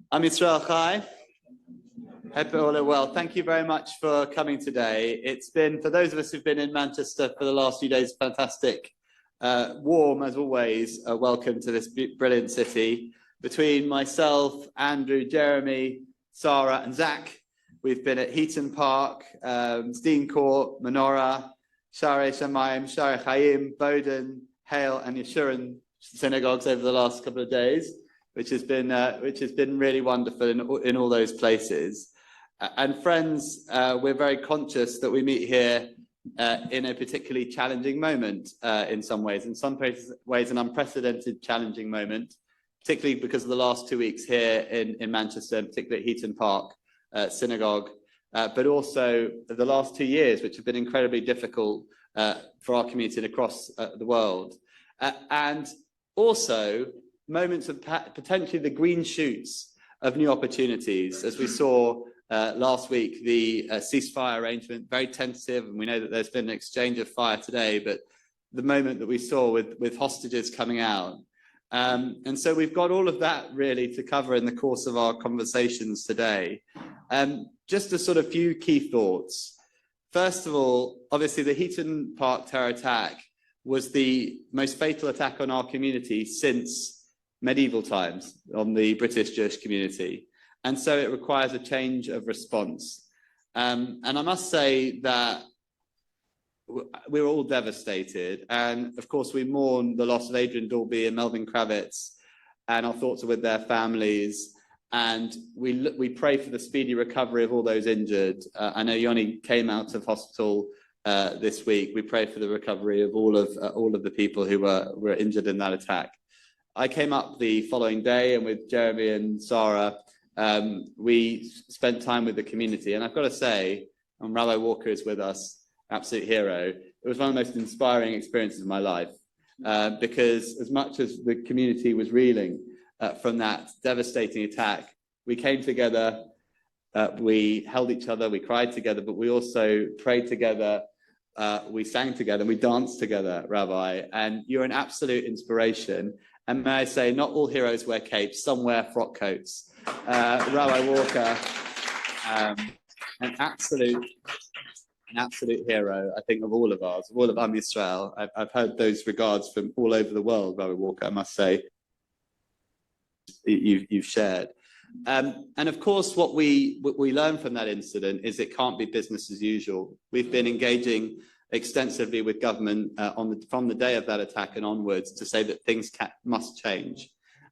I'm Israel Chai. Hope all are well. Thank you very much for coming today. It's been, for those of us who've been in Manchester for the last few days, fantastic, warm as always, welcome to this brilliant city. Between myself, Andrew, Jeremy, Sarah and Zach, we've been at Heaton Park, Steen Court, Menorah, Share Shamayim, Share Chaim, Bowden, Hale and Yeshurun synagogues over the last couple of days, which has been really wonderful in all those places. And friends, we're very conscious that we meet here in a particularly challenging moment in some ways an unprecedented challenging moment, particularly because of the last 2 weeks here in Manchester, particularly at Heaton Park synagogue, but also the last 2 years, which have been incredibly difficult for our community and across the world. And also moments of potentially the green shoots of new opportunities, as we saw last week, the ceasefire arrangement, very tentative, and we know that there's been an exchange of fire today, but the moment that we saw with hostages coming out. And so we've got all of that really to cover in the course of our conversations today. Just a sort of few key thoughts. First of all, obviously the Heaton Park terror attack was the most fatal attack on our community since medieval times, on the British Jewish community. And so it requires a change of response. And I must say that we're all devastated. And of course, we mourn the loss of Adrian Dalby and Melvin Kravitz, and our thoughts are with their families. And we pray for the speedy recovery of all those injured. I know Yoni came out of hospital this week. We pray for the recovery of all of the people who were injured in that attack. I came up the following day, and with Jeremy and Sarah, we spent time with the community. And I've got to say, and Rabbi Walker is with us, absolute hero. It was one of the most inspiring experiences of my life, because as much as the community was reeling from that devastating attack, we came together, we held each other, we cried together, but we also prayed together. We sang together, we danced together, Rabbi, and you're an absolute inspiration. And may I say, not all heroes wear capes, some wear frock coats. Rabbi Walker, an absolute hero, I think, of all of ours, of all of Am Yisrael. I've heard those regards from all over the world, Rabbi Walker, I must say, you've shared. And of course, what we learned from that incident is it can't be business as usual. We've been engaging extensively with government from the day of that attack and onwards to say that things must change.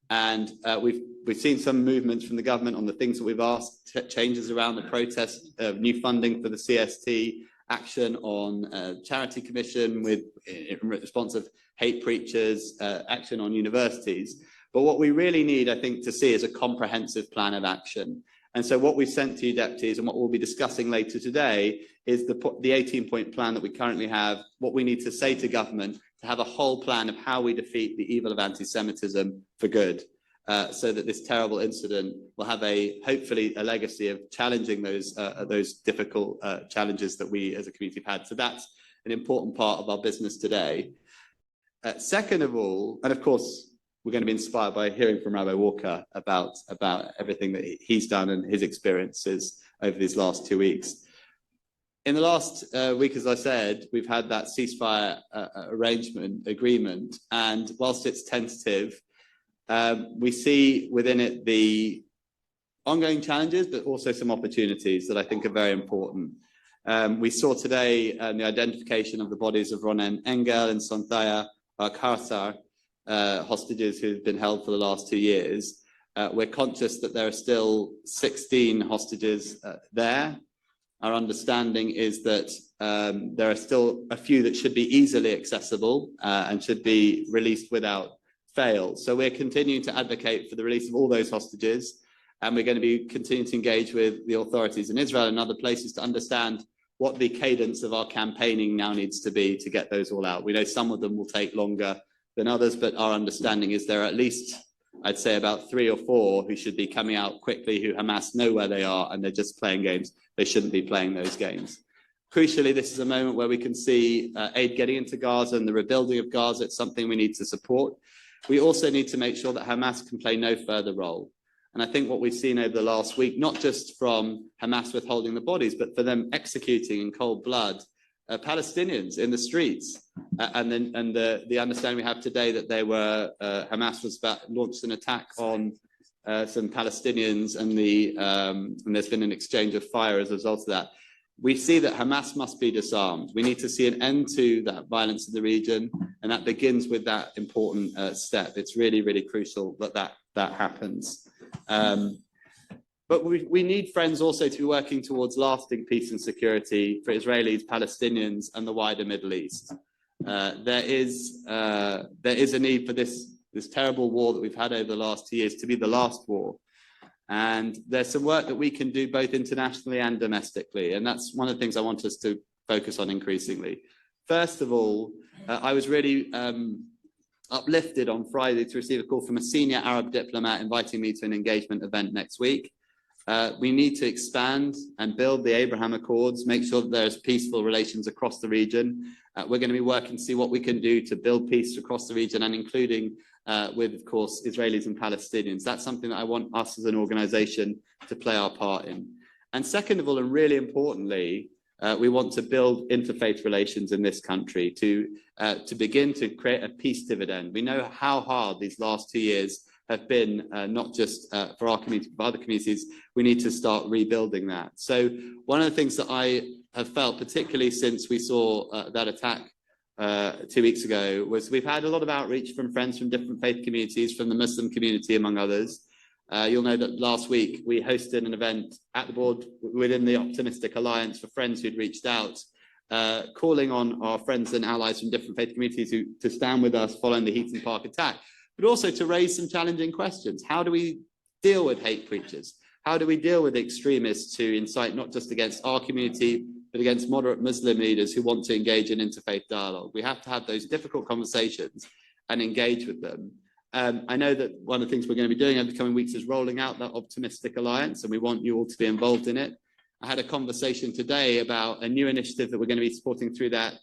And we've seen some movements from the government on the things that we've asked, changes around the protest, new funding for the CST, action on charity commission in response of hate preachers, action on universities. But what we really need, I think, to see is a comprehensive plan of action. And so what we've sent to you, deputies, and what we'll be discussing later today is the 18-point plan that we currently have, what we need to say to government to have a whole plan of how we defeat the evil of anti-Semitism for good, so that this terrible incident will have hopefully a legacy of challenging those difficult challenges that we as a community have had. So that's an important part of our business today. Second of all, and of course, we're going to be inspired by hearing from Rabbi Walker about everything that he's done and his experiences over these last 2 weeks. In the last week, as I said, we've had that ceasefire agreement, and whilst it's tentative, we see within it the ongoing challenges, but also some opportunities that I think are very important. We saw today the identification of the bodies of Ronen Engel and Sontaya Karsar, hostages who've been held for the last 2 years. We're conscious that there are still 16 hostages there. Our understanding is that there are still a few that should be easily accessible and should be released without fail. So we're continuing to advocate for the release of all those hostages, and we're going to be continuing to engage with the authorities in Israel and other places to understand what the cadence of our campaigning now needs to be to get those all out. We know some of them will take longer than others, but our understanding is there are at least, I'd say, about 3 or 4 who should be coming out quickly, who Hamas know where they are and they're just playing games. They shouldn't be playing those games. Crucially, this is a moment where we can see aid getting into Gaza and the rebuilding of Gaza. It's something we need to support. We also need to make sure that Hamas can play no further role. And I think what we've seen over the last week, not just from Hamas withholding the bodies, but for them executing in cold blood Palestinians in the streets, and the understanding we have today that they were Hamas was launched an attack on some Palestinians, and there's been an exchange of fire as a result of that. We see that Hamas must be disarmed. We need to see an end to that violence in the region, and that begins with that important step. It's really, really crucial that happens. But we need, friends, also to be working towards lasting peace and security for Israelis, Palestinians, and the wider Middle East. There is a need for this terrible war that we've had over the last 2 years to be the last war. And there's some work that we can do both internationally and domestically. And that's one of the things I want us to focus on increasingly. First of all, I was really uplifted on Friday to receive a call from a senior Arab diplomat inviting me to an engagement event next week. We need to expand and build the Abraham Accords, make sure that there's peaceful relations across the region. We're going to be working to see what we can do to build peace across the region, and including with, of course, Israelis and Palestinians. That's something that I want us as an organization to play our part in. And second of all, and really importantly, we want to build interfaith relations in this country to begin to create a peace dividend. We know how hard these last 2 years have been, not just for our community, but other communities. We need to start rebuilding that. So one of the things that I have felt, particularly since we saw that attack 2 weeks ago, was we've had a lot of outreach from friends from different faith communities, from the Muslim community, among others. You'll know that last week we hosted an event at the board within the Optimistic Alliance for friends who'd reached out, calling on our friends and allies from different faith communities to stand with us following the Heaton Park attack, but also to raise some challenging questions. How do we deal with hate preachers? How do we deal with extremists who incite not just against our community, but against moderate Muslim leaders who want to engage in interfaith dialogue? We have to have those difficult conversations and engage with them. I know that one of the things we're going to be doing over the coming weeks is rolling out that Optimistic Alliance, and we want you all to be involved in it. I had a conversation today about a new initiative that we're going to be supporting through that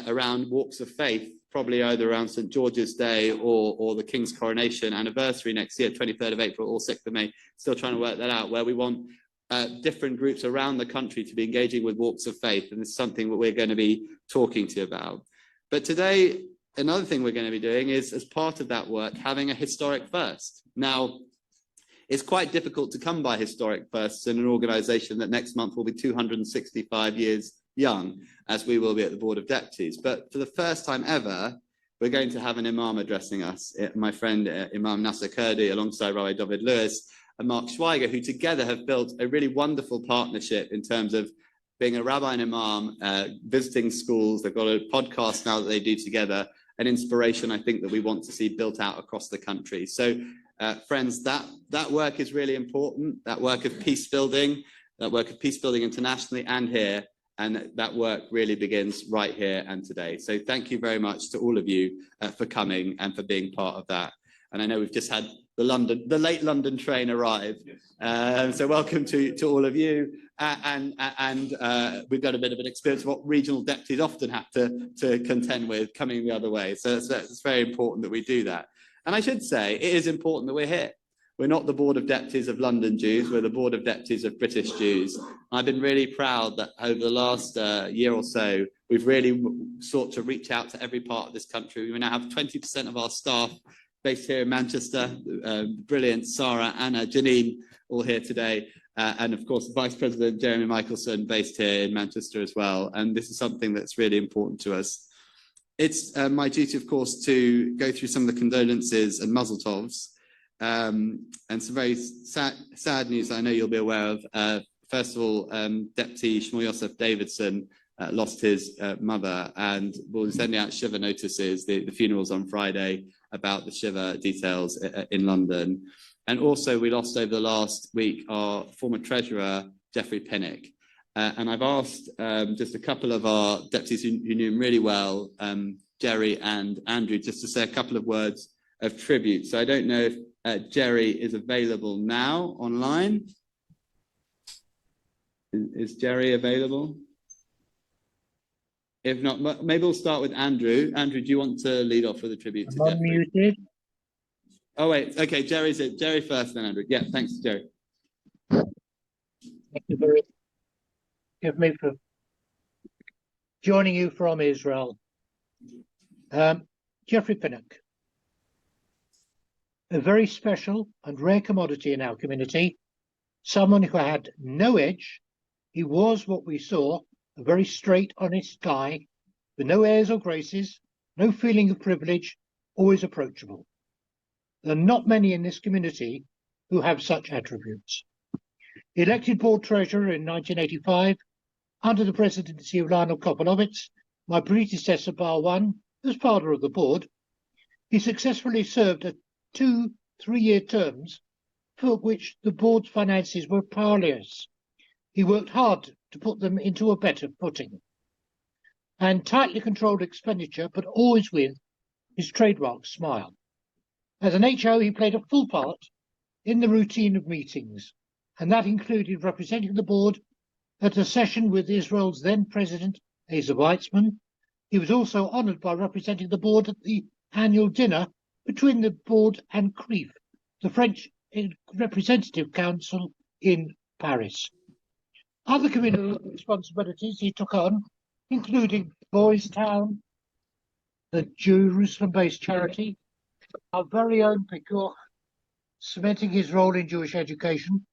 around walks of faith, probably either around St. George's Day or the King's coronation anniversary next year, 23rd of April or 6th of May. Still trying to work that out, where we want different groups around the country to be engaging with walks of faith. And it's something that we're going to be talking to you about. But today, another thing we're going to be doing is, as part of that work, having a historic first. Now, it's quite difficult to come by historic firsts in an organisation that next month will be 265 years young, as we will be at the Board of Deputies. But for the first time ever, we're going to have an imam addressing us, my friend Imam Nasser Kurdi, alongside Rabbi David Lewis and Mark Schweiger, who together have built a really wonderful partnership in terms of being a rabbi and imam, visiting schools. They've got a podcast now that they do together, an inspiration, I think, that we want to see built out across the country. So, friends, that work is really important, that work of peace building internationally and here. And that work really begins right here and today. So thank you very much to all of you for coming and for being part of that. And I know we've just had the late London train arrive. Yes. So welcome to all of you. And we've got a bit of an experience of what regional deputies often have to contend with coming the other way. So it's very important that we do that. And I should say, it is important that we're here. We're not the Board of Deputies of London Jews, we're the Board of Deputies of British Jews. I've been really proud that over the last year or so, we've really sought to reach out to every part of this country. We now have 20% of our staff based here in Manchester. Brilliant, Sarah, Anna, Janine, all here today. And of course, Vice President Jeremy Michelson based here in Manchester as well. And this is something that's really important to us. It's my duty, of course, to go through some of the condolences and mazel tovs. And some very sad news I know you'll be aware of. First of all, Deputy Shmuel Yosef Davidson lost his mother, and we'll be sending out Shiva notices. The funeral's on Friday, about the Shiva details in London. And also we lost over the last week our former treasurer, Geoffrey Pinnock. And I've asked just a couple of our deputies who knew him really well, Jerry and Andrew, just to say a couple of words of tribute. So I don't know if Jerry is available now online. Is Jerry available? If not, maybe we'll start with Andrew. Andrew, do you want to lead off with a tribute to Jeffrey? Unmuted. Oh wait, okay, Jerry's it. Jerry first, then Andrew. Yeah, thanks, Jerry. Thank you very give me for joining you from Israel. Geoffrey Pinnock, a very special and rare commodity in our community, someone who had no edge. He was what we saw, a very straight, honest guy, with no airs or graces, no feeling of privilege, always approachable. There are not many in this community who have such attributes. Elected board treasurer in 1985, under the presidency of Lionel Kopolowicz, my predecessor bar one, as father of the board, he successfully served at 2 3-year terms for which the board's finances were powerless. He worked hard to put them into a better footing and tightly controlled expenditure, but always with his trademark smile. As an HO, he played a full part in the routine of meetings, and that included representing the board at a session with Israel's then president, Asa Weizmann. He was also honoured by representing the board at the annual dinner between the board and CRIF, the French Representative Council in Paris. Other communal responsibilities he took on, including Boys Town, the Jerusalem-based charity, our very own Picor, cementing his role in Jewish education,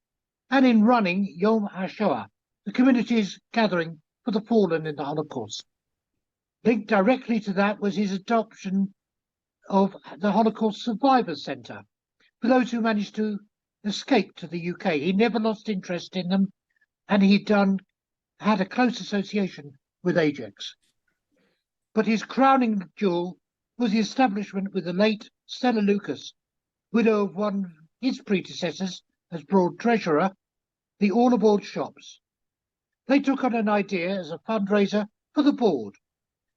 and in running Yom HaShoah, the community's gathering for the fallen in the Holocaust. Linked directly to that was his adoption of the Holocaust Survivors Centre for those who managed to escape to the UK. He never lost interest in them, and he'd had a close association with Ajax. But his crowning jewel was the establishment with the late Stella Lucas, widow of one of his predecessors as board treasurer, the All Aboard Shops. They took on an idea as a fundraiser for the board,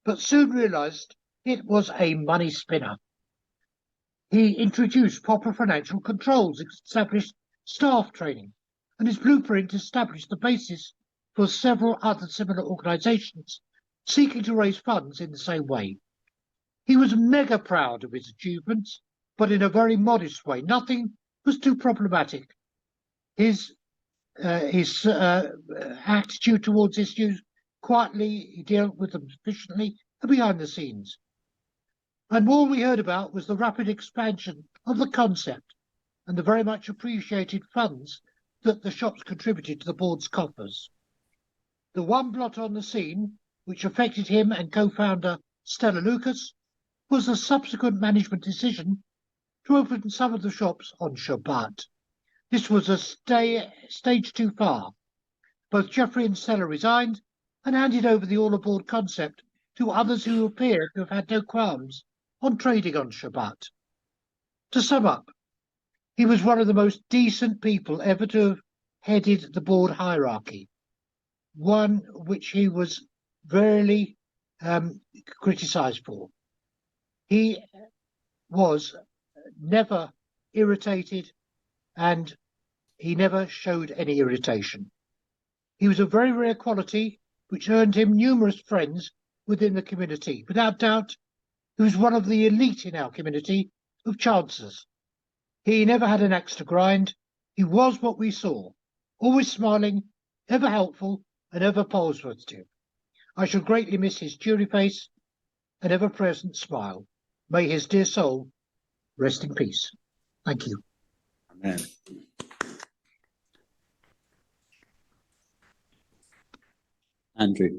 but soon realised it was a money spinner. He introduced proper financial controls, established staff training, and his blueprint established the basis for several other similar organisations seeking to raise funds in the same way. He was mega proud of his achievements, but in a very modest way. Nothing was too problematic. His attitude towards issues, quietly, he dealt with them efficiently and behind the scenes. And all we heard about was the rapid expansion of the concept and the very much appreciated funds that the shops contributed to the board's coffers. The one blot on the scene, which affected him and co-founder Stella Lucas, was the subsequent management decision to open some of the shops on Shabbat. This was a stage too far. Both Geoffrey and Stella resigned and handed over the all-aboard concept to others who appear to have had no qualms on trading on Shabbat. To sum up, he was one of the most decent people ever to have headed the board hierarchy, one which he was rarely criticised for. He was never irritated, and he never showed any irritation. He was a very rare quality which earned him numerous friends within the community. Without doubt, he was one of the elite in our community of chancellors. He never had an axe to grind. He was what we saw, always smiling, ever helpful, and ever positive. I shall greatly miss his cheery face and ever-present smile. May his dear soul rest in peace. Thank you. Amen. Andrew.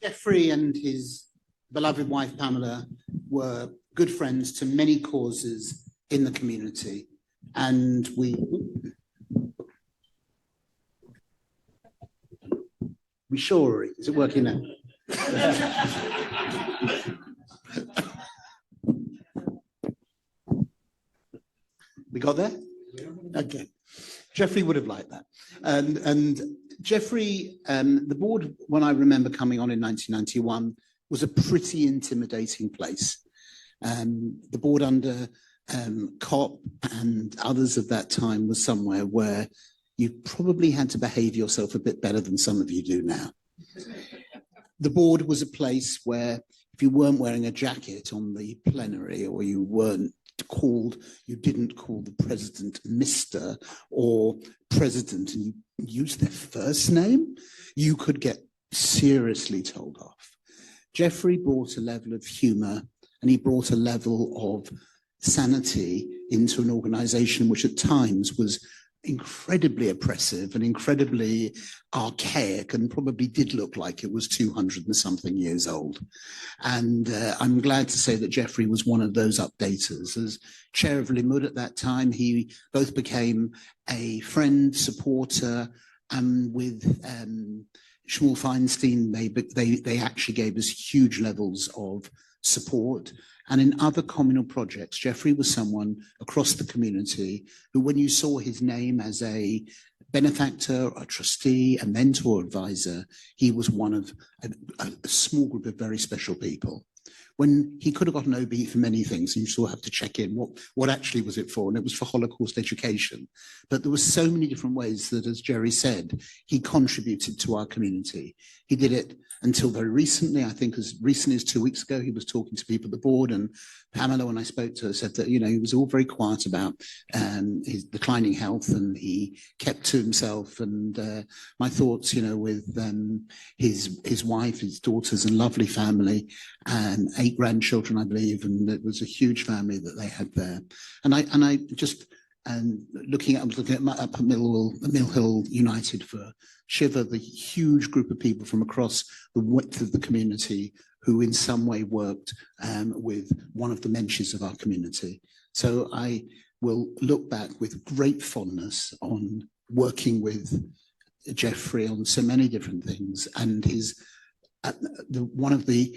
Geoffrey and his beloved wife Pamela were good friends to many causes in the community, and we sure is it working now? We got there? Okay. Geoffrey would have liked that. And Geoffrey, the board, when I remember coming on in 1991, was a pretty intimidating place. The board under COP and others of that time was somewhere where you probably had to behave yourself a bit better than some of you do now. The board was a place where if you weren't wearing a jacket on the plenary, or you didn't call the president Mr. or president, and you used their first name, you could get seriously told off. Geoffrey brought a level of humour, and he brought a level of sanity into an organisation which at times was incredibly oppressive and incredibly archaic, and probably did look like it was 200 and something years old. And I'm glad to say that Geoffrey was one of those updaters. As chair of Limud at that time, he both became a friend, supporter, and with Shmuel Feinstein, they actually gave us huge levels of support. And in other communal projects, Geoffrey was someone across the community who, when you saw his name as a benefactor, a trustee, a mentor, advisor, he was one of a small group of very special people. When he could have gotten OB for many things, and you still have to check in what actually was it for, and it was for Holocaust education. But there were so many different ways that, as Jerry said, he contributed to our community. He did it until very recently. I think as recently as 2 weeks ago, he was talking to people at the board, and Pamela, when I spoke to her, said that, he was all very quiet about his declining health, and he kept to himself. And my thoughts, with his wife, his daughters, and lovely family, and 8 grandchildren, I believe, and it was a huge family that they had there. And I just, looking at Mill Hill United for Shiva, the huge group of people from across the width of the community who in some way worked with one of the mensches of our community. So I will look back with great fondness on working with Geoffrey on so many different things, and one of the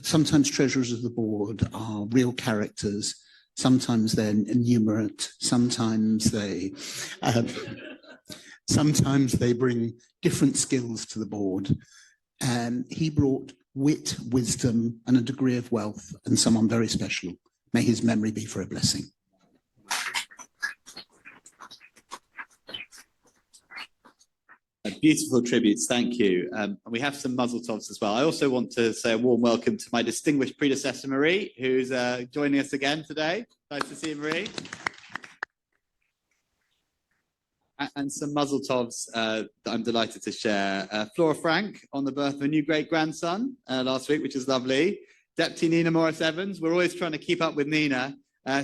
sometimes treasurers of the board are real characters. Sometimes they're enumerate, sometimes they bring different skills to the board. And he brought wit, wisdom, and a degree of wealth, and someone very special. May his memory be for a blessing. Beautiful tributes, thank you. We have some muzzle tops as well. I also want to say a warm welcome to my distinguished predecessor, Marie, who's joining us again today. Nice to see you, Marie. And some muzzle tops that I'm delighted to share. Flora Frank on the birth of a new great-grandson last week, which is lovely. Deputy Nina Morris-Evans, we're always trying to keep up with Nina.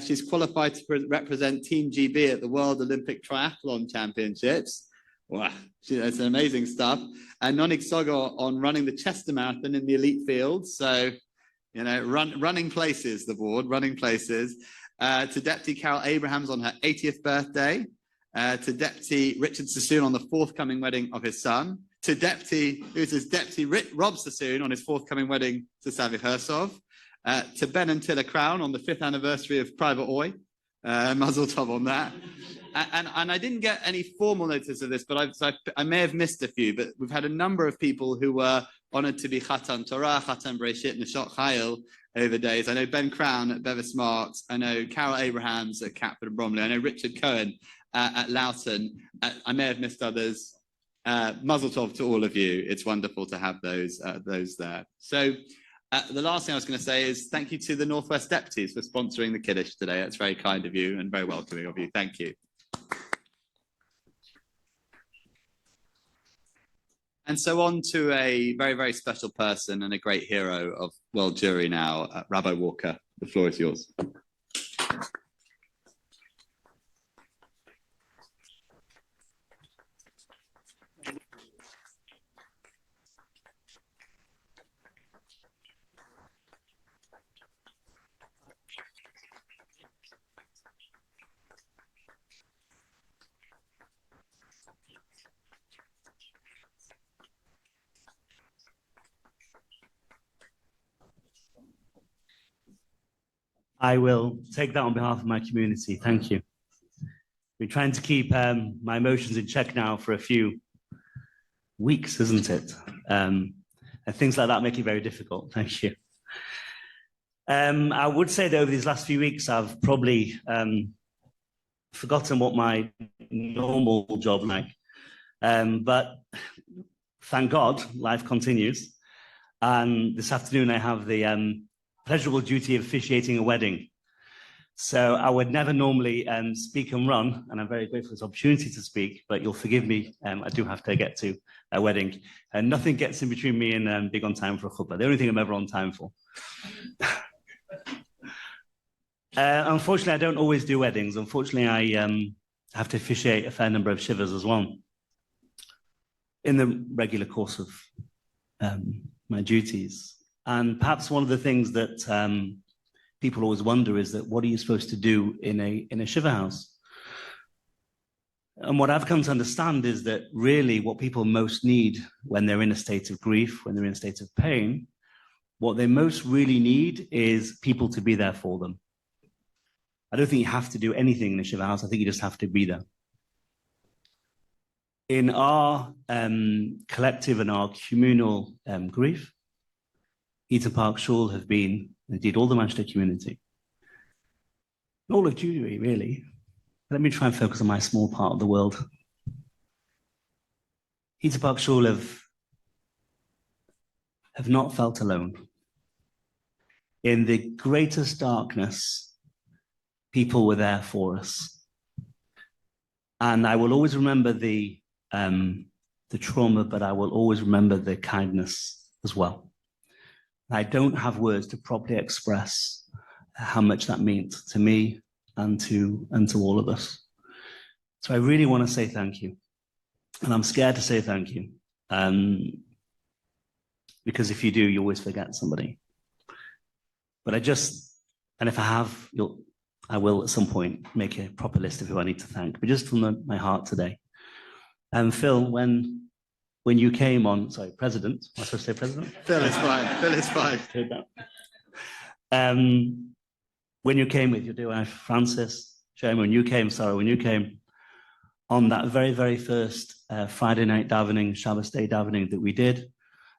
She's qualified to represent Team GB at the World Olympic Triathlon Championships. Wow, that's amazing stuff. And Nonik Sogo on running the Chester Marathon in the elite field. So, running places, the board, running places. To Deputy Carol Abrahams on her 80th birthday. To Deputy Richard Sassoon on the forthcoming wedding of his son. To Deputy Rob Sassoon on his forthcoming wedding to Savi Hersov. To Ben and Tilla Crown on the 5th anniversary of Private Oi. Muzzle top on that. And I didn't get any formal notice of this, but I may have missed a few, but we've had a number of people who were honoured to be Chatan Torah, Chatan Breshit, Nashot Chayil over days. I know Ben Crown at Bevis Smart. I know Carol Abrahams at Catford and Bromley. I know Richard Cohen at Loughton. I may have missed others. Muzzle tov to all of you. It's wonderful to have those there. So the last thing I was going to say is thank you to the Northwest Deputies for sponsoring the Kiddush today. That's very kind of you and very welcoming of you. Thank you. And so on to a very, very special person and a great hero of World Jury now, Rabbi Walker. The floor is yours. I will take that on behalf of my community. Thank you. We're trying to keep my emotions in check now for a few weeks, isn't it? And things like that make it very difficult. Thank you. I would say that over these last few weeks, I've probably forgotten what my normal job like. But thank God, life continues. And this afternoon, I have the pleasurable duty of officiating a wedding. So I would never normally speak and run, and I'm very grateful for this opportunity to speak, but you'll forgive me, I do have to get to a wedding. And nothing gets in between me and being on time for a khutbah. The only thing I'm ever on time for. Unfortunately, I don't always do weddings. Unfortunately, I have to officiate a fair number of shivers as well in the regular course of my duties. And perhaps one of the things that people always wonder is that what are you supposed to do in a shiva house? And what I've come to understand is that really what people most need when they're in a state of grief, when they're in a state of pain, what they most really need is people to be there for them. I don't think you have to do anything in a shiva house. I think you just have to be there. In our collective and our communal grief, Eton Park Shul have been, indeed, all the Manchester community, all of Jewry, really. Let me try and focus on my small part of the world. Eton Park Shul have not felt alone. In the greatest darkness, people were there for us. And I will always remember the trauma, but I will always remember the kindness as well. I don't have words to properly express how much that meant to me and to all of us. So I really want to say thank you. And I'm scared to say thank you. Because if you do, you always forget somebody. But and if I have, I will at some point make a proper list of who I need to thank. But just from my heart today. And Phil, when you came on, sorry, President, am I supposed to say President? Phil is fine. Phil is fine. When you came with your dear wife, Francis, Chairman, when you came on that very, very first Friday night davening, Shabbos day davening that we did,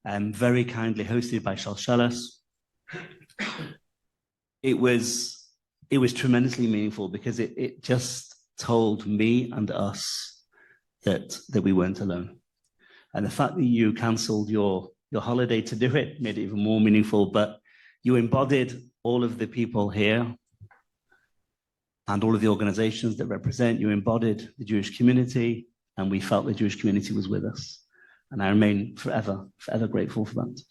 very kindly hosted by Shalshelas, it was tremendously meaningful because it just told me and us that we weren't alone. And the fact that you cancelled your holiday to do it made it even more meaningful, but you embodied all of the people here and all of the organizations that represent, you embodied the Jewish community, and we felt the Jewish community was with us. And I remain forever, forever grateful for that.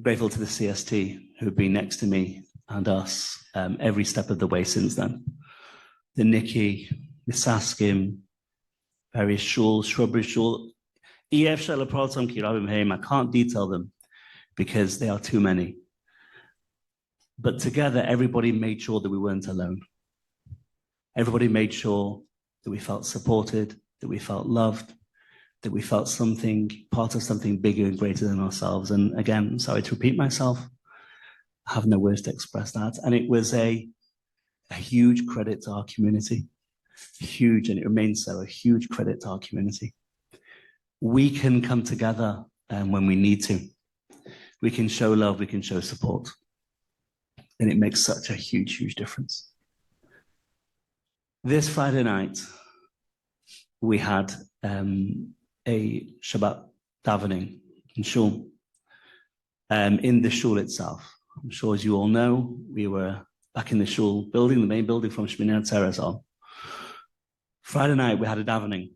Grateful to the CST who have been next to me and us every step of the way since then. The Nikki, the Saskim, various shuls, shrubbery shul. I can't detail them because they are too many. But together, everybody made sure that we weren't alone. Everybody made sure that we felt supported, that we felt loved, that we felt part of something bigger and greater than ourselves. And again, I'm sorry to repeat myself. I have no words to express that. And it was a huge credit to our community. Huge, and it remains so, a huge credit to our community. We can come together when we need to. We can show love, we can show support. And it makes such a huge, huge difference. This Friday night, we had a Shabbat davening in Shul, in the Shul itself. I'm sure, as you all know, we were back in the Shul building, the main building from Shmini Atzeres on. Friday night, we had a davening,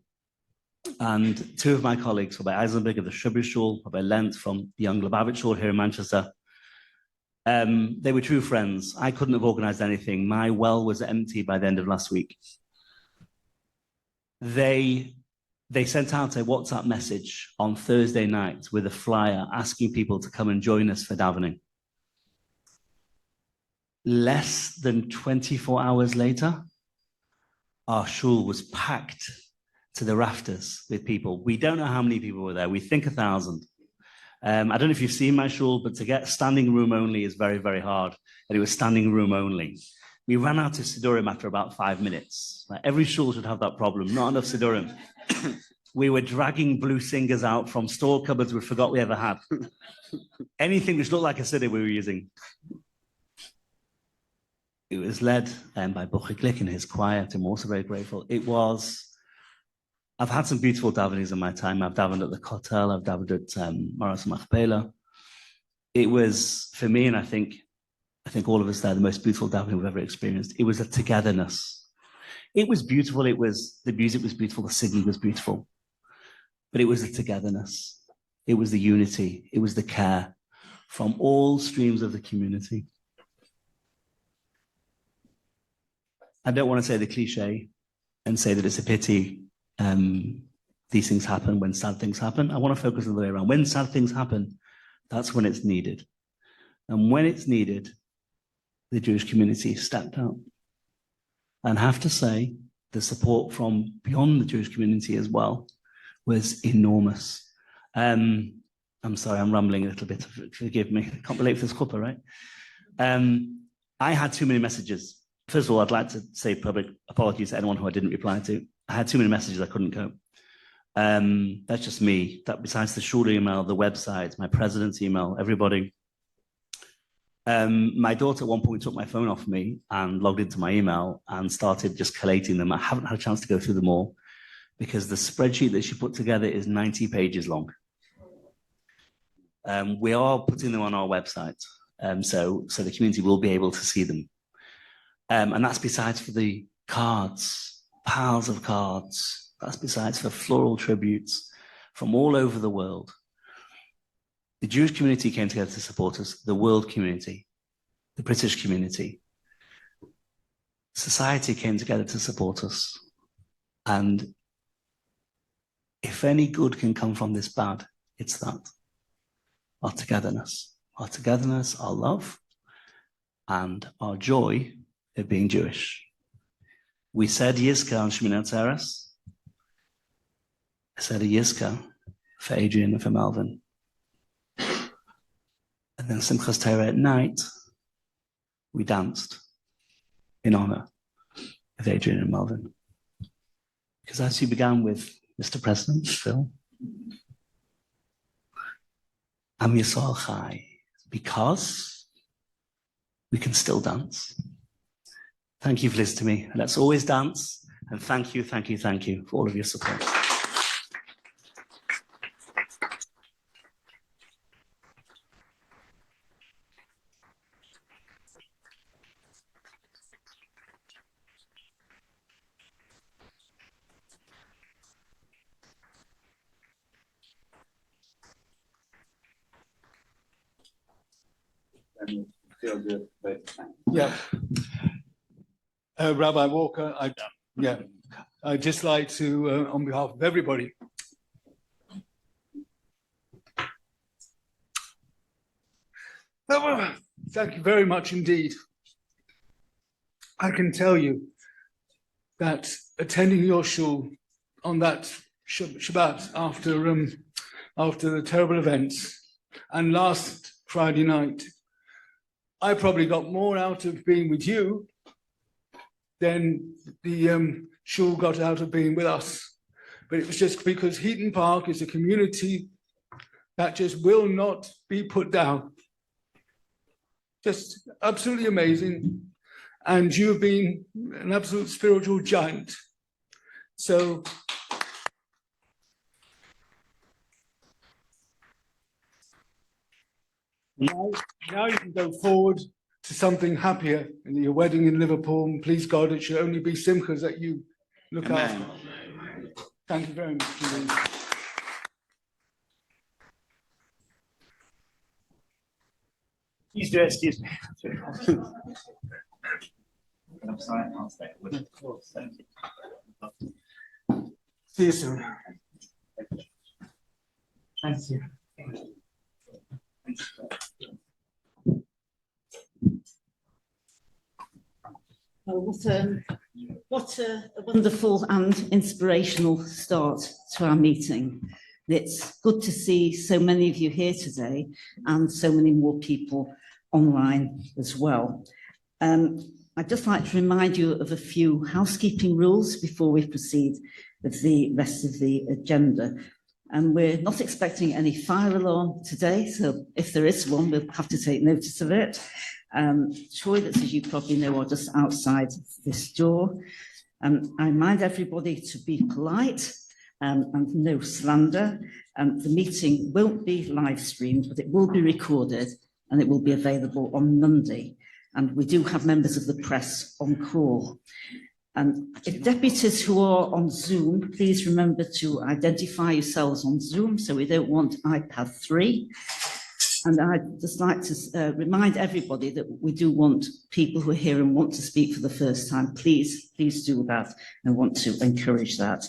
and two of my colleagues, Rabbi Eisenberg of the Shrubbery Shul, Rabbi Lent from the Young Lubavitch Shul here in Manchester, they were true friends. I couldn't have organized anything. My well was empty by the end of last week. They sent out a WhatsApp message on Thursday night with a flyer asking people to come and join us for davening. Less than 24 hours later, our shul was packed to the rafters with people. We don't know how many people were there. We think 1,000. I don't know if you've seen my shul, but to get standing room only is very, very hard. And it was standing room only. We ran out of Sidurim after about 5 minutes. Like every shul should have that problem, not enough Sidurim. We were dragging blue singers out from store cupboards we forgot we ever had. Anything which looked like a Siddur we were using. It was led by Buchi Glick and his choir, I'm also very grateful. It was I've had some beautiful davenings in my time. I've davened at the Kotel, I've davened at Maras Machpelah. It was, for me, and I think all of us there, the most beautiful davening we've ever experienced. It was a togetherness. It was beautiful. It was, the music was beautiful. The singing was beautiful. But it was the togetherness. It was the unity. It was the care from all streams of the community. I don't want to say the cliche and say that it's a pity these things happen when sad things happen. I want to focus on the way around. When sad things happen, that's when it's needed. And when it's needed, the Jewish community stepped up. And I have to say, the support from beyond the Jewish community as well was enormous. I'm sorry, I'm rambling a little bit, forgive me. I can't relate to this chuppah, right? I had too many messages. First of all, I'd like to say public apologies to anyone who I didn't reply to. I had too many messages, I couldn't cope. That's just me. That besides the shul email, the website, my president's email, everybody. My daughter at one point took my phone off me and logged into my email and started just collating them. I haven't had a chance to go through them all because the spreadsheet that she put together is 90 pages long. We are putting them on our website, so the community will be able to see them. And that's besides for the cards, piles of cards. That's besides for floral tributes from all over the world. The Jewish community came together to support us, the world community, the British community. Society came together to support us. And if any good can come from this bad, it's that. Our togetherness, our love, and our joy of being Jewish. We said Yizka on Shmini Atzeres. I said a Yizka for Adrian and for Melvin. And then Simchas Torah at night, we danced in honor of Adrian and Melvin. Because as you began with, Mr. President, Phil, Am Yisrael Chai, because we can still dance. Thank you for listening to me. Let's always dance. And thank you for all of your support. Yeah. Rabbi Walker, I'd just like to, on behalf of everybody, thank you very much indeed. I can tell you that attending your shul on that Shabbat after the terrible events and last Friday night, I probably got more out of being with you than the shul got out of being with us. But it was just because Heaton Park is a community that just will not be put down. Just absolutely amazing. And you've been an absolute spiritual giant. So now you can go forward to something happier in your wedding in Liverpool. And please God, it should only be simchas that you look after. Thank you very much. Please do excuse me. I'm sorry, I'll stay. Thank you. See you soon. Thank you. Oh, what a wonderful and inspirational start to our meeting. It's good to see so many of you here today and so many more people online as well. I'd just like to remind you of a few housekeeping rules before we proceed with the rest of the agenda. And we're not expecting any fire alarm today, so if there is one, we'll have to take notice of it. Toilets, as you probably know, are just outside this door. I remind everybody to be polite and no slander. The meeting won't be live streamed, but it will be recorded and it will be available on Monday. And we do have members of the press on call. And if deputies who are on Zoom, please remember to identify yourselves on Zoom, so we don't want iPad 3. And I'd just like to remind everybody that we do want people who are here and want to speak for the first time. Please do that. I want to encourage that.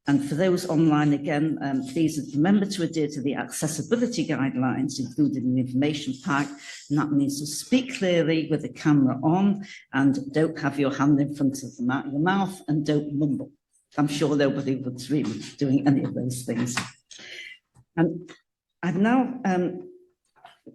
And for those online, again, please remember to adhere to the accessibility guidelines included in the information pack. And that means to speak clearly with the camera on and don't have your hand in front of your mouth and don't mumble. I'm sure nobody would really be doing any of those things. And I'd now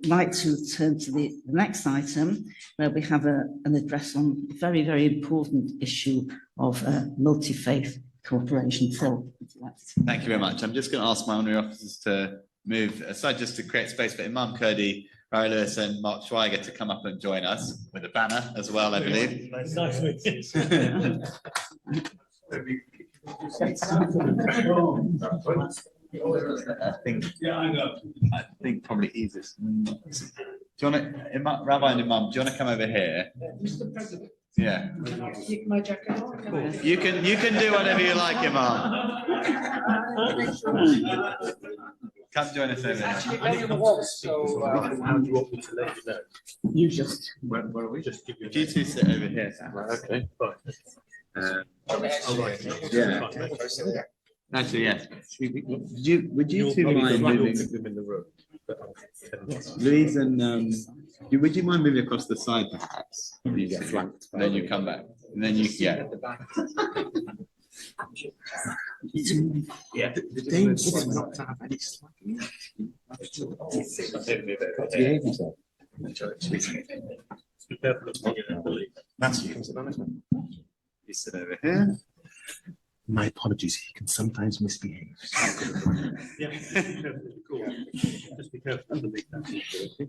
like to turn to the next item, where we have an address on a very, very important issue of multi-faith cooperation. Phil, would you like to? Thank you very much. I'm just going to ask my honorary officers to move aside just to create space for Imam Kurdi, Barry Lewis and Mark Schweiger to come up and join us with a banner as well, I believe. I think probably easiest. Do you want to, Rabbi and Imam, do you want to come over here? Mr. President. Yeah. Take my jacket off. You can do whatever you like, Imam. Come join us over here. Actually, lay on the wall, so. How do you want me to let you know? You just. Where are we? Just give you. You two sit over here. Right, okay, fine. Oh, right. Yeah. Actually, yes. Would you two mind moving? Them in the room. Louise and would you mind moving across the side perhaps? You get flanked. And then you come back. And then you the danger is not to have any slacking. behave yourself. Be careful of Matthew. You sit over here. My apologies, he can sometimes misbehave. Yeah, just be careful underneath that.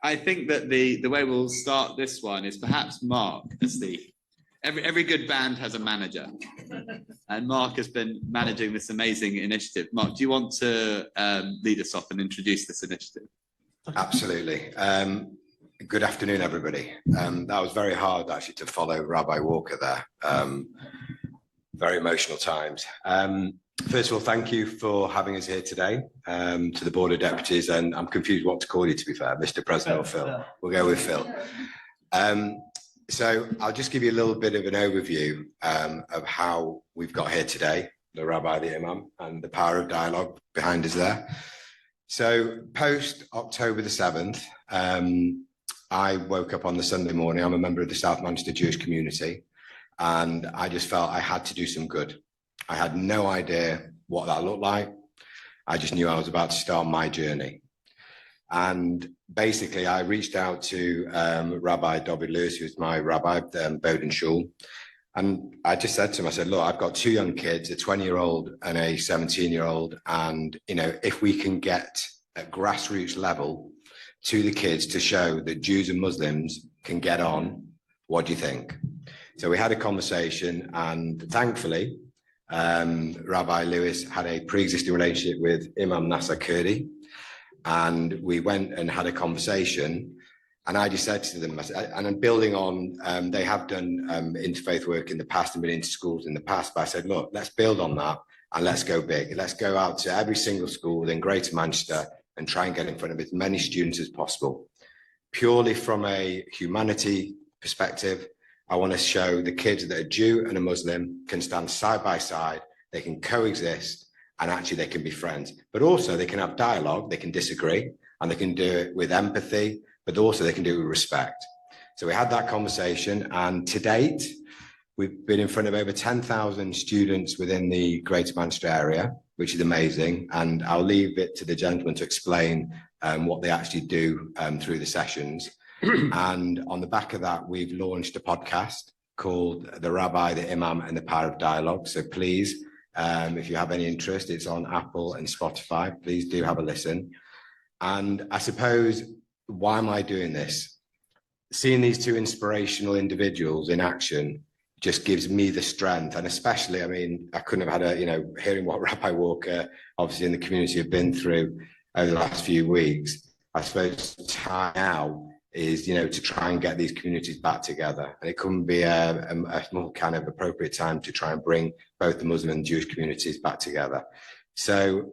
I think that the way we'll start this one is perhaps Mark as every good band has a manager, and Mark has been managing this amazing initiative. Mark, do you want to lead us off and introduce this initiative? Absolutely. Good afternoon, everybody. That was very hard actually to follow Rabbi Walker there. Very emotional times. First of all, thank you for having us here today, to the Board of Deputies, and I'm confused what to call you, to be fair, Mr. President or Phil. We'll go with Phil. So I'll just give you a little bit of an overview of how we've got here today, the Rabbi, the Imam, and the power of dialogue behind us there. So post October the 7th, I woke up on the Sunday morning. I'm a member of the South Manchester Jewish community, and I just felt I had to do some good. I had no idea what that looked like. I just knew I was about to start my journey. And basically, I reached out to Rabbi David Lewis, who's my rabbi, Bowden Shul. And I just said to him, I said, look, I've got two young kids, a 20-year-old and a 17-year-old. And, you know, if we can get at grassroots level to the kids to show that Jews and Muslims can get on, what do you think? So we had a conversation, and thankfully, Rabbi Lewis had a pre-existing relationship with Imam Nasser Kurdi, and we went and had a conversation. And I just said to them, and I'm building on, they have done interfaith work in the past and been into schools in the past, but I said, look, let's build on that and let's go big. Let's go out to every single school within Greater Manchester and try and get in front of as many students as possible. Purely from a humanity perspective, I want to show the kids that a Jew and a Muslim can stand side by side, they can coexist, and actually they can be friends. But also they can have dialogue, they can disagree, and they can do it with empathy, but also they can do it with respect. So we had that conversation, and to date, we've been in front of over 10,000 students within the Greater Manchester area, which is amazing. And I'll leave it to the gentleman to explain what they actually do through the sessions. And on the back of that, we've launched a podcast called The Rabbi, the Imam, and the Power of Dialogue. So please, if you have any interest, it's on Apple and Spotify. Please do have a listen. And I suppose, why am I doing this? Seeing these two inspirational individuals in action just gives me the strength. And especially, I mean, I couldn't have had hearing what Rabbi Walker, obviously in the community, have been through over the last few weeks. I suppose time now is, to try and get these communities back together. And it couldn't be a more kind of appropriate time to try and bring both the Muslim and Jewish communities back together. So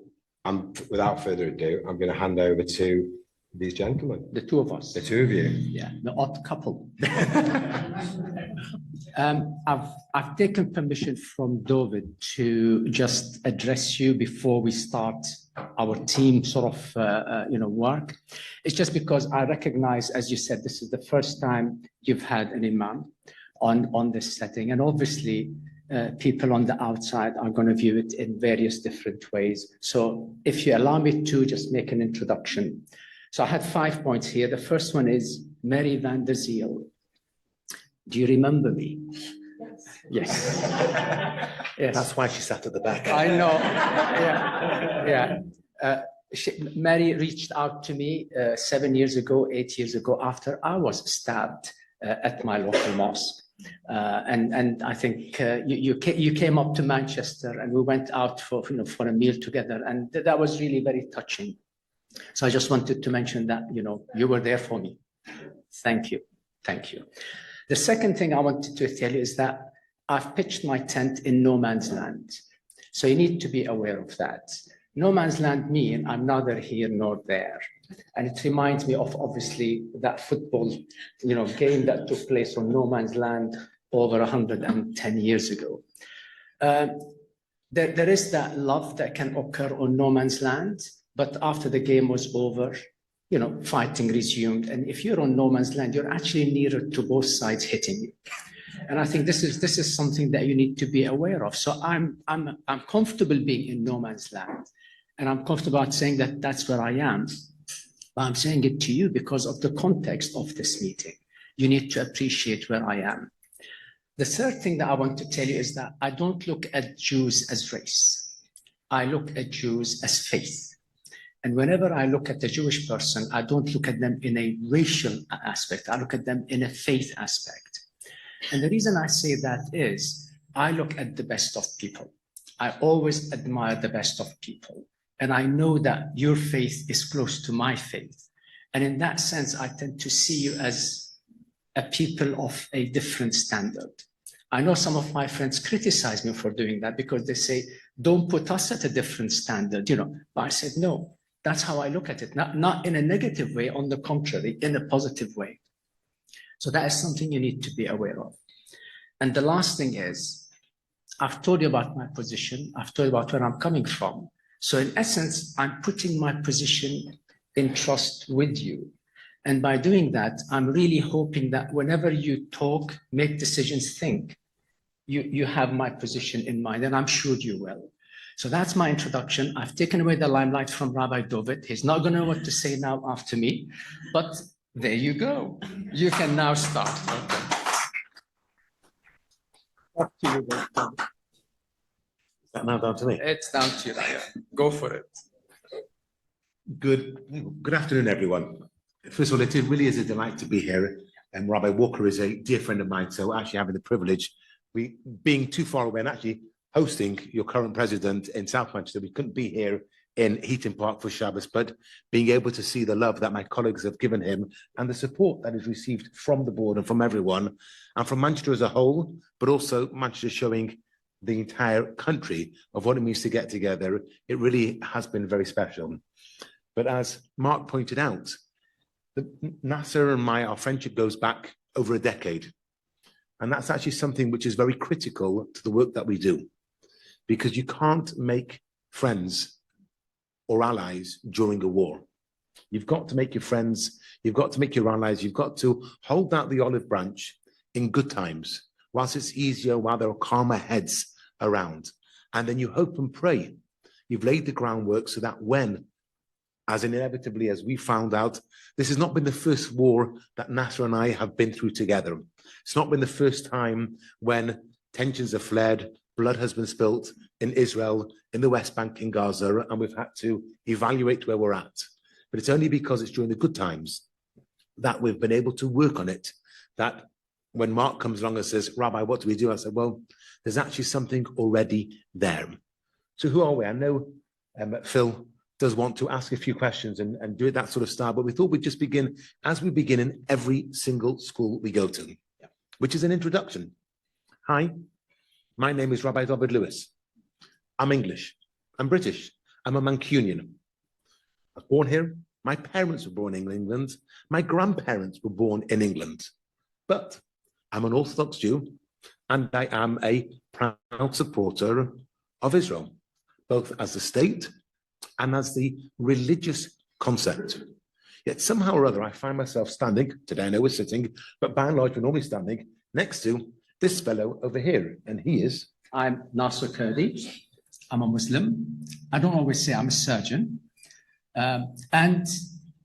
without further ado, I'm going to hand over to these gentlemen. The two of us. The two of you. Yeah, the odd couple. I've taken permission from David to just address you before we start our team sort of work. It's just because I recognize, as you said, this is the first time you've had an imam on this setting, and obviously people on the outside are going to view it in various different ways. So if you allow me to just make an introduction. So I had 5 points here. The first one is Mary van der Ziel. Do you remember me? Yes. Yes. That's why she sat at the back. I know. Yeah. Mary reached out to me 7 years ago, 8 years ago, after I was stabbed at my local mosque. And I think you came up to Manchester and we went out for a meal together, and that was really very touching. So I just wanted to mention that you were there for me. Thank you. Thank you. The second thing I wanted to tell you is that I've pitched my tent in no man's land. So you need to be aware of that. No man's land means I'm neither here nor there. And it reminds me of obviously that football, game that took place on no man's land over 110 years ago. There is that love that can occur on no man's land, but after the game was over, fighting resumed. And if you're on no man's land, you're actually nearer to both sides hitting you. And I think this is something that you need to be aware of. So I'm comfortable being in no man's land, and I'm comfortable saying that that's where I am. But I'm saying it to you because of the context of this meeting. You need to appreciate where I am. The third thing that I want to tell you is that I don't look at Jews as race. I look at Jews as faith. And whenever I look at a Jewish person, I don't look at them in a racial aspect. I look at them in a faith aspect. And the reason I say that is I look at the best of people. I always admire the best of people. And I know that your faith is close to my faith. And in that sense, I tend to see you as a people of a different standard. I know some of my friends criticize me for doing that because they say, don't put us at a different standard, But I said, no, that's how I look at it. Not in a negative way, on the contrary, in a positive way. So that is something you need to be aware of. And the last thing is, I've told you about my position. I've told you about where I'm coming from. So in essence, I'm putting my position in trust with you. And by doing that, I'm really hoping that whenever you talk, make decisions, think, you have my position in mind, and I'm sure you will. So that's my introduction. I've taken away the limelight from Rabbi David. He's not going to know what to say now after me, but there you go. You can now start. Up to you, David. Is that now down to me? It's down to you, Raya. Go for it. Good afternoon, everyone. First of all, it really is a delight to be here. And Rabbi Walker is a dear friend of mine, so actually having the privilege, being too far away and actually hosting your current president in South Manchester, we couldn't be here in Heaton Park for Shabbos, but being able to see the love that my colleagues have given him and the support that is received from the board and from everyone, and from Manchester as a whole, but also Manchester showing the entire country of what it means to get together, it really has been very special. But as Mark pointed out, Nasser and our friendship goes back over a decade. And that's actually something which is very critical to the work that we do, because you can't make friends or allies during a war. You've got to make your friends, you've got to make your allies, you've got to hold out the olive branch in good times, whilst it's easier, while there are calmer heads around. And then you hope and pray. You've laid the groundwork so that when, as inevitably as we found out, this has not been the first war that Nasser and I have been through together. It's not been the first time when tensions have flared, blood has been spilt in Israel, in the West Bank, in Gaza, and we've had to evaluate where we're at. But it's only because it's during the good times that we've been able to work on it, that when Mark comes along and says, Rabbi, what do we do? I said, well, there's actually something already there. So who are we? I know Phil does want to ask a few questions and do it that sort of style, but we thought we'd just begin as we begin in every single school we go to, which is an introduction. Hi, my name is Rabbi David Lewis. I'm English. I'm British. I'm a Mancunian. I was born here. My parents were born in England. My grandparents were born in England. But I'm an Orthodox Jew, and I am a proud supporter of Israel, both as a state and as the religious concept. Yet somehow or other, I find myself standing, today I know we're sitting, but by and large, we're normally standing next to this fellow over here, and he is... I'm Nasser Kurdi. I'm a Muslim. I don't always say I'm a surgeon. And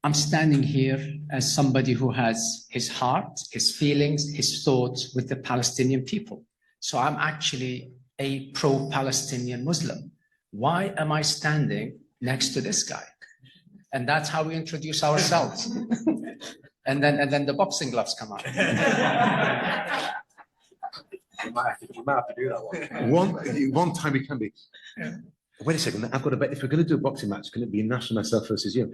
I'm standing here as somebody who has his heart, his feelings, his thoughts with the Palestinian people. So I'm actually a pro-Palestinian Muslim. Why am I standing next to this guy? And that's how we introduce ourselves. and then the boxing gloves come out. You might have to do that one time it can be. Wait a second, I've got to bet if we're going to do a boxing match, can it be Nash and myself versus you?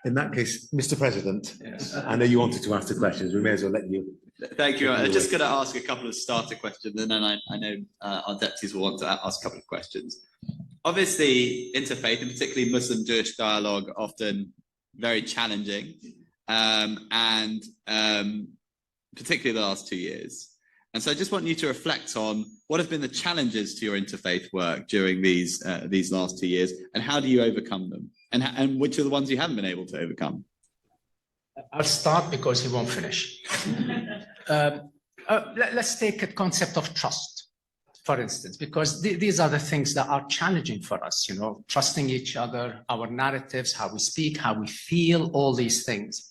In that case, Mr. President, yes. I know you wanted to ask the questions. We may as well let you. Thank you. I'm just going to ask a couple of starter questions, and then I know our deputies will want to ask a couple of questions. Obviously, interfaith and particularly Muslim-Jewish dialogue often very challenging, and particularly the last 2 years. And so I just want you to reflect on what have been the challenges to your interfaith work during these last 2 years, and how do you overcome them? And which are the ones you haven't been able to overcome? I'll start because he won't finish. Let's take a concept of trust, for instance, because these are the things that are challenging for us, you know, trusting each other, our narratives, how we speak, how we feel, all these things.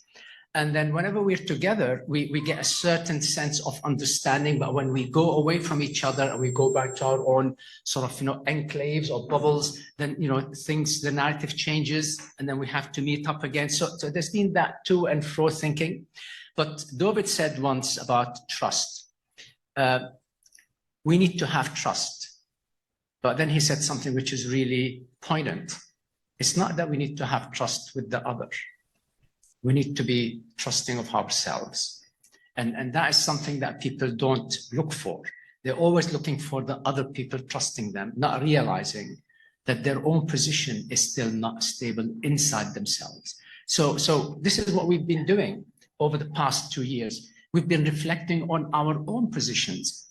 And then whenever we're together, we get a certain sense of understanding. But when we go away from each other and we go back to our own sort of, you know, enclaves or bubbles, then, you know, the narrative changes and then we have to meet up again. So there's been that to and fro thinking. But David said once about trust. We need to have trust. But then he said something which is really poignant. It's not that we need to have trust with the other. We need to be trusting of ourselves. And that is something that people don't look for. They're always looking for the other people trusting them, not realizing that their own position is still not stable inside themselves. So this is what we've been doing over the past 2 years. We've been reflecting on our own positions,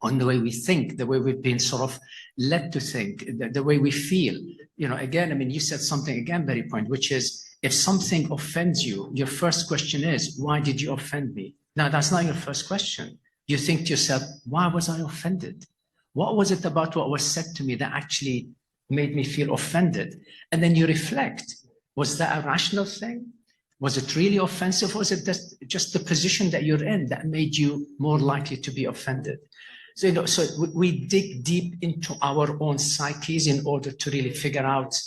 on the way we think, the way we've been sort of led to think, the way we feel. You know, again, I mean, you said something again, very point, which is, if something offends you, your first question is, why did you offend me? Now, that's not your first question. You think to yourself, why was I offended? What was it about what was said to me that actually made me feel offended? And then you reflect, was that a rational thing? Was it really offensive? Or was it just the position that you're in that made you more likely to be offended? So, you know, so we dig deep into our own psyches in order to really figure out,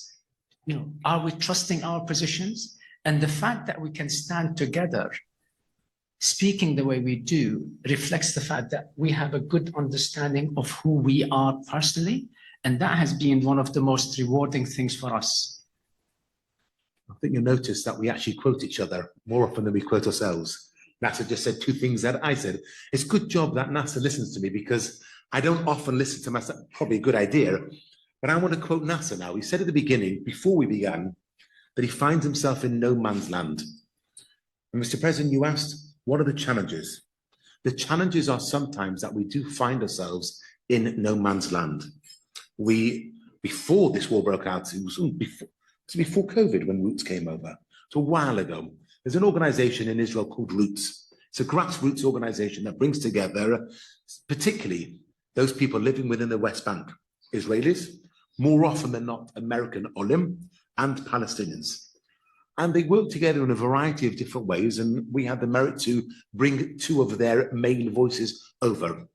you know, are we trusting our positions? And the fact that we can stand together, speaking the way we do, reflects the fact that we have a good understanding of who we are personally. And that has been one of the most rewarding things for us. I think you'll notice that we actually quote each other more often than we quote ourselves. Nasser just said two things that I said. It's a good job that Nasser listens to me, because I don't often listen to myself. Probably a good idea. But I want to quote Nasser now. He said at the beginning, before we began, that he finds himself in no man's land. And Mr. President, you asked, what are the challenges? The challenges are sometimes that we do find ourselves in no man's land. Before this war broke out, it was before COVID when Roots came over. So a while ago, there's an organization in Israel called Roots. It's a grassroots organization that brings together, particularly those people living within the West Bank, Israelis, more often than not American Olim, and Palestinians. And they work together in a variety of different ways, and we had the merit to bring two of their main voices over.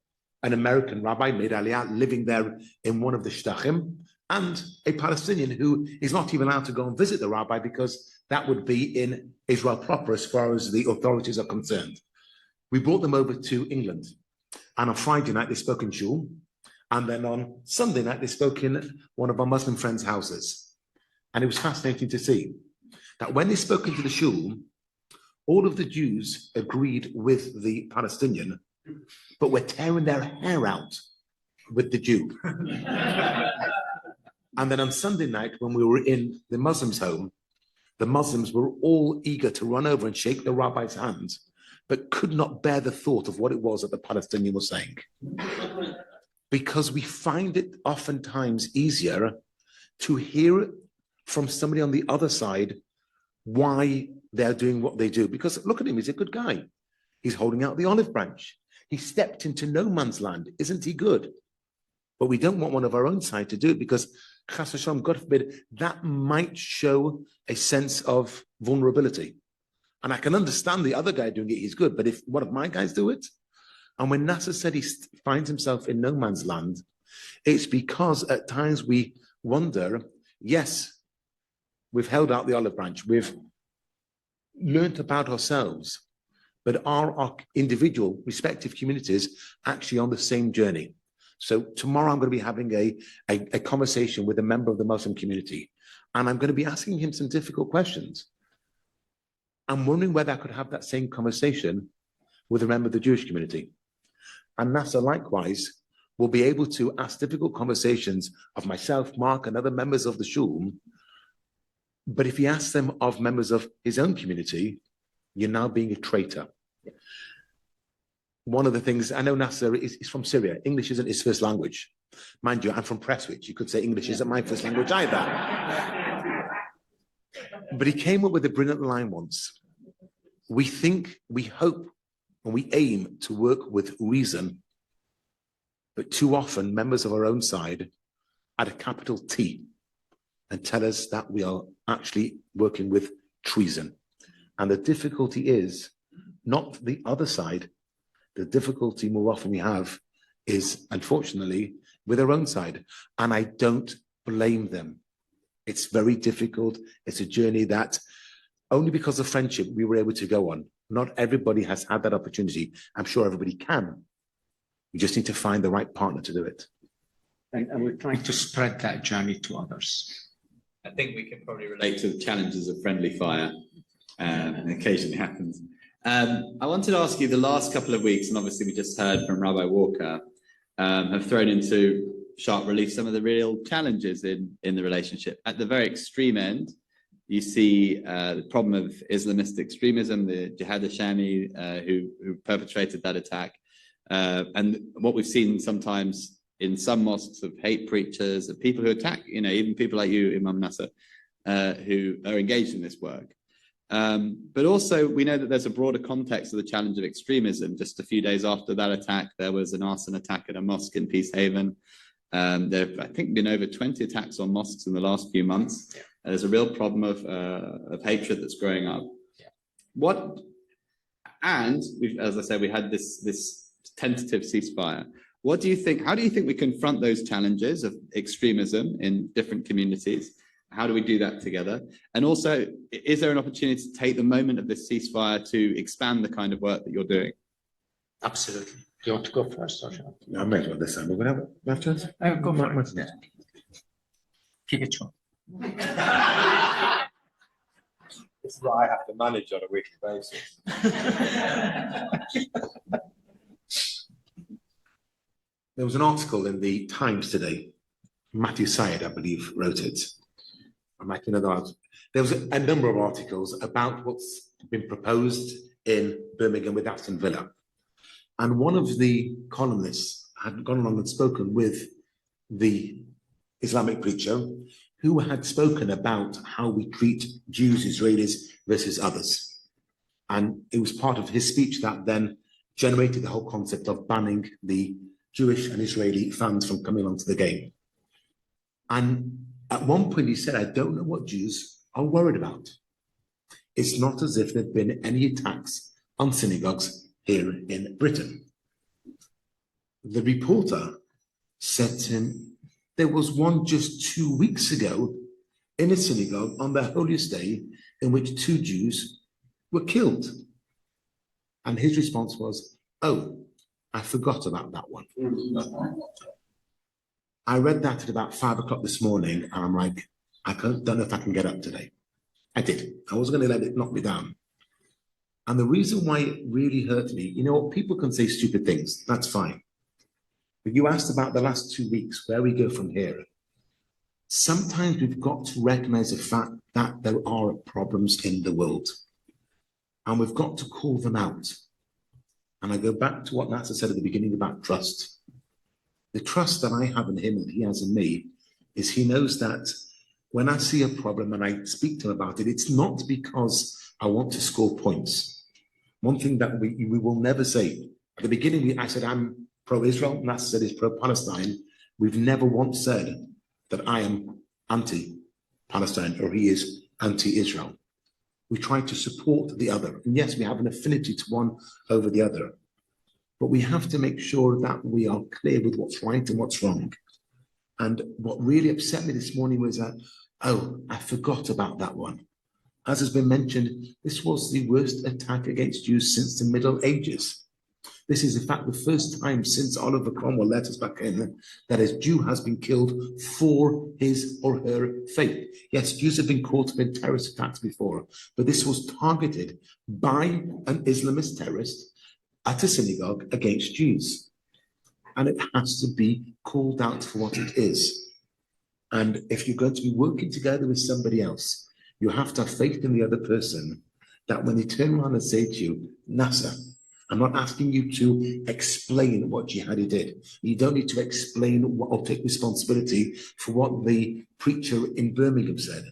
An American rabbi, Meir Aliyah, living there in one of the Shtachim, and a Palestinian who is not even allowed to go and visit the rabbi because that would be in Israel proper as far as the authorities are concerned. We brought them over to England. And on Friday night, they spoke in shul. And then on Sunday night, they spoke in one of our Muslim friends' houses. And it was fascinating to see that when they spoke into the shul, all of the Jews agreed with the Palestinian, but were tearing their hair out with the Jew. And then on Sunday night, when we were in the Muslims' home, the Muslims were all eager to run over and shake the rabbi's hand, but could not bear the thought of what it was that the Palestinian was saying. Because we find it oftentimes easier to hear from somebody on the other side why they're doing what they do. Because look at him, he's a good guy. He's holding out the olive branch. He stepped into no man's land. Isn't he good? But we don't want one of our own side to do it because, chas v'shalom, God forbid, that might show a sense of vulnerability. And I can understand the other guy doing it, he's good. But if one of my guys do it, and when Nasser said he finds himself in no man's land, it's because at times we wonder, yes, we've held out the olive branch, we've learnt about ourselves, but are our individual respective communities actually on the same journey? So tomorrow I'm going to be having a conversation with a member of the Muslim community, and I'm going to be asking him some difficult questions. I'm wondering whether I could have that same conversation with a member of the Jewish community. And Nasser likewise will be able to ask difficult conversations of myself, Mark, and other members of the shul. But if he asks them of members of his own community, you're now being a traitor. One of the things, I know Nasser is from Syria. English isn't his first language. Mind you, I'm from Prestwich. You could say English isn't my first language either. But he came up with a brilliant line once. We think, we hope, and we aim to work with reason, but too often members of our own side add a capital T and tell us that we are actually working with treason. And the difficulty is not the other side. The difficulty more often we have is, unfortunately, with our own side. And I don't blame them. It's very difficult. It's a journey that only because of friendship we were able to go on. Not everybody has had that opportunity. I'm sure everybody can. We just need to find the right partner to do it. And we're trying to spread that journey to others. I think we can probably relate to the challenges of friendly fire, and occasionally happens. I wanted to ask you, the last couple of weeks, and obviously we just heard from Rabbi Walker, have thrown into sharp relief some of the real challenges in the relationship. At the very extreme end, you see the problem of Islamist extremism, the Jihad Hashami who perpetrated that attack, and what we've seen sometimes in some mosques of hate preachers, of people who attack, even people like you, Imam Nasser, who are engaged in this work. But also, we know that there's a broader context of the challenge of extremism. Just a few days after that attack, there was an arson attack at a mosque in Peacehaven. There have, I think, been over 20 attacks on mosques in the last few months. Yeah. There's a real problem of hatred that's growing up. Yeah. And as I said, we had this tentative ceasefire. What do you think? How do you think we confront those challenges of extremism in different communities? How do we do that together? And also, is there an opportunity to take the moment of this ceasefire to expand the kind of work that you're doing? Absolutely. Do you want to go first, or shall I may as well this time. We're going to have chance. I? Go for it. Keep it short. This is what I have to manage on a weekly basis. There was an article in the Times today. Matthew Syed, I believe, wrote it. There was a number of articles about what's been proposed in Birmingham with Aston Villa. And one of the columnists had gone along and spoken with the Islamic preacher who had spoken about how we treat Jews, Israelis versus others. And it was part of his speech that then generated the whole concept of banning the Jewish and Israeli fans from coming onto the game. And at one point he said, I don't know what Jews are worried about. It's not as if there have been any attacks on synagogues here in Britain. The reporter said to him, there was one just 2 weeks ago in a synagogue on the holiest day in which 2 Jews were killed. And his response was, oh, I forgot about that one. I read that at about 5 o'clock this morning, and I'm like, don't know if I can get up today. I did. I wasn't going to let it knock me down. And the reason why it really hurt me, you know, people can say stupid things, that's fine. But you asked about the last 2 weeks, where we go from here. Sometimes we've got to recognize the fact that there are problems in the world, and we've got to call them out. And I go back to what NASA said at the beginning about trust. The trust that I have in him and he has in me is he knows that when I see a problem and I speak to him about it, it's not because I want to score points. One thing that we will never say, at the beginning, I said, I'm pro-Israel, NASA said is pro-Palestine. We've never once said that I am anti-Palestine or he is anti-Israel. We try to support the other. And yes, we have an affinity to one over the other. But we have to make sure that we are clear with what's right and what's wrong. And what really upset me this morning was that, oh, I forgot about that one. As has been mentioned, this was the worst attack against Jews since the Middle Ages. This is, in fact, the first time since Oliver Cromwell let us back in that a Jew has been killed for his or her faith. Yes, Jews have been caught up in terrorist attacks before, but this was targeted by an Islamist terrorist at a synagogue against Jews. And it has to be called out for what it is. And if you're going to be working together with somebody else, you have to have faith in the other person that when they turn around and say to you, NASA, I'm not asking you to explain what jihadi did. You don't need to explain or take responsibility for what the preacher in Birmingham said.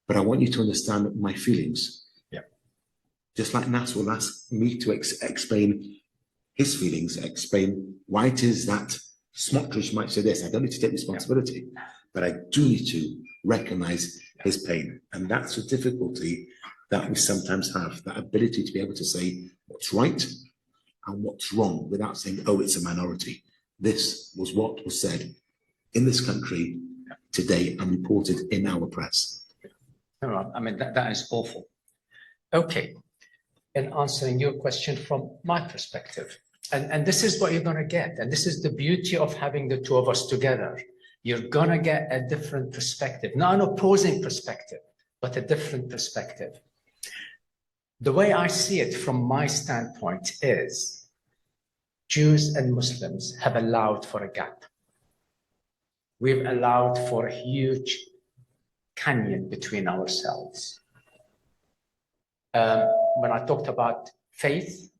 But I want you to understand my feelings. Yeah. Just like Nas will ask me to explain his feelings, explain why it is that Smotrich might say this. I don't need to take responsibility, but I do need to recognize his pain. And that's the difficulty that we sometimes have, that ability to be able to say what's right and what's wrong without saying, oh, it's a minority. This was what was said in this country today and reported in our press. No, I mean, that is awful. Okay, in answering your question from my perspective, and this is what you're going to get, and this is the beauty of having the two of us together. You're going to get a different perspective, not an opposing perspective, but a different perspective. The way I see it from my standpoint is Jews and Muslims have allowed for a gap. We've allowed for a huge canyon between ourselves. When I talked about faith,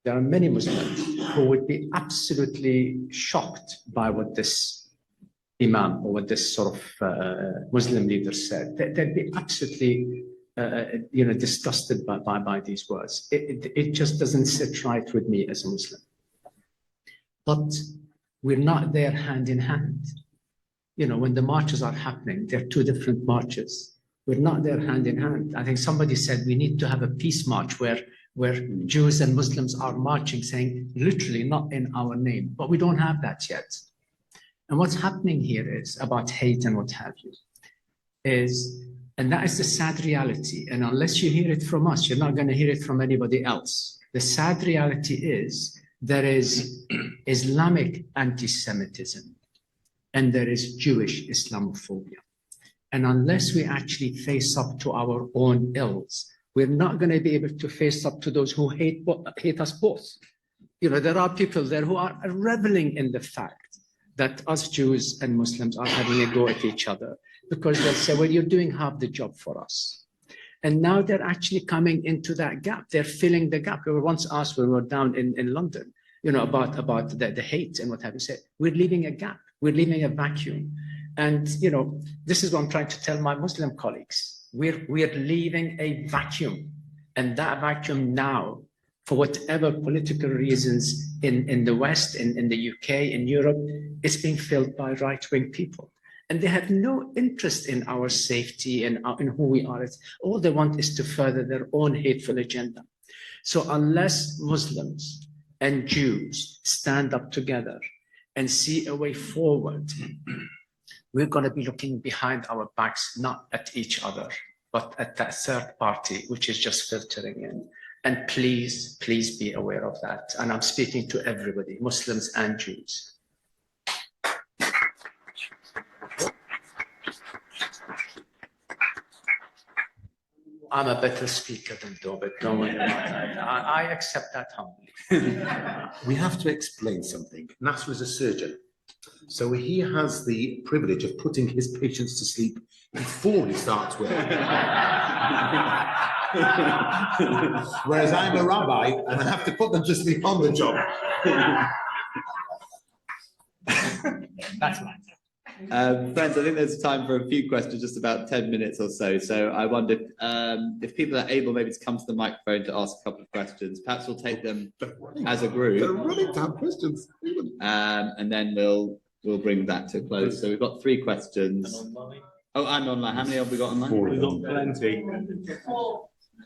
there are many Muslims who would be absolutely shocked by what this Imam or what this sort of Muslim leader said. They'd be absolutely disgusted by these words. It just doesn't sit right with me as a Muslim. But we're not there hand in hand. You know, when the marches are happening, they're two different marches. We're not there hand in hand. I think somebody said we need to have a peace march where Jews and Muslims are marching, saying literally not in our name, but we don't have that yet. And what's happening here is about hate and what have you, and that is the sad reality. And unless you hear it from us, you're not going to hear it from anybody else. The sad reality is there is Islamic anti-Semitism and there is Jewish Islamophobia. And unless we actually face up to our own ills, we're not going to be able to face up to those who hate us both. You know, there are people there who are reveling in the fact that us Jews and Muslims are having a go at each other, because they'll say, well, you're doing half the job for us. And now they're actually coming into that gap. They're filling the gap. We were once asked when we were down in London, you know, about the hate and what have you. Said, we're leaving a gap. We're leaving a vacuum. And, you know, this is what I'm trying to tell my Muslim colleagues. We're leaving a vacuum. And that vacuum now, for whatever political reasons in the West, in the UK, in Europe, is being filled by right-wing people. And they have no interest in our safety and in who we are. All they want is to further their own hateful agenda. So unless Muslims and Jews stand up together and see a way forward, we're going to be looking behind our backs, not at each other, but at that third party, which is just filtering in. And please, please be aware of that. And I'm speaking to everybody, Muslims and Jews. I'm a better speaker than Dobit, don't worry about that. I accept that humbly. We have to explain something. Nasser is a surgeon, so he has the privilege of putting his patients to sleep before he starts work. Whereas I'm a rabbi and I have to put them to sleep on the job. That's right. Friends, I think there's time for a few questions, just about 10 minutes or so. So I wonder if people are able maybe to come to the microphone to ask a couple of questions. Perhaps we'll take them as a group. They're running to have questions. And then we'll bring that to a close. So we've got 3 questions. Oh, and online. How many have we got online? 4. We've got plenty.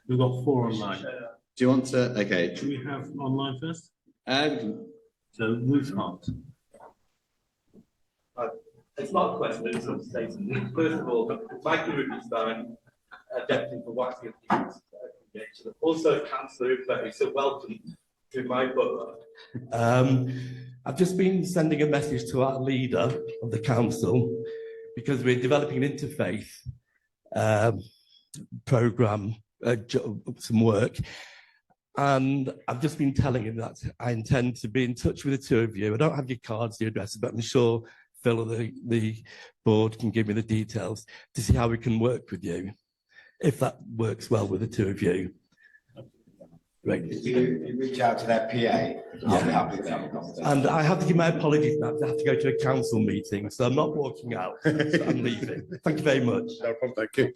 We've got 4 online. Do you want to? Okay. Do we have online first? So Ruth Hart. It's not a question, it's a statement. First of all, Michael Rubenstein, Deputy for Waxing and Congregation, also Councillor Plenary, so welcome to my borough. I've just been sending a message to our leader of the council because we're developing an interfaith programme, some work, and I've just been telling him that I intend to be in touch with the 2 of you. I don't have your cards, your addresses, but I'm sure Phil or the board can give me the details to see how we can work with you, if that works well with the 2 of you. Great. If you reach out to their PA, I'll be happy to have a conversation. And I have to give my apologies now, because I have to go to a council meeting, so I'm not walking out, so I'm leaving. Thank you very much. No problem, thank you.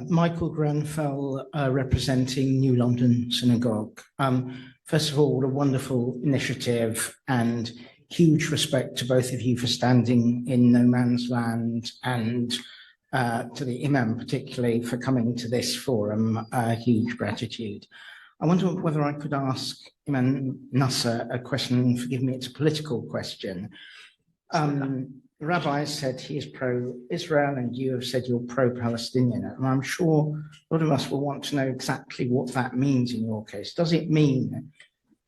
Michael Grenfell, representing New London Synagogue. First of all, what a wonderful initiative, and huge respect to both of you for standing in no man's land, and to the Imam particularly for coming to this forum. Huge gratitude. I wonder whether I could ask Imam Nasser a question. Forgive me, it's a political question. The rabbi said he is pro-Israel and you have said you're pro-Palestinian. And I'm sure a lot of us will want to know exactly what that means in your case. Does it mean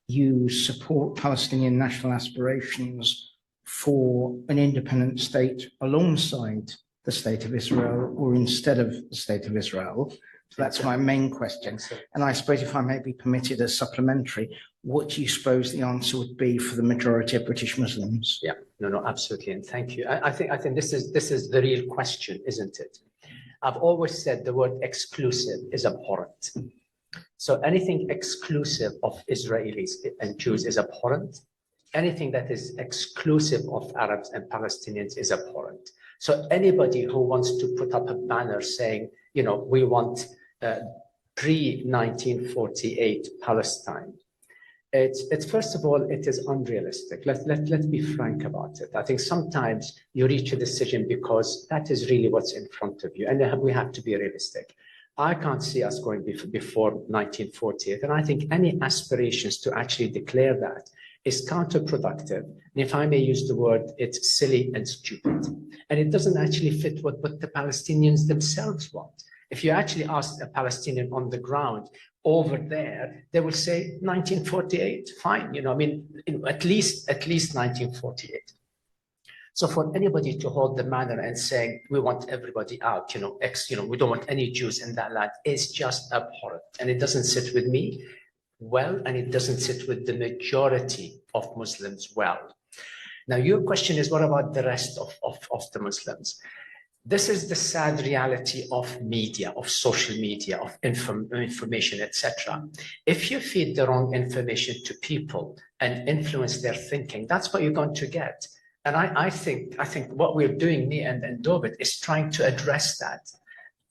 you support Palestinian national aspirations for an independent state alongside the state of Israel or instead of the state of Israel? So that's my main question. And I suppose if I may be permitted as supplementary, what do you suppose the answer would be for the majority of British Muslims? Yeah, no, absolutely, and thank you. I think this is the real question, isn't it? I've always said the word exclusive is abhorrent. So anything exclusive of Israelis and Jews is abhorrent. Anything that is exclusive of Arabs and Palestinians is abhorrent. So anybody who wants to put up a banner saying, you know, we want pre-1948 Palestine, it's first of all, it is unrealistic. Let's be frank about it. I think sometimes you reach a decision because that is really what's in front of you, and we have to be realistic. I can't see us going before 1948, and I think any aspirations to actually declare that is counterproductive. And if I may use the word, it's silly and stupid. And it doesn't actually fit what the Palestinians themselves want. If you actually ask a Palestinian on the ground over there, they will say 1948, fine. You know, I mean, at least 1948. So for anybody to hold the banner and saying, we want everybody out, we don't want any Jews in that land, is just abhorrent. And it doesn't sit with me well, and it doesn't sit with the majority of Muslims well. Now, your question is, what about the rest of the Muslims? This is the sad reality of media, of social media, of information, etc. If you feed the wrong information to people and influence their thinking, that's what you're going to get. And I think what we're doing, me and Dobit, is trying to address that.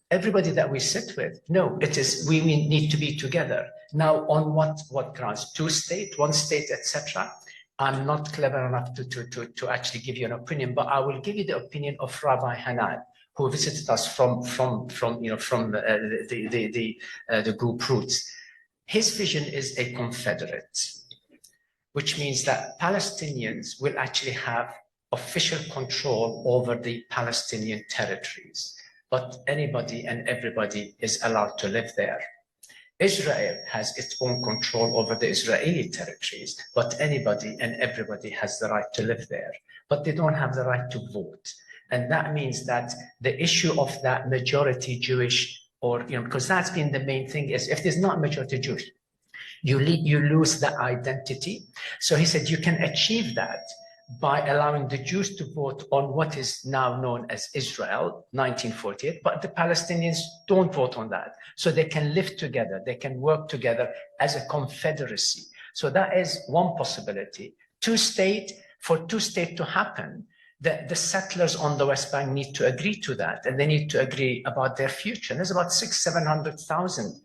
Everybody that we sit with, no, it is we need to be together. Now, on what grounds? 2 states, 1 state, etc. I'm not clever enough to actually give you an opinion, but I will give you the opinion of Rabbi Hanan, who visited us from the group roots. His vision is a confederate, which means that Palestinians will actually have official control over the Palestinian territories. but anybody and everybody is allowed to live there. Israel has its own control over the Israeli territories, but anybody and everybody has the right to live there, but they don't have the right to vote. And that means that the issue of that majority Jewish, or, because that's been the main thing, is if there's not majority Jewish, you lose the identity. So he said you can achieve that by allowing the Jews to vote on what is now known as Israel, 1948, but the Palestinians don't vote on that. So they can live together, they can work together as a confederacy. So that is one possibility. For two-state to happen, the settlers on the West Bank need to agree to that, and they need to agree about their future. And there's about 700,000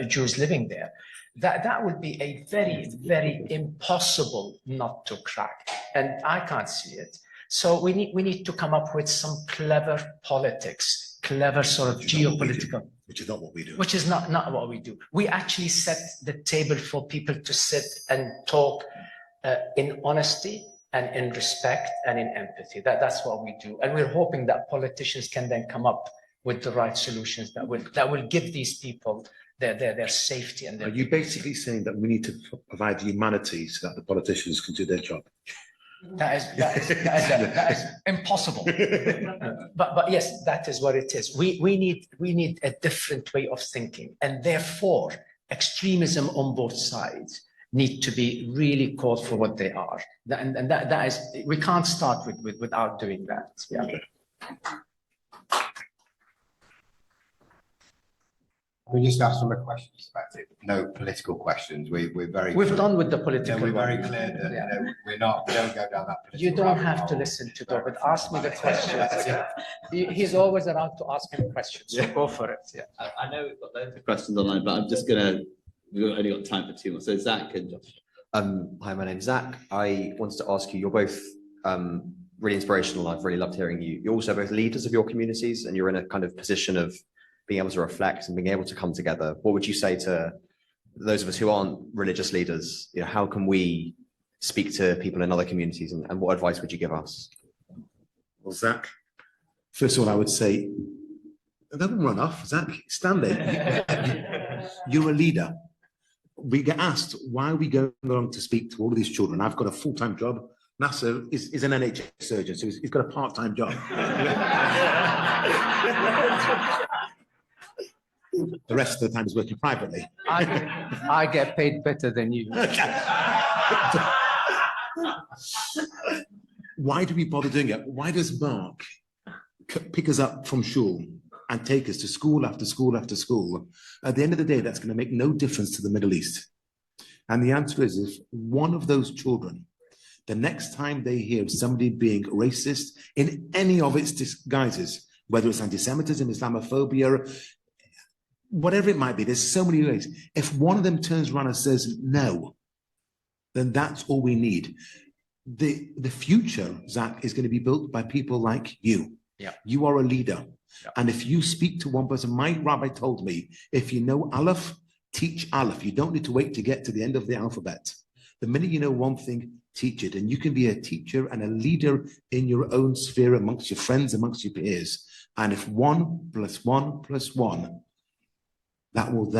Jews living there. That would be a very, very impossible nut to crack, and I can't see it. So we need to come up with some clever politics, clever sort of geopolitical. Which is not what we do. Which is not what we do. We actually set the table for people to sit and talk in honesty and in respect and in empathy. That's what we do, and we're hoping that politicians can then come up with the right solutions that will give these people their safety. And Are you basically saying that we need to provide humanity so that the politicians can do their job? That is impossible. But yes, that is what it is. We need a different way of thinking, and therefore extremism on both sides need to be really called for what they are. And that is, we can't start without doing that. Yeah. Okay. We just ask some questions about it. No political questions. We're very. We've done with the political. We're very clear that we don't go down that. You don't have to listen to David. Ask me the questions. He's always around to ask him questions. So go for it. Yeah. I know we've got loads of questions online, but we've only got time for two more. So Zach and Josh. Hi, my name's Zach. I wanted to ask you, you're both really inspirational. I've really loved hearing you. You're also both leaders of your communities, and you're in a kind of position of being able to reflect and being able to come together. What would you say to those of us who aren't religious leaders? How can we speak to people in other communities, and what advice would you give us? Well, Zach, first of all, I would say, don't run off, Zach, stand there. You're a leader. We get asked, why are we going along to speak to all of these children? I've got a full-time job. Nasser is an NHS surgeon, so he's got a part-time job. The rest of the time is working privately. I get paid better than you. Why do we bother doing it? Why does Mark pick us up from shul and take us to school after school after school? At the end of the day, that's going to make no difference to the Middle East. And the answer is, if one of those children, the next time they hear somebody being racist in any of its disguises, whether it's anti-Semitism, Islamophobia, whatever it might be, there's so many ways. If one of them turns around and says no, then that's all we need. The future, Zach, is going to be built by people like you. Yeah. You are a leader. Yeah. And if you speak to one person, my rabbi told me, if you know Aleph, teach Aleph. You don't need to wait to get to the end of the alphabet. The minute you know one thing, teach it. And you can be a teacher and a leader in your own sphere amongst your friends, amongst your peers. And if 1 + 1 + 1, that will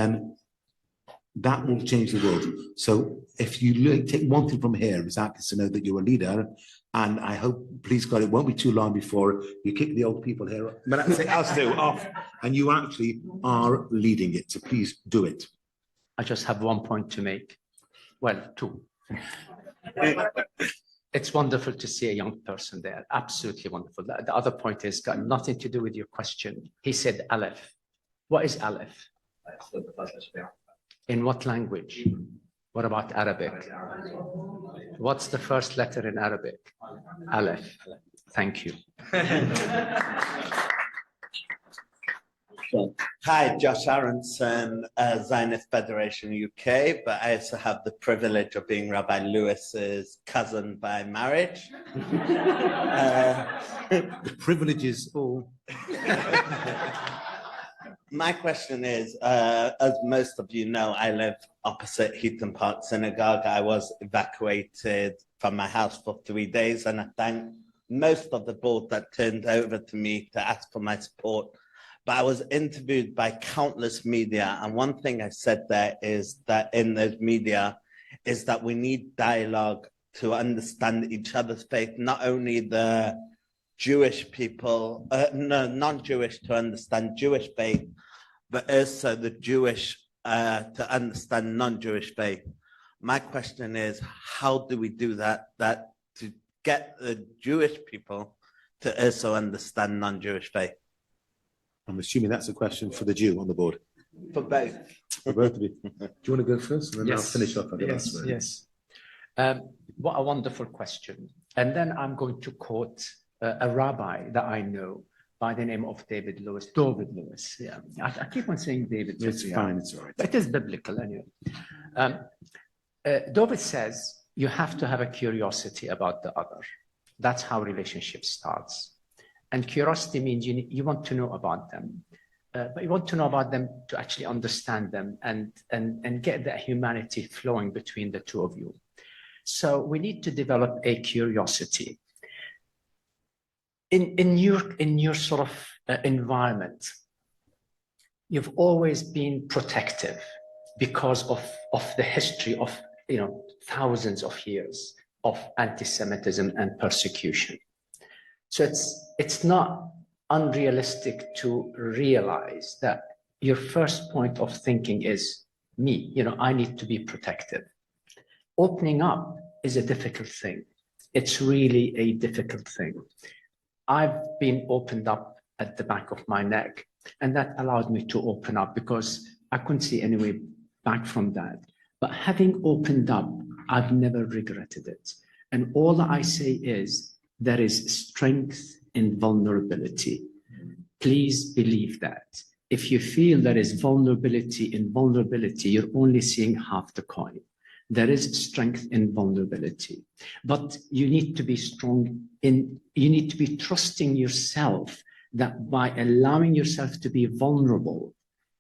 change the world. So if you take one thing from here, Zach, is to know that you're a leader. And I hope, please God, it won't be too long before you kick the old people here, but I say us too, off, and you actually are leading it. So please do it. I just have one point to make. Well, two. It's wonderful to see a young person there. Absolutely wonderful. The other point has got nothing to do with your question. He said Aleph. What is Aleph? In what language? What about Arabic? What's the first letter in Arabic? Aleph. Thank you. Hi, Josh Aronson, Zionist Federation UK, but I also have the privilege of being Rabbi Lewis's cousin by marriage. The privilege is all. My question is, as most of you know, I live opposite Heaton Park Synagogue. I was evacuated from my house for 3 days, and I thank most of the board that turned over to me to ask for my support. But I was interviewed by countless media, and one thing I said there is that in those media is that we need dialogue to understand each other's faith, not only the Jewish people, non-Jewish to understand Jewish faith, but also the Jewish to understand non-Jewish faith. My question is, how do we do that to get the Jewish people to also understand non-Jewish faith? I'm assuming that's a question for the Jew on the board. For both. For both of you. Do you want to go first? And then I'll Yes. finish off. Yes. What a wonderful question. And then I'm going to quote a rabbi that I know by the name of David Lewis. Yeah. I keep on saying David. It's fine, it's all right. But it is biblical anyway. David says, you have to have a curiosity about the other. That's how relationship starts. And curiosity means you want to know about them. But you want to know about them to actually understand them and get that humanity flowing between the two of you. So we need to develop a curiosity. In your sort of environment, you've always been protective because of the history of thousands of years of anti-Semitism and persecution. So it's not unrealistic to realize that your first point of thinking is me, I need to be protective. Opening up is a difficult thing. It's really a difficult thing. I've been opened up at the back of my neck, and that allowed me to open up because I couldn't see any way back from that. But having opened up, I've never regretted it. And all I say is there is strength in vulnerability. Please believe that. If you feel there is vulnerability in vulnerability, you're only seeing half the coin. There is strength in vulnerability, but you need to be strong you need to be trusting yourself that by allowing yourself to be vulnerable,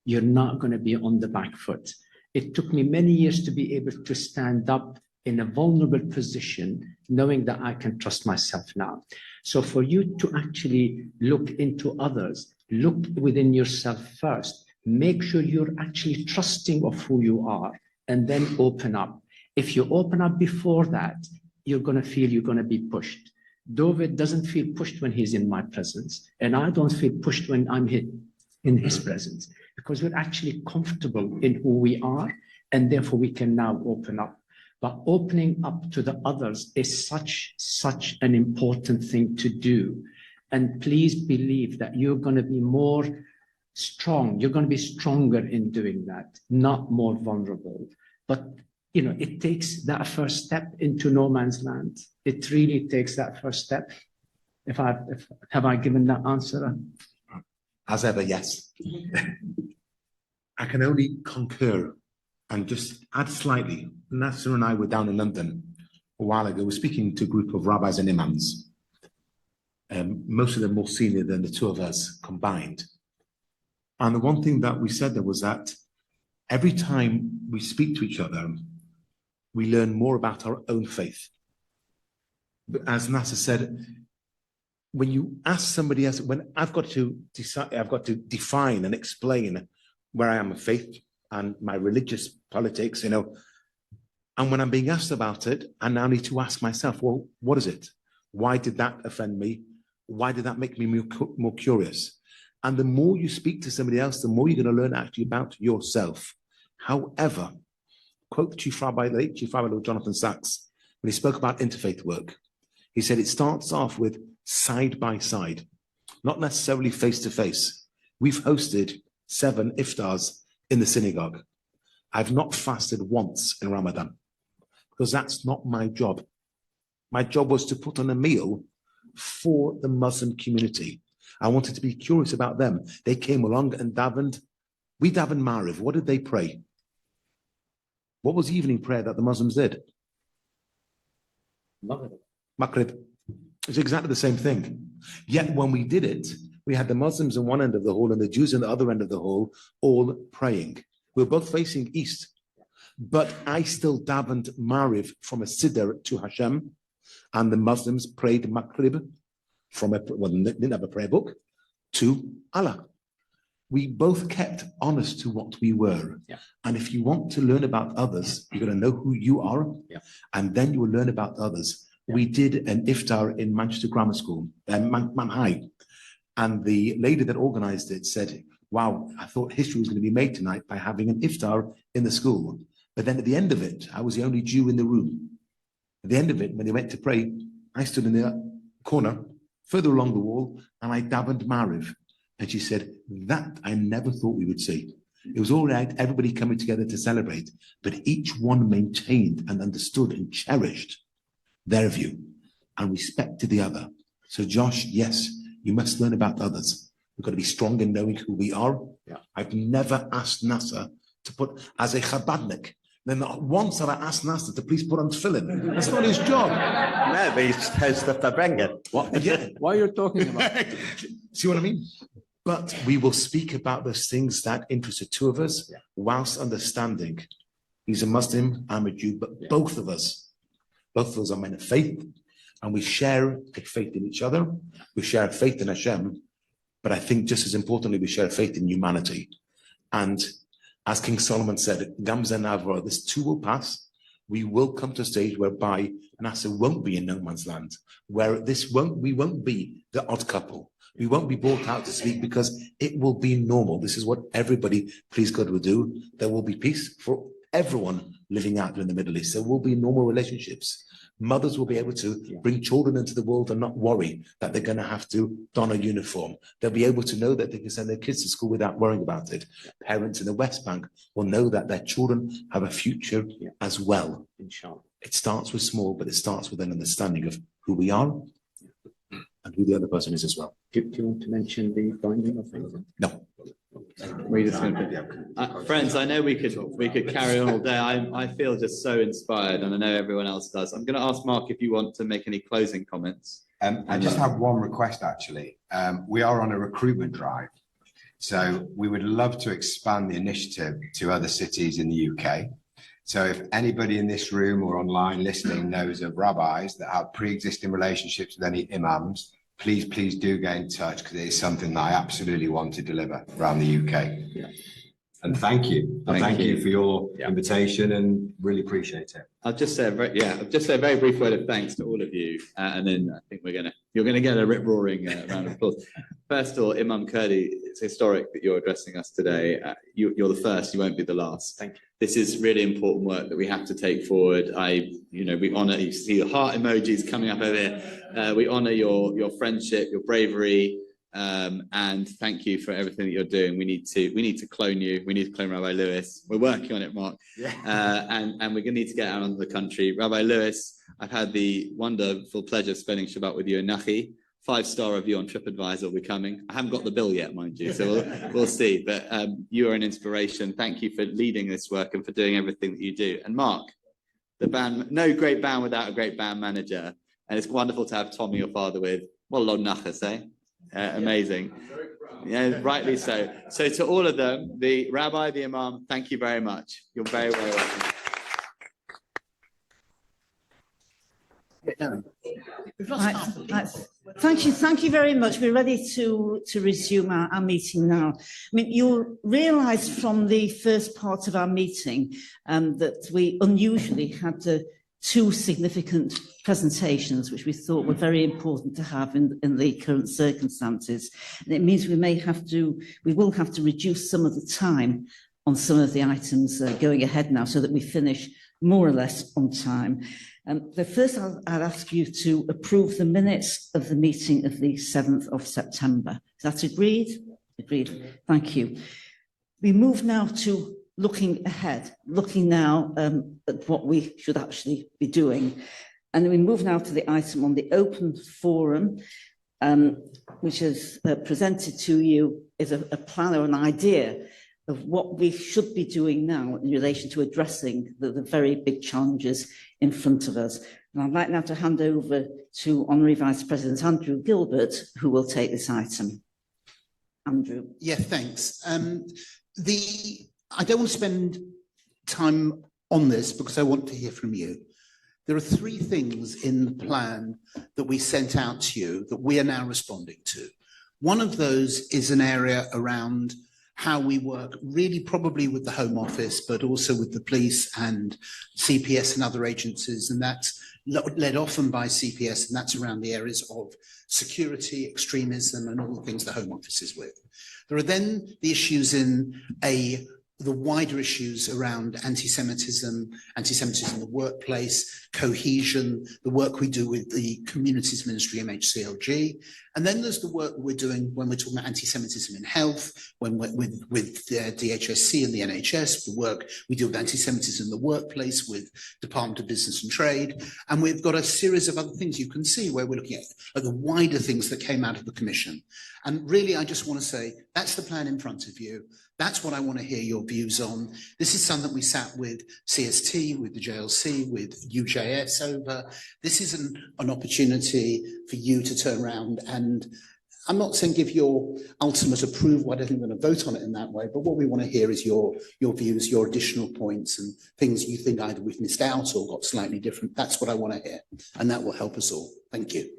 you're not going to be on the back foot. It took me many years to be able to stand up in a vulnerable position, knowing that I can trust myself now. So for you to actually look into others, look within yourself first, make sure you're actually trusting of who you are, and then open up. If you open up before that, you're going to feel you're going to be pushed. David doesn't feel pushed when he's in my presence, and I don't feel pushed when I'm in his presence, because we're actually comfortable in who we are, and therefore we can now open up. But opening up to the others is such an important thing to do. And please believe that you're going to be more strong. You're going to be stronger in doing that, not more vulnerable. But it takes that first step into no man's land. It really takes that first step. Have I given that answer? As ever, yes. I can only concur and just add slightly. Nasser and I were down in London a while ago. We're speaking to a group of rabbis and imams. Most of them more senior than the two of us combined. And the one thing that we said there was that every time we speak to each other, we learn more about our own faith. But as Nasser said, when you ask somebody else, when I've got to decide, I've got to define and explain where I am in faith and my religious politics, and when I'm being asked about it, I now need to ask myself, well, what is it? Why did that offend me? Why did that make me more curious? And the more you speak to somebody else, the more you're going to learn actually about yourself. However, quote the Chief Rabbi, the late Chief Rabbi Lord Jonathan Sachs, when he spoke about interfaith work. He said it starts off with side by side, not necessarily face to face. We've hosted 7 iftars in the synagogue. I've not fasted once in Ramadan because that's not my job. My job was to put on a meal for the Muslim community. I wanted to be curious about them. They came along and davened. We davened Ma'ariv. What did they pray? What was the evening prayer that the Muslims did? Maghrib. It's exactly the same thing. Yet when we did it, we had the Muslims in one end of the hall and the Jews in the other end of the hall, all praying. We were both facing east. But I still davened Ma'ariv from a siddur to Hashem, and the Muslims prayed Maghrib from didn't have a prayer book, to Allah. We both kept honest to what we were. Yeah. And if you want to learn about others, you're going to know who you are, and then you will learn about others. Yeah. We did an iftar in Manchester Grammar School, Man High, and the lady that organized it said, wow, I thought history was going to be made tonight by having an iftar in the school. But then at the end of it, I was the only Jew in the room. At the end of it, when they went to pray, I stood in the corner, further along the wall, and I davened Mariv. And she said, that I never thought we would see. It was all right, everybody coming together to celebrate, but each one maintained and understood and cherished their view and respected the other. So Josh, yes, you must learn about others. We've got to be strong in knowing who we are. Yeah. I've never asked NASA to put, as a Chabadnik, then not once have I asked NASA to please put on tefillin. That's not his job. No, but he's supposed to bring it. What? Yeah. What are you talking about? See what I mean? But we will speak about those things that interest the two of us, whilst understanding he's a Muslim, I'm a Jew, but both of us are men of faith, and we share a faith in each other. We share a faith in Hashem, but I think just as importantly, we share a faith in humanity. And as King Solomon said, Gamza Navra, this too will pass. We will come to a stage whereby NASA won't be in no man's land, where we won't be the odd couple. We won't be brought out to speak because it will be normal. This is what everybody, please God, will do. There will be peace for everyone living out in the Middle East. There will be normal relationships. Mothers will be able to bring children into the world and not worry that they're going to have to don a uniform. They'll be able to know that they can send their kids to school without worrying about it. Parents in the West Bank will know that their children have a future as well. It starts with small, but it starts with an understanding of who we are and who the other person is as well. Do you want to mention the binding of things? No. Friends, I know we could carry on all day. I feel just so inspired, and I know everyone else does. I'm going to ask Mark if you want to make any closing comments. I just have one request, actually. We are on a recruitment drive, so we would love to expand the initiative to other cities in the UK. So if anybody in this room or online listening knows of rabbis that have pre-existing relationships with any imams, please do get in touch, because it is something that I absolutely want to deliver around the UK. Yeah. And thank you. Thank you for your invitation, and really appreciate it. I'll just say a very brief word of thanks to all of you, and then I think you're gonna get a rip-roaring round of applause. First of all, Imam Kurdi, it's historic that you're addressing us today. You're the first, you won't be the last. Thank you. This is really important work that we have to take forward. We honour, you see the heart emojis coming up over here. We honour your friendship, your bravery, and thank you for everything that you're doing. We need to clone you. We need to clone Rabbi Lewis. We're working on it, Mark. Yeah. And we're going to need to get out into the country. Rabbi Lewis, I've had the wonderful pleasure of spending Shabbat with you in Nachi. 5-star review on TripAdvisor will be coming. I haven't got the bill yet, mind you, so we'll see. But you are an inspiration. Thank you for leading this work and for doing everything that you do. And Mark, the band, no great band without a great band manager. And it's wonderful to have Tommy, your father, with. Well, Lord Nachas, eh? Amazing. Yeah, rightly so. So to all of them, the rabbi, the imam, thank you very much. You're very, very welcome. Right. Thank you very much. We're ready to resume our meeting now. I mean, you'll realise from the first part of our meeting that we unusually had two significant presentations, which we thought were very important to have in the current circumstances. And it means we will have to reduce some of the time on some of the items going ahead now, so that we finish more or less on time. But first, I'll ask you to approve the minutes of the meeting of the 7th of September. Is that agreed? Agreed. Thank you. We move now to looking ahead, looking now at what we should actually be doing. And we move now to the item on the open forum, which is presented to you is a plan or an idea of what we should be doing now in relation to addressing the very big challenges in front of us. And I'd like now to hand over to Honorary Vice President Andrew Gilbert, who will take this item. Andrew. Yeah, thanks. I don't want to spend time on this because I want to hear from you. There are three things in the plan that we sent out to you that we are now responding to. One of those is an area around how we work really probably with the Home Office, but also with the police and CPS and other agencies. And that's led often by CPS, and that's around the areas of security, extremism, and all the things the Home Office is with. There are then the issues in the wider issues around anti-Semitism in the workplace, cohesion, the work we do with the Communities Ministry, MHCLG. And then there's the work we're doing when we're talking about anti-Semitism in health, when we're with the DHSC and the NHS, the work we do with anti-Semitism in the workplace with Department of Business and Trade. And we've got a series of other things you can see where we're looking at the wider things that came out of the Commission. And really, I just want to say, that's the plan in front of you. That's what I want to hear your views on. This is something we sat with CST, with the JLC, with UJS over. This is an opportunity for you to turn around, and I'm not saying give your ultimate approval. I don't think we're going to vote on it in that way, but what we want to hear is your views, your additional points and things you think either we've missed out or got slightly different. That's what I want to hear, and that will help us all. Thank you.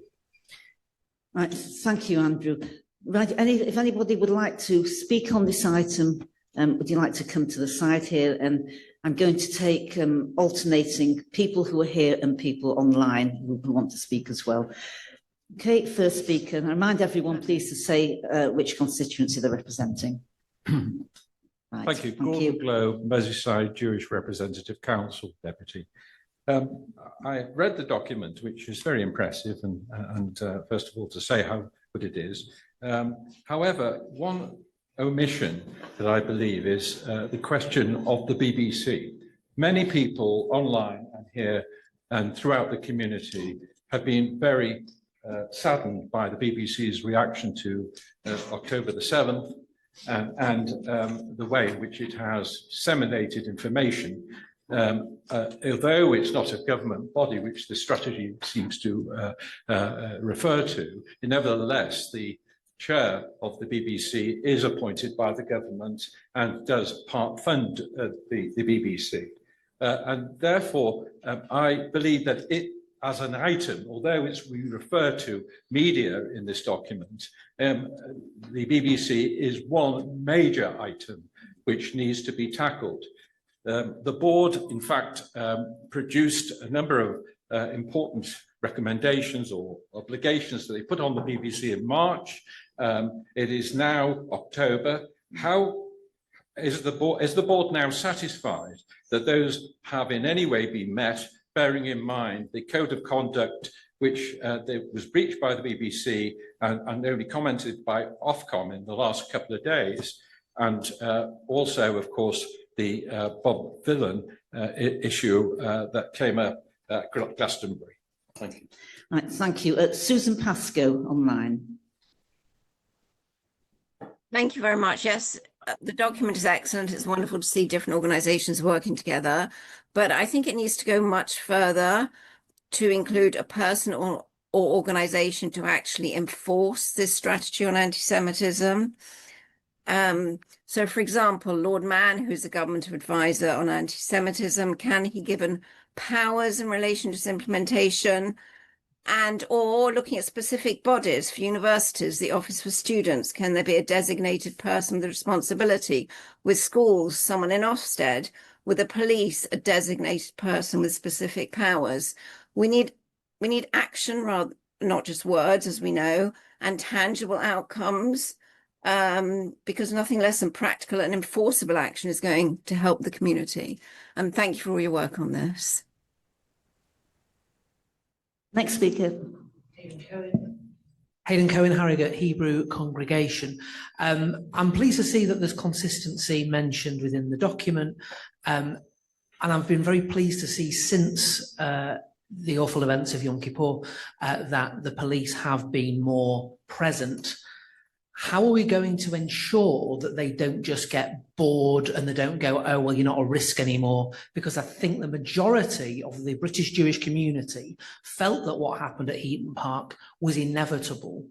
Right, thank you, Andrew. Right, if anybody would like to speak on this item, would you like to come to the side here? And I'm going to take alternating people who are here and people online who want to speak as well. Okay, first speaker. And I remind everyone, please, to say which constituency they're representing. Right, thank you. Gordon Glow, Merseyside Jewish Representative Council Deputy. I read the document, which is very impressive, and first of all, to say how good it is. However, one omission that I believe is the question of the BBC. Many people online and here and throughout the community have been very saddened by the BBC's reaction to October the 7th and the way in which it has disseminated information. Although it's not a government body, which the strategy seems to refer to, nevertheless, the chair of the BBC is appointed by the government and does part fund the BBC. And therefore, I believe that it, as an item, although we refer to media in this document, the BBC is one major item which needs to be tackled. The board, in fact, produced a number of important recommendations or obligations that they put on the BBC in March. It is now October. How is the board now satisfied that those have in any way been met, bearing in mind the code of conduct which was breached by the BBC and only commented by Ofcom in the last couple of days, and also, of course, the Bob Villan issue that came up at Glastonbury? Thank you. Right, thank you. Susan Pascoe online. Thank you very much. Yes, the document is excellent. It's wonderful to see different organisations working together, but I think it needs to go much further to include a person or organisation to actually enforce this strategy on anti-Semitism. So, for example, Lord Mann, who's the government advisor on anti-Semitism, can he given powers in relation to its implementation? And or looking at specific bodies for universities, the Office for Students, can there be a designated person with responsibility? With schools, someone in Ofsted. With the police, a designated person with specific powers. We need action, rather not just words, as we know, and tangible outcomes, because nothing less than practical and enforceable action is going to help the community. And thank you for all your work on this. Next speaker. Hayden Cohen, Harrogate Hebrew Congregation. I'm pleased to see that there's consistency mentioned within the document. And I've been very pleased to see since the awful events of Yom Kippur that the police have been more present. How are we going to ensure that they don't just get bored and they don't go, oh, well, you're not a risk anymore? Because I think the majority of the British Jewish community felt that what happened at Heaton Park was inevitable.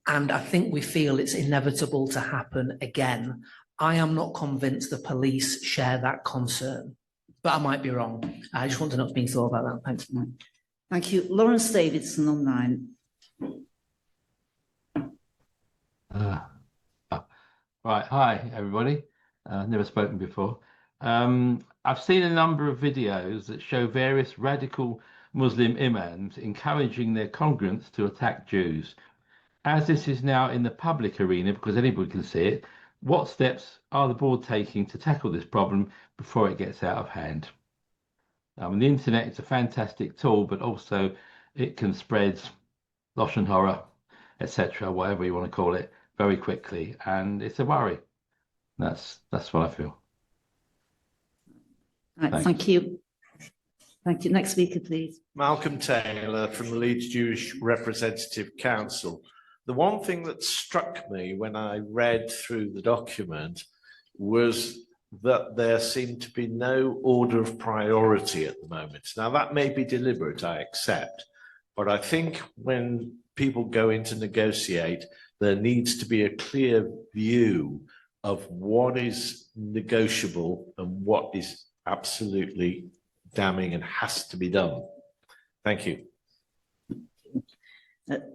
And I think we feel it's inevitable to happen again. I am not convinced the police share that concern. but I might be wrong. I just want to know what's being thought about that. Thanks. Thank you. Lawrence Davidson online. Right, hi everybody. Never spoken before. I've seen a number of videos that show various radical Muslim imams encouraging their congregants to attack Jews. As this is now in the public arena, because anybody can see it, what steps are the board taking to tackle this problem before it gets out of hand? The internet is a fantastic tool, but also it can spread Lashon Hara, etc., whatever you want to call it, very quickly, and it's a worry. That's what I feel. Right, thank you. Thank you. Next speaker, please. Malcolm Taylor from the Leeds Jewish Representative Council. The one thing that struck me when I read through the document was that there seemed to be no order of priority at the moment. Now, that may be deliberate, I accept, but I think when people go in to negotiate, there needs to be a clear view of what is negotiable and what is absolutely damning and has to be done. Thank you.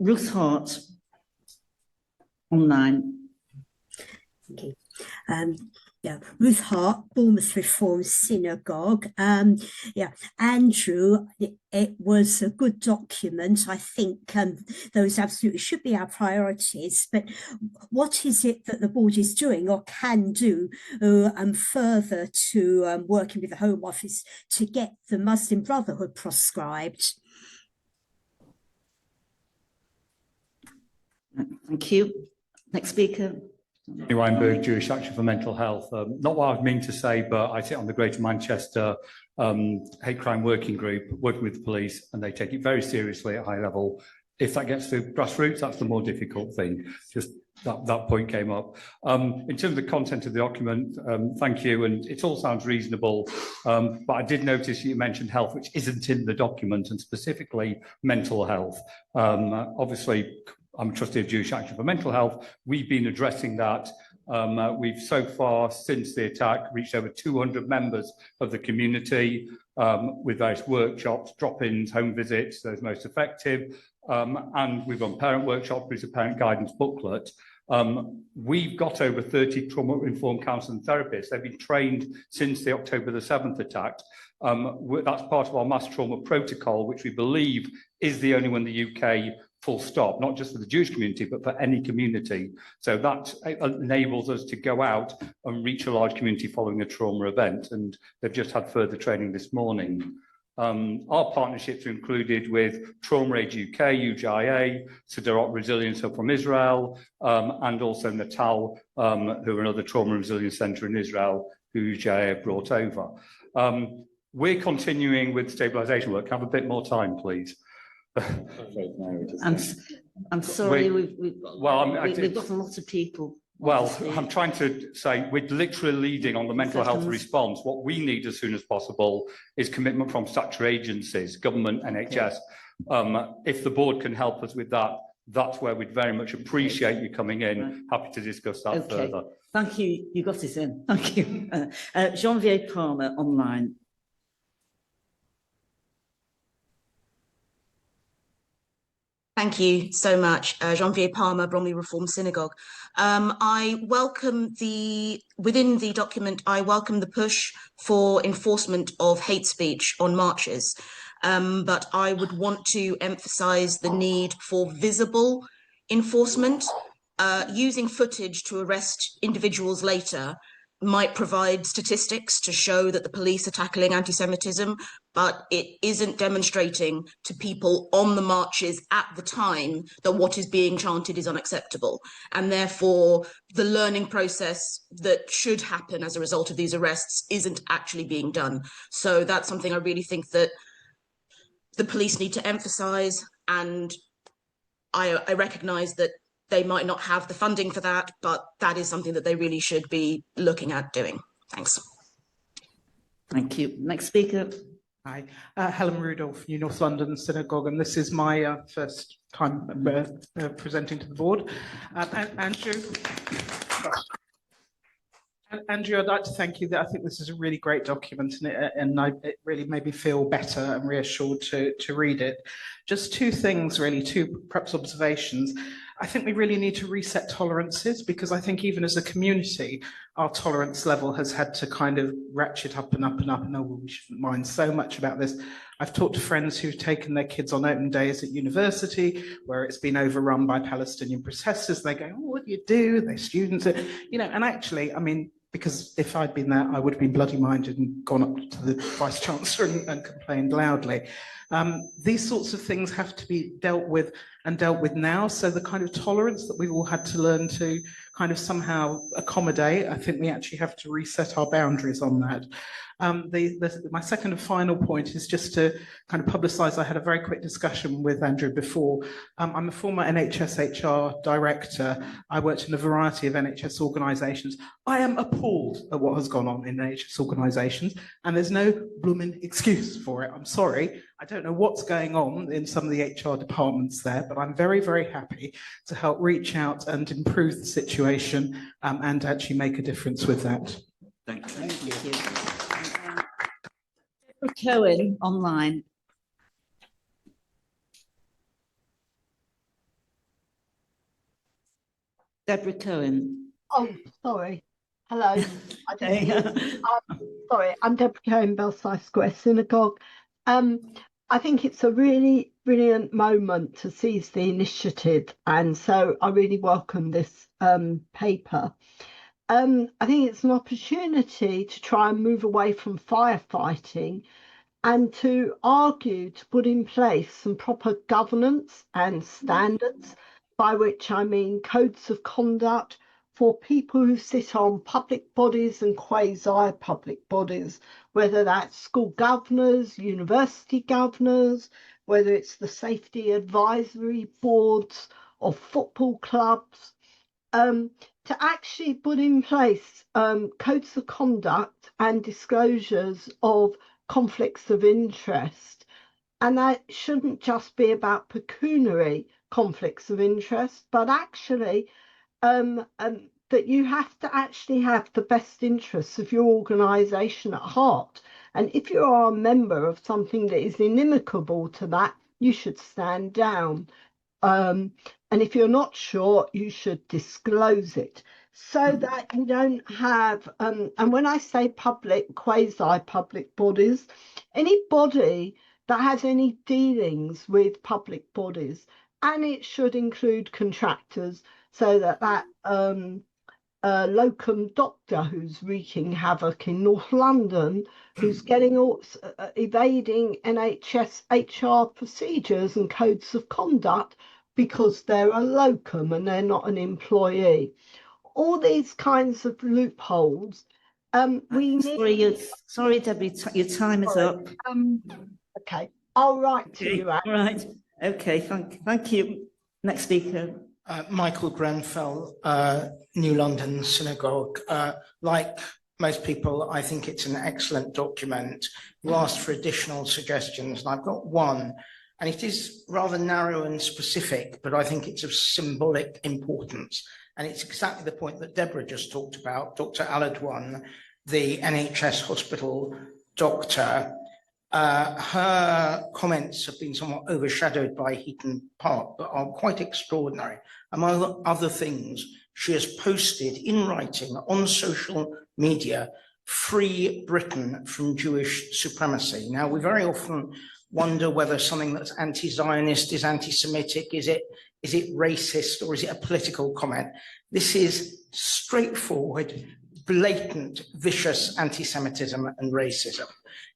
Ruth Hart, online. Thank you. Yeah, Ruth Hart, Bournemouth Reformed Synagogue. Yeah, Andrew, it was a good document. I think those absolutely should be our priorities. But what is it that the board is doing or can do further to working with the Home Office to get the Muslim Brotherhood proscribed? Thank you. Next speaker. Weinberg, Jewish Action for Mental Health. Not what I mean to say, but I sit on the Greater Manchester Hate Crime Working Group, working with the police, and they take it very seriously at high level. If that gets to grassroots, that's the more difficult thing. Just that point came up. In terms of the content of the document, thank you, and it all sounds reasonable, but I did notice you mentioned health, which isn't in the document, and specifically mental health. Obviously, I'm a trustee of Jewish Action for Mental Health. We've been addressing that. We've so far, since the attack, reached over 200 members of the community with various workshops, drop-ins, home visits, those most effective. And we've run parent workshops, there's a parent guidance booklet. We've got over 30 trauma-informed counselling therapists. They've been trained since the October the 7th attack. That's part of our mass trauma protocol, which we believe is the only one in the UK full stop, not just for the Jewish community, but for any community. So that enables us to go out and reach a large community following a trauma event. And they've just had further training this morning. Our partnerships are included with Trauma Aid UK, UJIA, Sderot Resilience Hub from Israel, and also Natal, who are another trauma and resilience centre in Israel, who UJIA brought over. We're continuing with stabilisation work. Have a bit more time, please. I'm sorry, we've got a lot of people. Well, I'm trying to say we're literally leading on the mental health response. What we need as soon as possible is commitment from statutory agencies, government, NHS. If the board can help us with that, that's where we'd very much appreciate you coming in. Happy to discuss that further. Thank you. You got it in. Thank you. Jean-Vier Palmer, online. Thank you so much, Jean-Vier Palmer, Bromley Reformed Synagogue. I welcome within the document, I welcome the push for enforcement of hate speech on marches, but I would want to emphasise the need for visible enforcement. Using footage to arrest individuals later might provide statistics to show that the police are tackling anti-Semitism, but it isn't demonstrating to people on the marches at the time that what is being chanted is unacceptable. And therefore, the learning process that should happen as a result of these arrests isn't actually being done. So that's something I really think that the police need to emphasise, and I recognise that they might not have the funding for that, but that is something that they really should be looking at doing. Thanks. Thank you. Next speaker. Hi, Helen Rudolph, New North London Synagogue, and this is my first time presenting to the board. Andrew, Andrew, I'd like to thank you. That I think this is a really great document, it really made me feel better and reassured to read it. Just two things, really, two perhaps observations. I think we really need to reset tolerances, because I think even as a community, our tolerance level has had to kind of ratchet up and up and up. And oh, well, we shouldn't mind so much about this. I've talked to friends who've taken their kids on open days at university where it's been overrun by Palestinian protesters. They go, oh, what do you do? They're students, you know, and actually, I mean, because if I'd been there, I would have been bloody minded and gone up to the Vice Chancellor and complained loudly. These sorts of things have to be dealt with now. So the kind of tolerance that we've all had to learn to kind of somehow accommodate, I think we actually have to reset our boundaries on that. My second and final point is just to kind of publicise, I had a very quick discussion with Andrew before. I'm a former NHS HR director. I worked in a variety of NHS organisations. I am appalled at what has gone on in NHS organisations, and there's no blooming excuse for it. I'm sorry. I don't know what's going on in some of the HR departments there, but I'm very, very happy to help reach out and improve the situation and actually make a difference with that. Thank you. Thank you. Deborah Cohen online. Deborah Cohen. Oh, sorry. Hello. Sorry, I'm Deborah Cohen, Belsize Square Synagogue. I think it's a really brilliant moment to seize the initiative, and so I really welcome this paper. I think it's an opportunity to try and move away from firefighting and to argue to put in place some proper governance and standards, by which I mean codes of conduct for people who sit on public bodies and quasi-public bodies, whether that's school governors, university governors, whether it's the safety advisory boards of football clubs, to actually put in place codes of conduct and disclosures of conflicts of interest. And that shouldn't just be about pecuniary conflicts of interest, but actually that you have to actually have the best interests of your organisation at heart. And if you are a member of something that is inimical to that, you should stand down. And if you're not sure, you should disclose it so that you don't have, and when I say public, quasi-public bodies, any body that has any dealings with public bodies, and it should include contractors, so that locum doctor who's wreaking havoc in North London, who's getting all, evading NHS HR procedures and codes of conduct because they're a locum and they're not an employee. All these kinds of loopholes. We need. Sorry, Debbie, your time is up. Okay, I'll write to you. All right. Okay. Thank you. Next speaker. Michael Grenfell, New London Synagogue. Like most people, I think it's an excellent document. You asked for additional suggestions, and I've got one, and it is rather narrow and specific, but I think it's of symbolic importance. And it's exactly the point that Deborah just talked about. Dr. Aladwan, the NHS hospital doctor, her comments have been somewhat overshadowed by Heaton Park, but are quite extraordinary. Among other things, she has posted in writing on social media, "Free Britain from Jewish supremacy." Now, we very often wonder whether something that's anti-Zionist is anti-Semitic, is it racist, or is it a political comment? This is straightforward, blatant, vicious anti-Semitism and racism.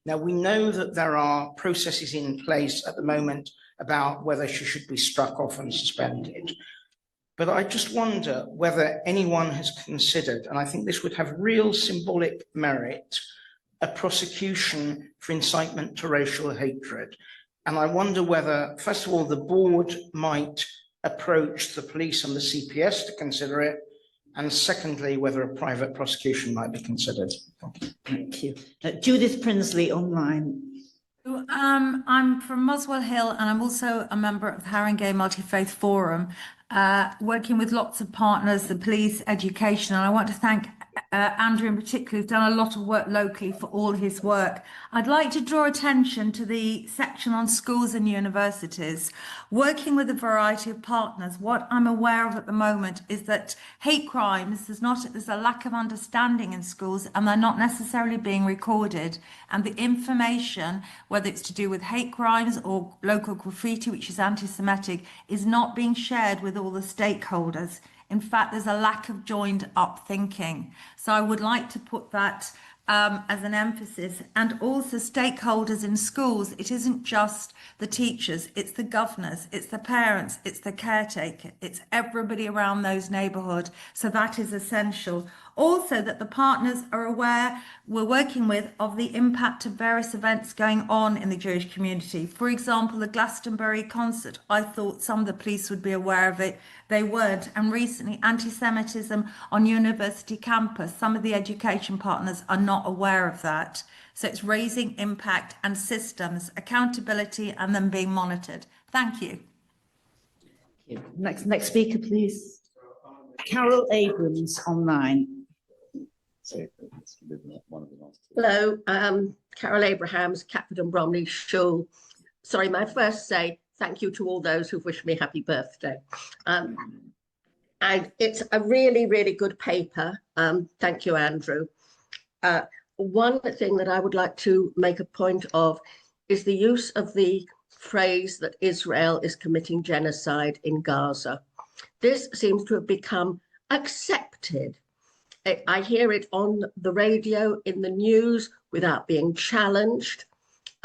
Now, we know that there are processes in place at the moment about whether she should be struck off and suspended. But I just wonder whether anyone has considered, and I think this would have real symbolic merit, a prosecution for incitement to racial hatred. And I wonder whether, first of all, the board might approach the police and the CPS to consider it, and secondly, whether a private prosecution might be considered. Thank you. Judith Prinsley online. I'm from Muswell Hill, and I'm also a member of the Haringey Multi-Faith Forum, working with lots of partners, the police, education, and I want to thank Andrew in particular, has done a lot of work locally for all his work. I'd like to draw attention to the section on schools and universities. Working with a variety of partners, what I'm aware of at the moment is that hate crimes, there's a lack of understanding in schools and they're not necessarily being recorded. And the information, whether it's to do with hate crimes or local graffiti, which is anti-Semitic, is not being shared with all the stakeholders. In fact, there's a lack of joined up thinking. So I would like to put that as an emphasis. And also stakeholders in schools, it isn't just the teachers, it's the governors, it's the parents, it's the caretaker, it's everybody around those neighbourhoods. So that is essential. Also that the partners are aware, we're working with, of the impact of various events going on in the Jewish community. For example, the Glastonbury concert, I thought some of the police would be aware of it. They weren't. And recently, anti-Semitism on university campus, some of the education partners are not aware of that. So it's raising impact and systems, accountability, and them being monitored. Thank you. Next speaker, please. Carol Abrams online. Hello, Carol Abrahams, Catford and Bromley School. Sorry, may I first say thank you to all those who've wished me happy birthday. And it's a really, really good paper. Thank you, Andrew. One thing that I would like to make a point of is the use of the phrase that Israel is committing genocide in Gaza. This seems to have become accepted. I hear it on the radio, in the news, without being challenged.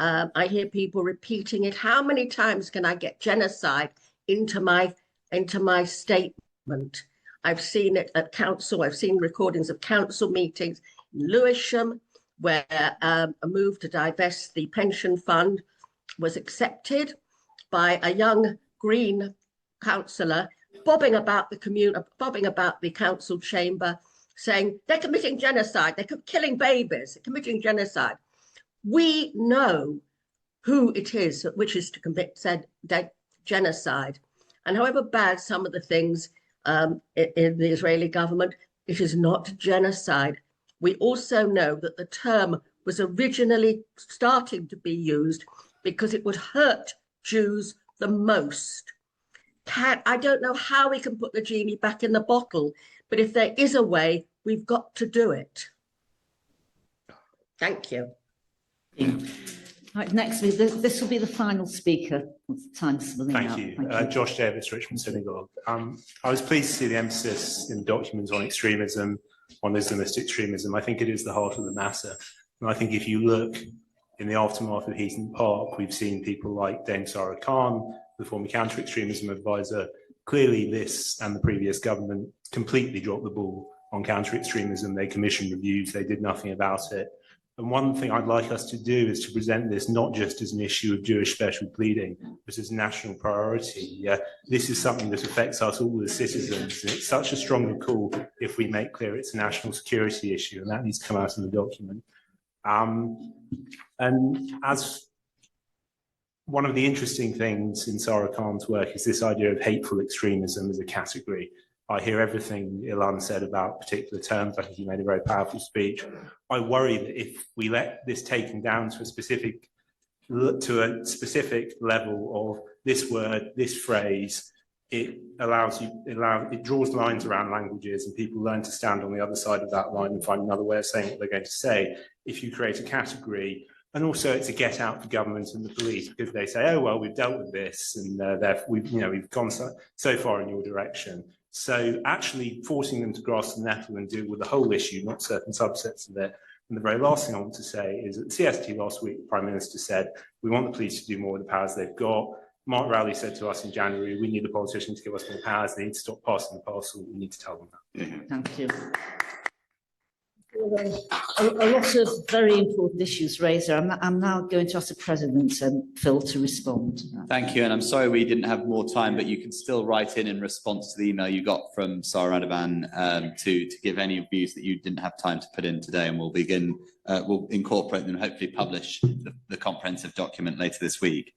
I hear people repeating it. How many times can I get genocide into my statement? I've seen it at council. I've seen recordings of council meetings in Lewisham, where a move to divest the pension fund was accepted by a young Green councillor, bobbing about the council chamber, saying they're committing genocide, they're killing babies, they're committing genocide. We know who it is which is to commit genocide. And however bad some of the things in the Israeli government, it is not genocide. We also know that the term was originally starting to be used because it would hurt Jews the most. I don't know how we can put the genie back in the bottle, but if there is a way, we've got to do it. Thank you. Right, next, this will be the final speaker. Time's running out. Thank you. Josh Davis, Richmond Synagogue. I was pleased to see the emphasis in documents on extremism, on Islamist extremism. I think it is the heart of the matter. And I think if you look in the aftermath of Heaton Park, we've seen people like Dame Sarah Khan, the former counter-extremism advisor. Clearly this and the previous government completely dropped the ball on counter-extremism. They commissioned reviews, they did nothing about it. And one thing I'd like us to do is to present this not just as an issue of Jewish special pleading, but as a national priority. This is something that affects us all as citizens. And it's such a stronger call if we make clear it's a national security issue, and that needs to come out in the document. And as one of the interesting things in Sarah Khan's work is this idea of hateful extremism as a category. I hear everything Ilan said about particular terms. I think he made a very powerful speech. I worry that if we let this taken down to a specific level of this word, this phrase, it draws lines around languages, and people learn to stand on the other side of that line and find another way of saying what they're going to say. If you create a category, and also it's a get out for government and the police, because they say, oh well, we've dealt with this, and we've gone so far in your direction. So actually forcing them to grasp the nettle and deal with the whole issue, not certain subsets of it. And the very last thing I want to say is at the CST last week, the Prime Minister said, we want the police to do more with the powers they've got. Mark Rowley said to us in January, we need the politicians to give us more powers. They need to stop passing the parcel. We need to tell them that. Thank you. A lot of very important issues raised. I'm now going to ask the President, Phil, to respond. Thank you, and I'm sorry we didn't have more time, but you can still write in response to the email you got from Sarah Radovan to give any views that you didn't have time to put in today, and we'll incorporate them and hopefully publish the comprehensive document later this week.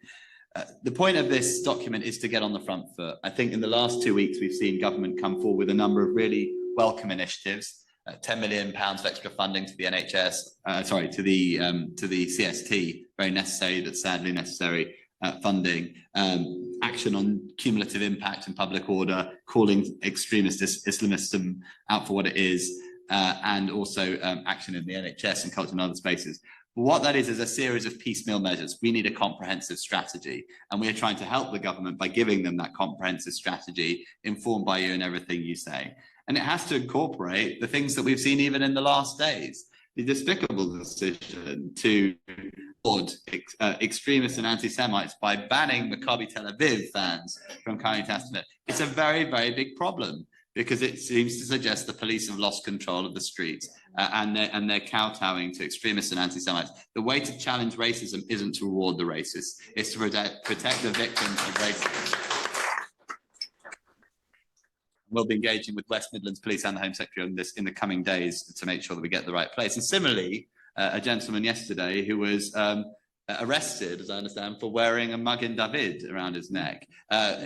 The point of this document is to get on the front foot. I think in the last 2 weeks we've seen government come forward with a number of really welcome initiatives. £10 million of extra funding to the NHS, to the CST, very necessary, but sadly necessary funding, action on cumulative impact and public order, calling extremist Islamism out for what it is, and also action in the NHS and culture and other spaces. What that is a series of piecemeal measures. We need a comprehensive strategy, and we are trying to help the government by giving them that comprehensive strategy, informed by you and everything you say. And it has to incorporate the things that we've seen even in the last days. The despicable decision to board extremists and anti-Semites by banning Maccabi Tel Aviv fans from coming to Testament. It's a very, very big problem, because it seems to suggest the police have lost control of the streets and they're kowtowing to extremists and anti-Semites. The way to challenge racism isn't to reward the racists, it's to protect the victims of racism. We'll be engaging with West Midlands Police and the Home Secretary on this in the coming days to make sure that we get the right place. And similarly, a gentleman yesterday who was arrested, as I understand, for wearing a Magen David around his neck,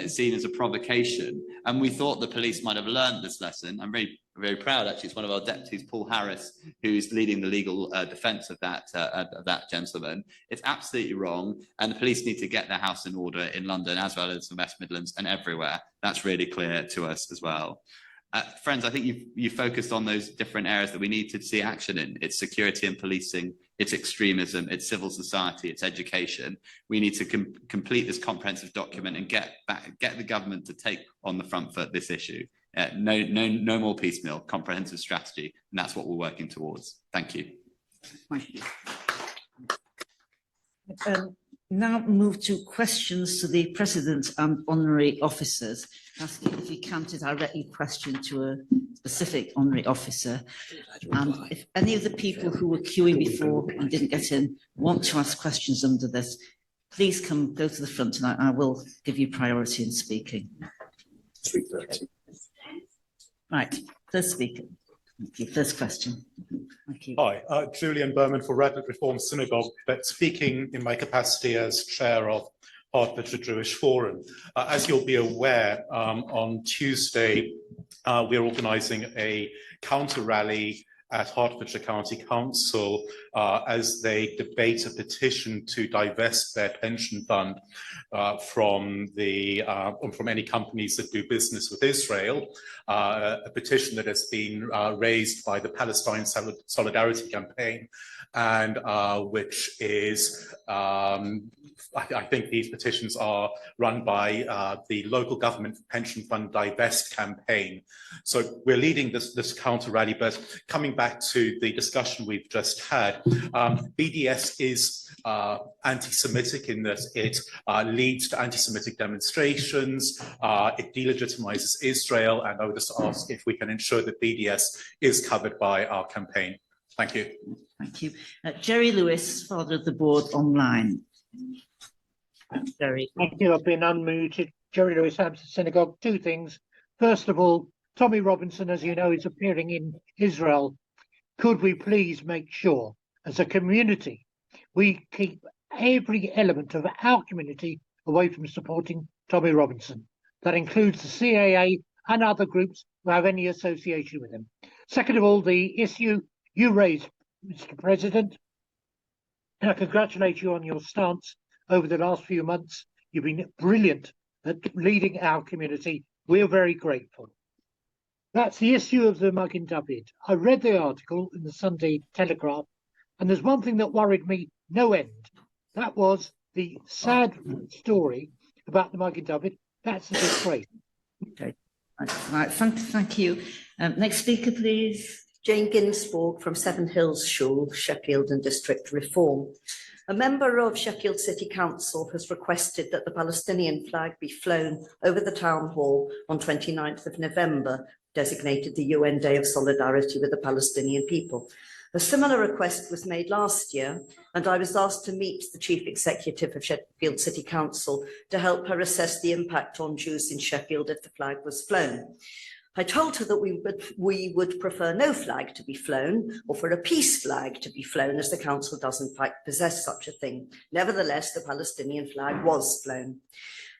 seen as a provocation. And we thought the police might have learned this lesson. I'm very, very proud, actually. It's one of our deputies, Paul Harris, who's leading the legal defence of that gentleman. It's absolutely wrong, and the police need to get their house in order in London, as well as the West Midlands and everywhere. That's really clear to us as well. Friends, I think you've focused on those different areas that we need to see action in. It's security and policing, it's extremism, it's civil society, it's education. We need to complete this comprehensive document and get the government to take on the front foot this issue. No more piecemeal, comprehensive strategy, and that's what we're working towards. Thank you. Thank you. Now move to questions to the President and honorary officers. Asking if you can to directly question to a specific honorary officer. And if any of the people who were queuing before and didn't get in want to ask questions under this, please go to the front, and I will give you priority in speaking. 3:30. Right, first speaker. Thank you. First question. Thank you. Hi, Julian Berman for Rapid Reform Synagogue, but speaking in my capacity as chair of Hertfordshire Jewish Forum. As you'll be aware, on Tuesday, we're organising a counter rally at Hertfordshire County Council as they debate a petition to divest their pension fund from any companies that do business with Israel. A petition that has been raised by the Palestine Solidarity Campaign, and which is I think these petitions are run by the local government pension fund divest campaign. So we're leading this counter rally, but coming back to the discussion we've just had, BDS is anti-Semitic in that it leads to anti-Semitic demonstrations, it delegitimizes Israel, and I would just ask if we can ensure that BDS is covered by our campaign. Thank you. Thank you. Jerry Lewis, father of the board online. Jerry. Thank you. I've been unmuted. Jerry Lewis, Hampstead Synagogue. Two things. First of all, Tommy Robinson, as you know, is appearing in Israel. Could we please make sure, as a community, we keep every element of our community away from supporting Tommy Robinson? That includes the CAA and other groups who have any association with him. Second of all, the issue you raised, Mr. President, and I congratulate you on your stance over the last few months. You've been brilliant at leading our community. We're very grateful. That's the issue of the Magen David. I read the article in the Sunday Telegraph, and there's one thing that worried me no end. That was the sad story about the Magen David. That's a disgrace. Okay. Right. Thank you. Next speaker, please. Jane Ginsburg from Seven Hills Shul, Sheffield and District Reform. A member of Sheffield City Council has requested that the Palestinian flag be flown over the town hall on 29th of November, designated the UN Day of Solidarity with the Palestinian people. A similar request was made last year, and I was asked to meet the Chief Executive of Sheffield City Council to help her assess the impact on Jews in Sheffield if the flag was flown. I told her that we would prefer no flag to be flown, or for a peace flag to be flown, as the council does in fact possess such a thing. Nevertheless, the Palestinian flag was flown.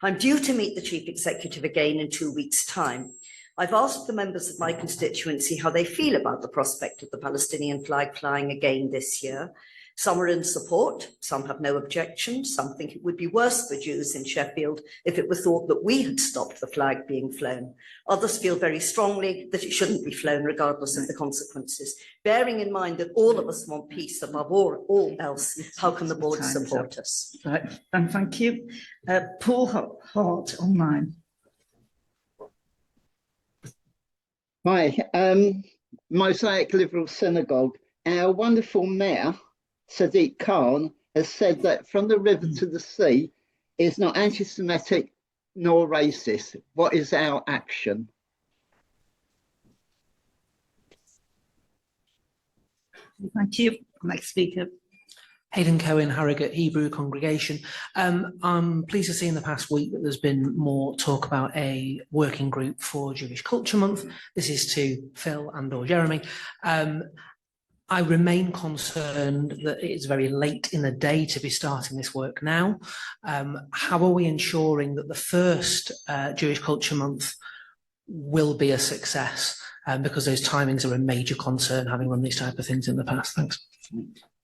I'm due to meet the Chief Executive again in 2 weeks' time. I've asked the members of my constituency how they feel about the prospect of the Palestinian flag flying again this year. Some are in support, some have no objection, some think it would be worse for Jews in Sheffield if it were thought that we had stopped the flag being flown. Others feel very strongly that it shouldn't be flown regardless of the consequences. Bearing in mind that all of us want peace above all else, how can the board support us? Right, and thank you. Paul Hart online. Hi, Mosaic Liberal Synagogue. Our wonderful mayor, Sadiq Khan, has said that From the River to the Sea is not anti-Semitic nor racist. What is our action? Thank you. Next speaker. Hayden Cohen, Harrogate Hebrew Congregation. I'm pleased to see in the past week that there's been more talk about a working group for Jewish Culture Month. This is to Phil and or Jeremy. I remain concerned that it is very late in the day to be starting this work now. How are we ensuring that the first Jewish Culture Month will be a success? Because those timings are a major concern, having run these type of things in the past. Thanks.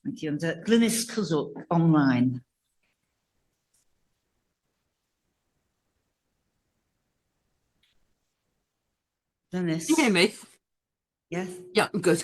Thank you. And Glynis Cuzzup online. Glynis. Can you hear me? Yes. Yeah, I'm good.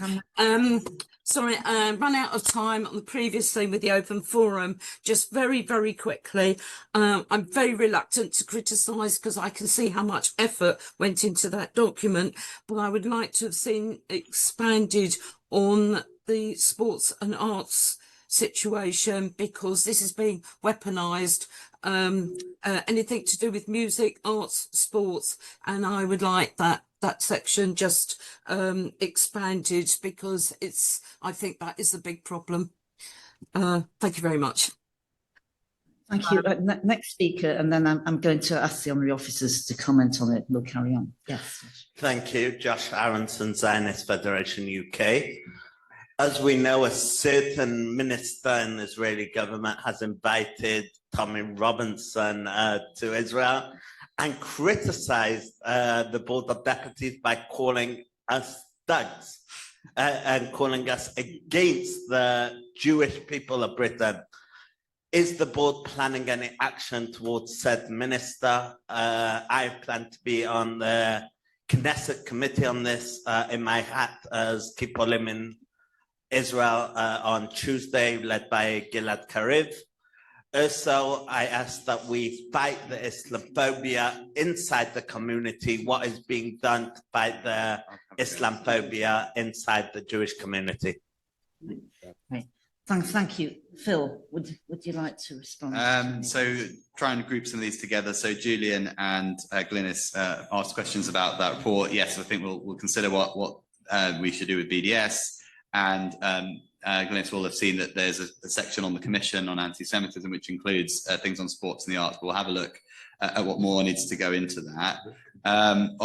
Sorry, ran out of time on the previous thing with the open forum. Just very, very quickly, I'm very reluctant to criticise because I can see how much effort went into that document, but I would like to have seen expanded on the sports and arts situation because this is being weaponised. Anything to do with music, arts, sports, and I would like that section just expanded because I think that is the big problem. Thank you very much. Thank you. Next speaker, and then I'm going to ask the honorary officers to comment on it. We'll carry on. Yes. Thank you. Josh Aronson, Zionist Federation UK. As we know, a certain minister in the Israeli government has invited Tommy Robinson to Israel and criticised the Board of Deputies by calling us thugs and calling us against the Jewish people of Britain. Is the board planning any action towards said minister? I plan to be on the Knesset committee on this in my hat as Kipolim in Israel on Tuesday, led by Gilad Kariv. Also, I ask that we fight the Islamophobia inside the community. What is being done to fight the Islamophobia inside the Jewish community? Right. Thank you. Phil, would you like to respond? So try and group some of these together. So Julian and Glynis asked questions about that report. Yes, I think we'll consider what we should do with BDS. And Glynis will have seen that there's a section on the Commission on anti-Semitism, which includes things on sports and the arts. We'll have a look at what more needs to go into that. I'm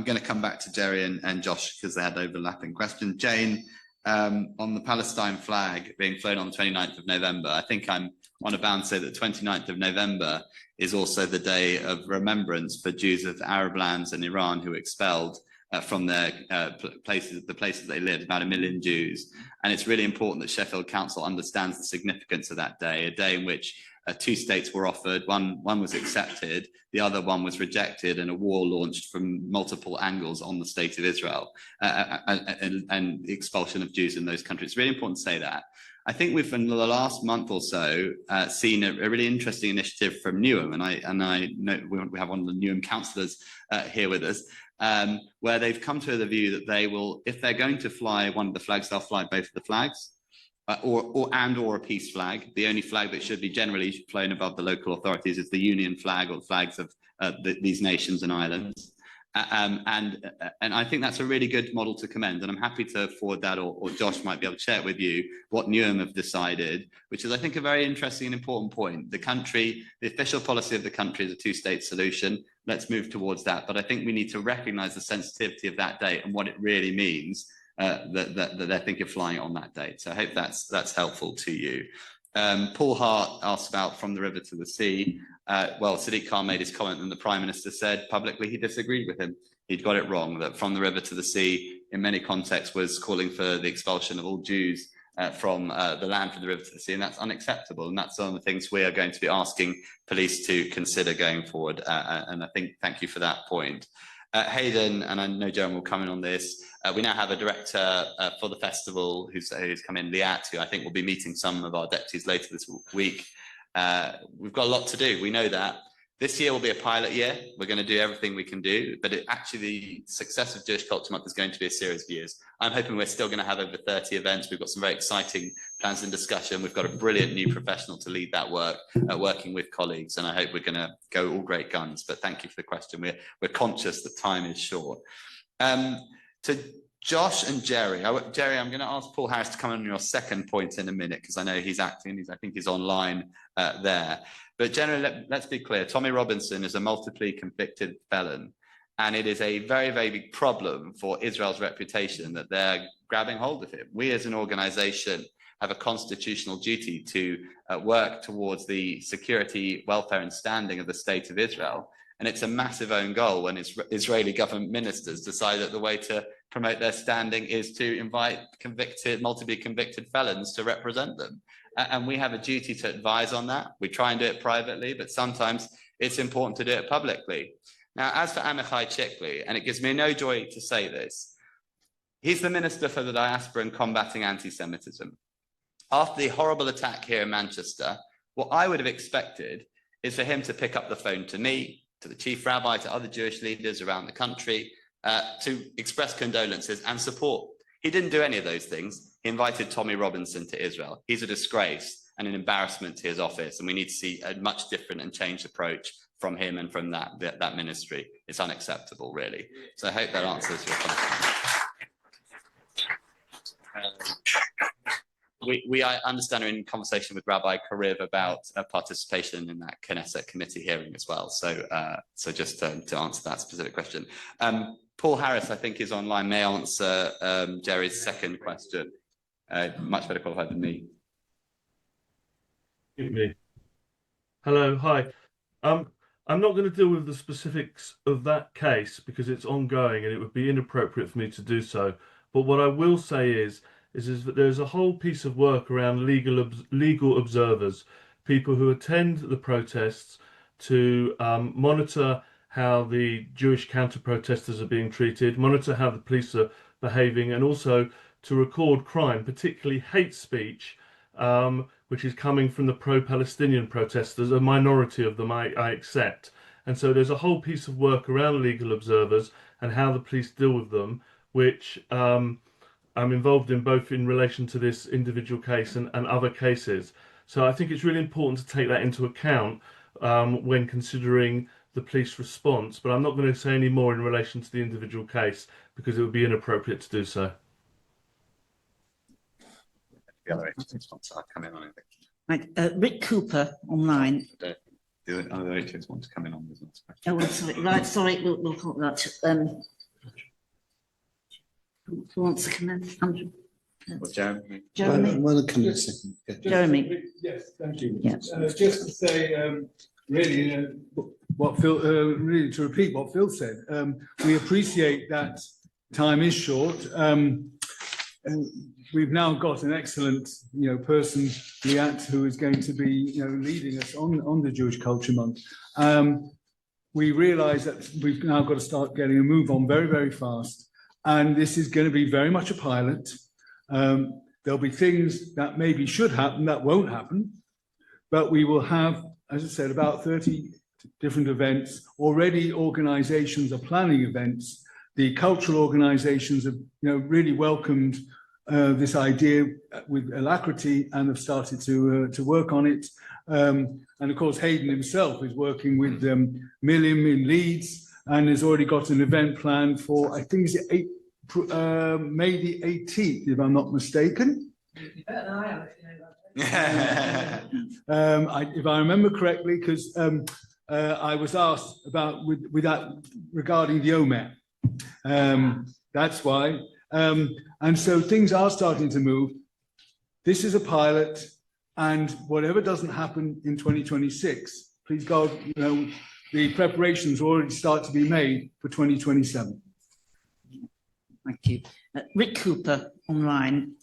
going to come back to Jerry and Josh because they had overlapping questions. Jane, on the Palestine flag being flown on the 29th of November, I think I'm on a bound to say that the 29th of November is also the day of remembrance for Jews of Arab lands and Iran who were expelled from their the places they lived, about 1 million Jews. And it's really important that Sheffield Council understands the significance of that day, a day in which 2 states were offered, one was accepted, the other one was rejected, and a war launched from multiple angles on the state of Israel and the expulsion of Jews in those countries. It's really important to say that. I think we've, in the last month or so, seen a really interesting initiative from Newham, and I know we have one of the Newham councillors here with us, where they've come to the view that they will, if they're going to fly one of the flags, they'll fly both of the flags, or a peace flag. The only flag that should be generally flown above the local authorities is the union flag or the flags of these nations and islands. And I think that's a really good model to commend, and I'm happy to forward that, or Josh might be able to share it with you, what Newham have decided, which is, I think, a very interesting and important point. The official policy of the country is a 2-state solution. Let's move towards that. But I think we need to recognise the sensitivity of that date and what it really means that they're thinking of flying it on that date. So I hope that's helpful to you. Paul Hart asked about From the River to the Sea. Well, Sadiq Khan made his comment and the Prime Minister said publicly he disagreed with him. He'd got it wrong, that From the River to the Sea in many contexts was calling for the expulsion of all Jews from the land from the river to the sea, and that's unacceptable. And that's one of the things we are going to be asking police to consider going forward. And I think, thank you for that point. Hayden, and I know Joan will come in on this, we now have a director for the festival who's come in, Liat, who I think will be meeting some of our deputies later this week. We've got a lot to do, we know that. This year will be a pilot year. We're going to do everything we can do, but actually the success of Jewish Culture Month is going to be a series of years. I'm hoping we're still going to have over 30 events. We've got some very exciting plans in discussion. We've got a brilliant new professional to lead that work, working with colleagues, and I hope we're going to go all great guns. But thank you for the question. We're conscious that time is short. To Josh and Jerry, Jerry, I'm going to ask Paul Harris to come on your second point in a minute because I know he's acting. I think he's online there. But generally, let's be clear. Tommy Robinson is a multiply convicted felon, and it is a very, very big problem for Israel's reputation that they're grabbing hold of him. We as an organisation have a constitutional duty to work towards the security, welfare and standing of the State of Israel. And it's a massive own goal when Israeli government ministers decide that the way to promote their standing is to invite multiply convicted felons to represent them. And we have a duty to advise on that. We try and do it privately, but sometimes it's important to do it publicly. Now, as for Amichai Chikli, and it gives me no joy to say this, he's the Minister for the Diaspora and Combating Anti-Semitism. After the horrible attack here in Manchester, what I would have expected is for him to pick up the phone to me, to the Chief Rabbi, to other Jewish leaders around the country, to express condolences and support. He didn't do any of those things. He invited Tommy Robinson to Israel. He's a disgrace and an embarrassment to his office, and we need to see a much different and changed approach from him and from that ministry. It's unacceptable, really. So I hope that answers your question. We understand are in conversation with Rabbi Kariv about participation in that Knesset committee hearing as well. So, just to answer that specific question. Paul Harris, I think, is online, may answer Jerry's second question. Much better qualified than me. Hello, hi. I'm not going to deal with the specifics of that case because it's ongoing and it would be inappropriate for me to do so. But what I will say is that there's a whole piece of work around legal observers, people who attend the protests to monitor how the Jewish counter-protesters are being treated, monitor how the police are behaving, and also to record crime, particularly hate speech, which is coming from the pro-Palestinian protesters, a minority of them I accept. And so there's a whole piece of work around legal observers and how the police deal with them, which I'm involved in both in relation to this individual case and other cases. So I think it's really important to take that into account when considering the police response, but I'm not going to say any more in relation to the individual case because it would be inappropriate to do so. The other agents want to come in on it. Right, Rick Cooper online. The other agents want to come in on this. Oh, I'm sorry. Right, sorry, we'll call that. Who wants to come in? Andrew. Jeremy. Jeremy. Well, come in a second. Yeah. Jeremy. Yes, thank you. Yeah. Just to say, really, what Phil, really to repeat what Phil said, we appreciate that time is short. We've now got an excellent, person, Liat, who is going to be, leading us on the Jewish Culture Month. We realise that we've now got to start getting a move on very, very fast, and this is going to be very much a pilot. There'll be things that maybe should happen that won't happen, but we will have, as I said, about 30 different events. Already organisations are planning events. The cultural organisations have, really welcomed this idea with alacrity and have started to work on it. And of course, Hayden himself is working with Milim in Leeds and has already got an event planned for, I think it's May the 18th, if I'm not mistaken. If I remember correctly, because I was asked about with that regarding the Omer. That's why. And so things are starting to move. This is a pilot. And whatever doesn't happen in 2026, please God, the preparations already start to be made for 2027. Thank you. Rick Cooper, online.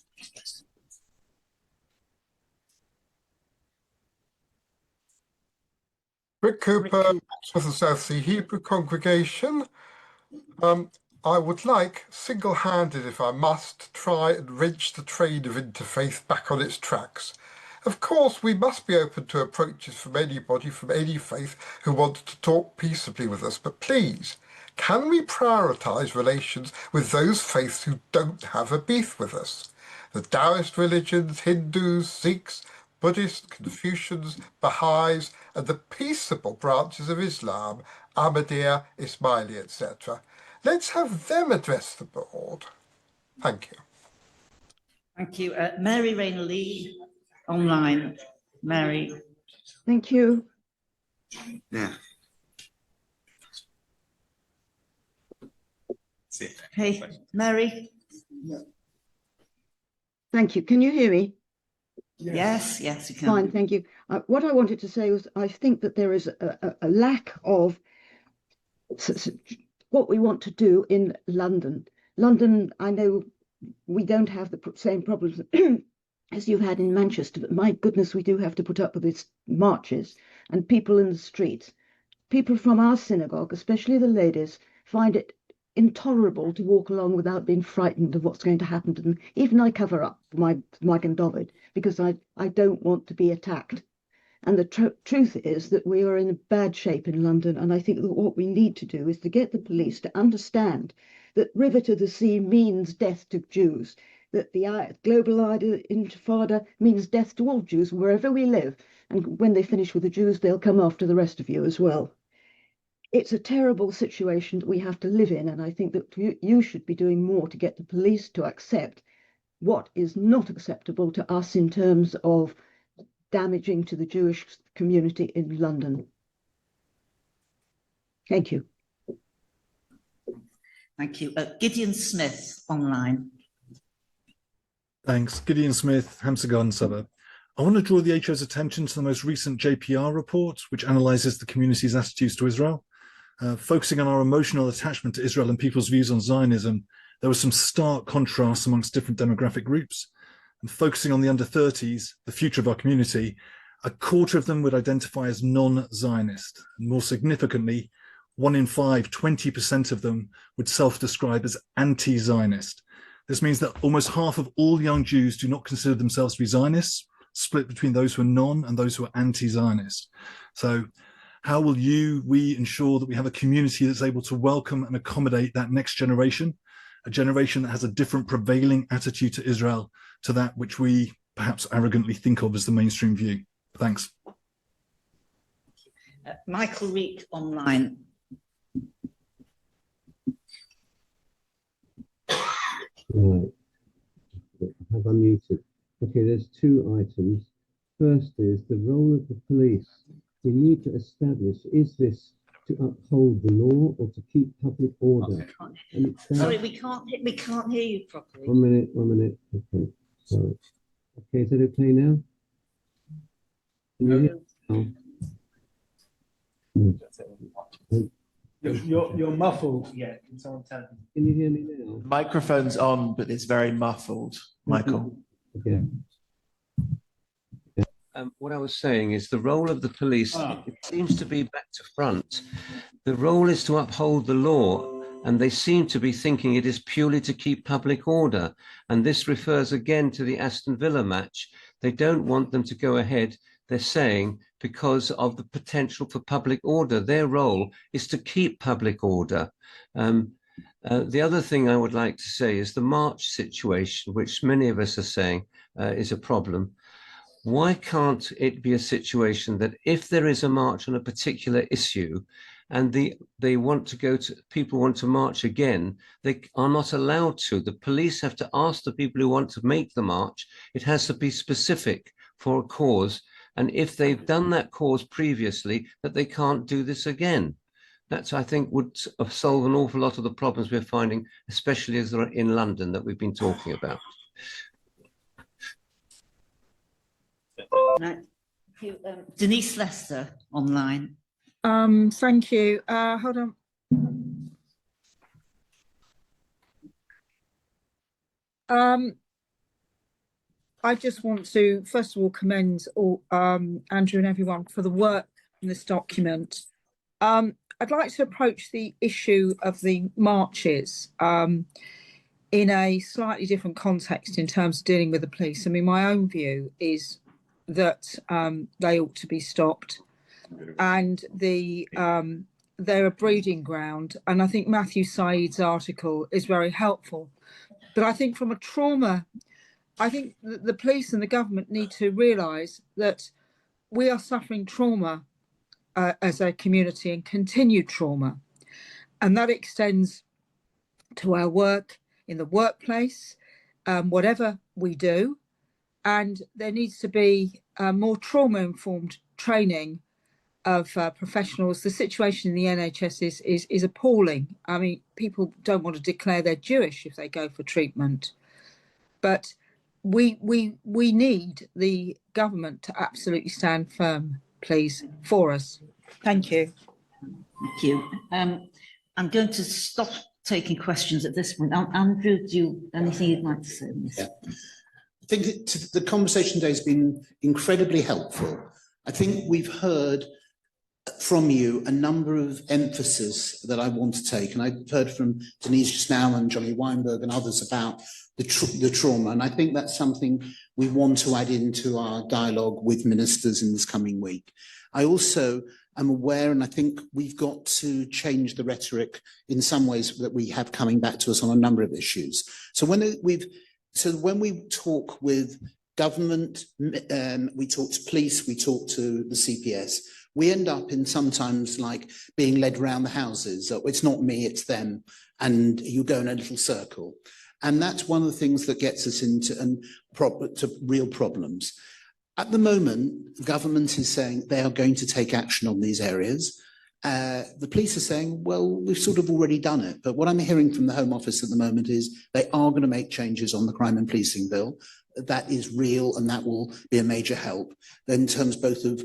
Rick Cooper, of the South Sea Hebrew congregation. I would like, single-handed if I must, try and wrench the train of interfaith back on its tracks. Of course, we must be open to approaches from anybody from any faith who wants to talk peaceably with us, but please, can we prioritise relations with those faiths who don't have a beef with us? The Taoist religions, Hindus, Sikhs, Buddhists, Confucians, Baha'is, and the peaceable branches of Islam, Ahmadiyya, Ismaili, etc. Let's have them address the board. Thank you. Thank you. Mary Rayner Lee, online. Mary. Thank you. Yeah. Okay, Mary. Thank you. Can you hear me? Yes, yes, you can. Fine, thank you. What I wanted to say was I think that there is a lack of what we want to do in London. London, I know we don't have the same problems as you've had in Manchester, but my goodness, we do have to put up with these marches and people in the streets. People from our synagogue, especially the ladies, find it intolerable to walk along without being frightened of what's going to happen to them. Even I cover up my Mike and David because I don't want to be attacked. And the truth is that we are in bad shape in London. And I think that what we need to do is to get the police to understand that river to the sea means death to Jews, that the global intifada means death to all Jews wherever we live. And when they finish with the Jews, they'll come after the rest of you as well. It's a terrible situation that we have to live in. And I think that you should be doing more to get the police to accept what is not acceptable to us in terms of damaging to the Jewish community in London. Thank you. Thank you. Gideon Smith, online. Thanks. Gideon Smith, Hampstead Garden Suburb. I want to draw the HO's attention to the most recent JPR report, which analyses the community's attitudes to Israel. Focusing on our emotional attachment to Israel and people's views on Zionism, there was some stark contrasts amongst different demographic groups. And focusing on the under 30s, the future of our community, a quarter of them would identify as non-Zionist. And more significantly, 1 in 5, 20% of them would self-describe as anti-Zionist. This means that almost half of all young Jews do not consider themselves to be Zionists, split between those who are non and those who are anti-Zionist. So how will we ensure that we have a community that's able to welcome and accommodate that next generation, a generation that has a different prevailing attitude to Israel to that which we perhaps arrogantly think of as the mainstream view? Thanks. Michael Reek, online. Right. I have unmuted. Okay, there's 2 items. First is the role of the police. We need to establish, is this to uphold the law or to keep public order? Sorry, we can't hear you properly. 1 minute. Okay, sorry. Okay, is that okay now? Can you hear me now? You're muffled. Yeah, can someone tell me? Can you hear me now? Microphone's on, but it's very muffled, Michael. Okay. What I was saying is the role of the police, it seems to be back to front. The role is to uphold the law, and they seem to be thinking it is purely to keep public order. And this refers again to the Aston Villa match. They don't want them to go ahead, they're saying, because of the potential for public order. Their role is to keep public order. The other thing I would like to say is the march situation, which many of us are saying is a problem. Why can't it be a situation that if there is a march on a particular issue and people want to march again, they are not allowed to. The police have to ask the people who want to make the march. It has to be specific for a cause. And if they've done that cause previously, that they can't do this again. That's, I think, would solve an awful lot of the problems we're finding, especially as they're in London that we've been talking about. Right. Denise Lester online. Thank you. Hold on. I just want to, first of all, commend all, Andrew and everyone for the work in this document. I'd like to approach the issue of the marches in a slightly different context in terms of dealing with the police. I mean, my own view is that they ought to be stopped, and they're a breeding ground. And I think Matthew Said's article is very helpful. But I think from a trauma, I think the police and the government need to realise that we are suffering trauma as a community, and continued trauma. And that extends to our work in the workplace, whatever we do. And there needs to be more trauma-informed training of professionals. The situation in the NHS is appalling. I mean, people don't want to declare they're Jewish if they go for treatment. But we need the government to absolutely stand firm, please, for us. Thank you. Thank you. I'm going to stop taking questions at this point. Andrew, do you anything you'd like to say on this? Yeah. I think the conversation today has been incredibly helpful. I think we've heard from you a number of emphasis that I want to take, and I've heard from Denise just now and Johnny Weinberg and others about the trauma, and I think that's something we want to add into our dialogue with ministers in this coming week. I also am aware, and I think we've got to change the rhetoric in some ways that we have coming back to us on a number of issues. So when we talk with government, we talk to police, we talk to the CPS, we end up in sometimes like being led around the houses. It's not me, it's them, and you go in a little circle. And that's one of the things that gets us into to real problems. At the moment, government is saying they are going to take action on these areas. The police are saying, well, we've sort of already done it. But what I'm hearing from the Home Office at the moment is they are going to make changes on the crime and policing bill. That is real, and that will be a major help in terms both of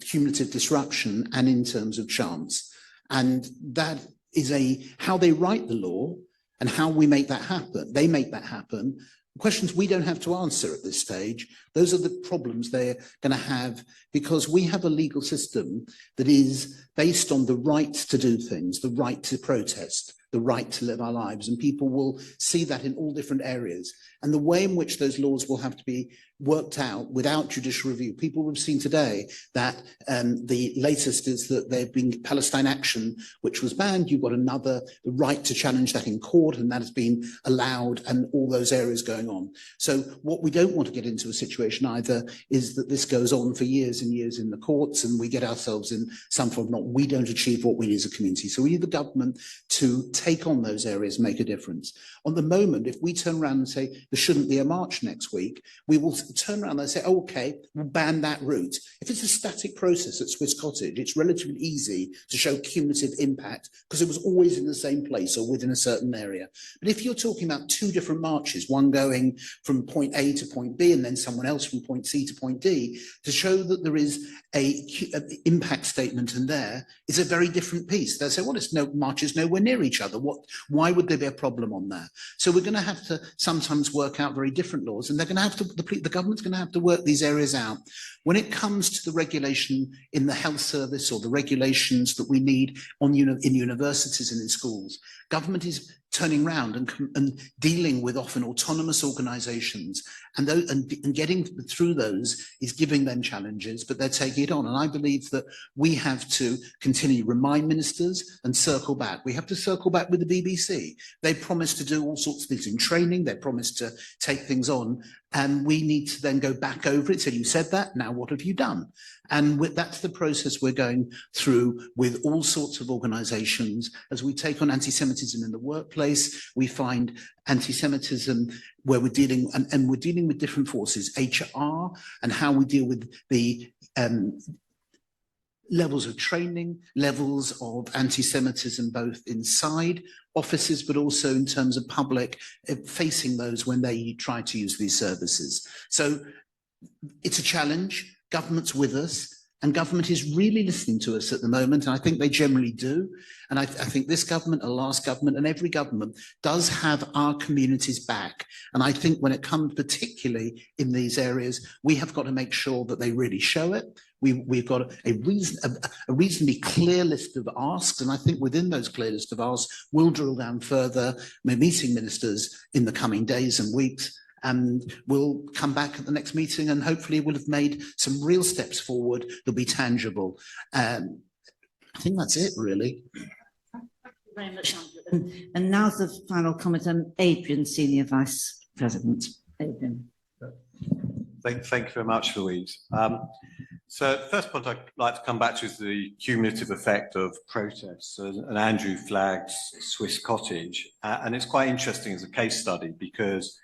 cumulative disruption and in terms of chance. And that is how they write the law and how we make that happen. They make that happen. Questions we don't have to answer at this stage. Those are the problems they're going to have, because we have a legal system that is based on the right to do things, the right to protest, the right to live our lives, and people will see that in all different areas. And the way in which those laws will have to be worked out without judicial review. People have seen today that the latest is that there have been Palestine Action, which was banned. You've got the right to challenge that in court, and that has been allowed, and all those areas going on. So what we don't want to get into a situation either is that this goes on for years and years in the courts, and we get ourselves in some form of we don't achieve what we need as a community. So we need the government to take on those areas, make a difference. On the moment, if we turn around and say there shouldn't be a march next week, we will turn around and say, oh, okay, we'll ban that route. If it's a static process at Swiss Cottage, it's relatively easy to show cumulative impact because it was always in the same place or within a certain area. But if you're talking about two different marches, one going from point A to point B and then someone else from point C to point D, to show that there is an impact statement in there is a very different piece. They'll say, well, it's no marches nowhere near each other. Why would there be a problem on that? So we're going to have to sometimes work out very different laws, and they're going to have to, the government's going to have to work these areas out. When it comes to the regulation in the health service or the regulations that we need in universities and in schools, government is turning around and dealing with often autonomous organisations, and getting through those is giving them challenges, but they're taking it on. And I believe that we have to continue remind ministers and circle back. We have to circle back with the BBC. They promised to do all sorts of things in training. They promised to take things on, and we need to then go back over it. So you said that, now what have you done? And that's the process we're going through with all sorts of organisations. As we take on anti-Semitism in the workplace, we find anti-Semitism where we're dealing, and we're dealing with different forces, HR, and how we deal with the levels of training, levels of anti-Semitism, both inside offices, but also in terms of public facing those when they try to use these services. So it's a challenge. Government's with us. And government is really listening to us at the moment, and I think they generally do. And I think this government, the last government, and every government does have our communities back. And I think when it comes particularly in these areas, we have got to make sure that they really show it. We've got a reasonably clear list of asks, and I think within those clear list of asks, we'll drill down further. We're meeting ministers in the coming days and weeks, and we'll come back at the next meeting and hopefully we'll have made some real steps forward that'll be tangible. I think that's it, really. Thank you very much, Andrew. And now the final comment, Adrian, Senior Vice President. Adrian. Thank you very much, Louise. So the first point I'd like to come back to is the cumulative effect of protests. And Andrew flagged Swiss Cottage, and it's quite interesting as a case study because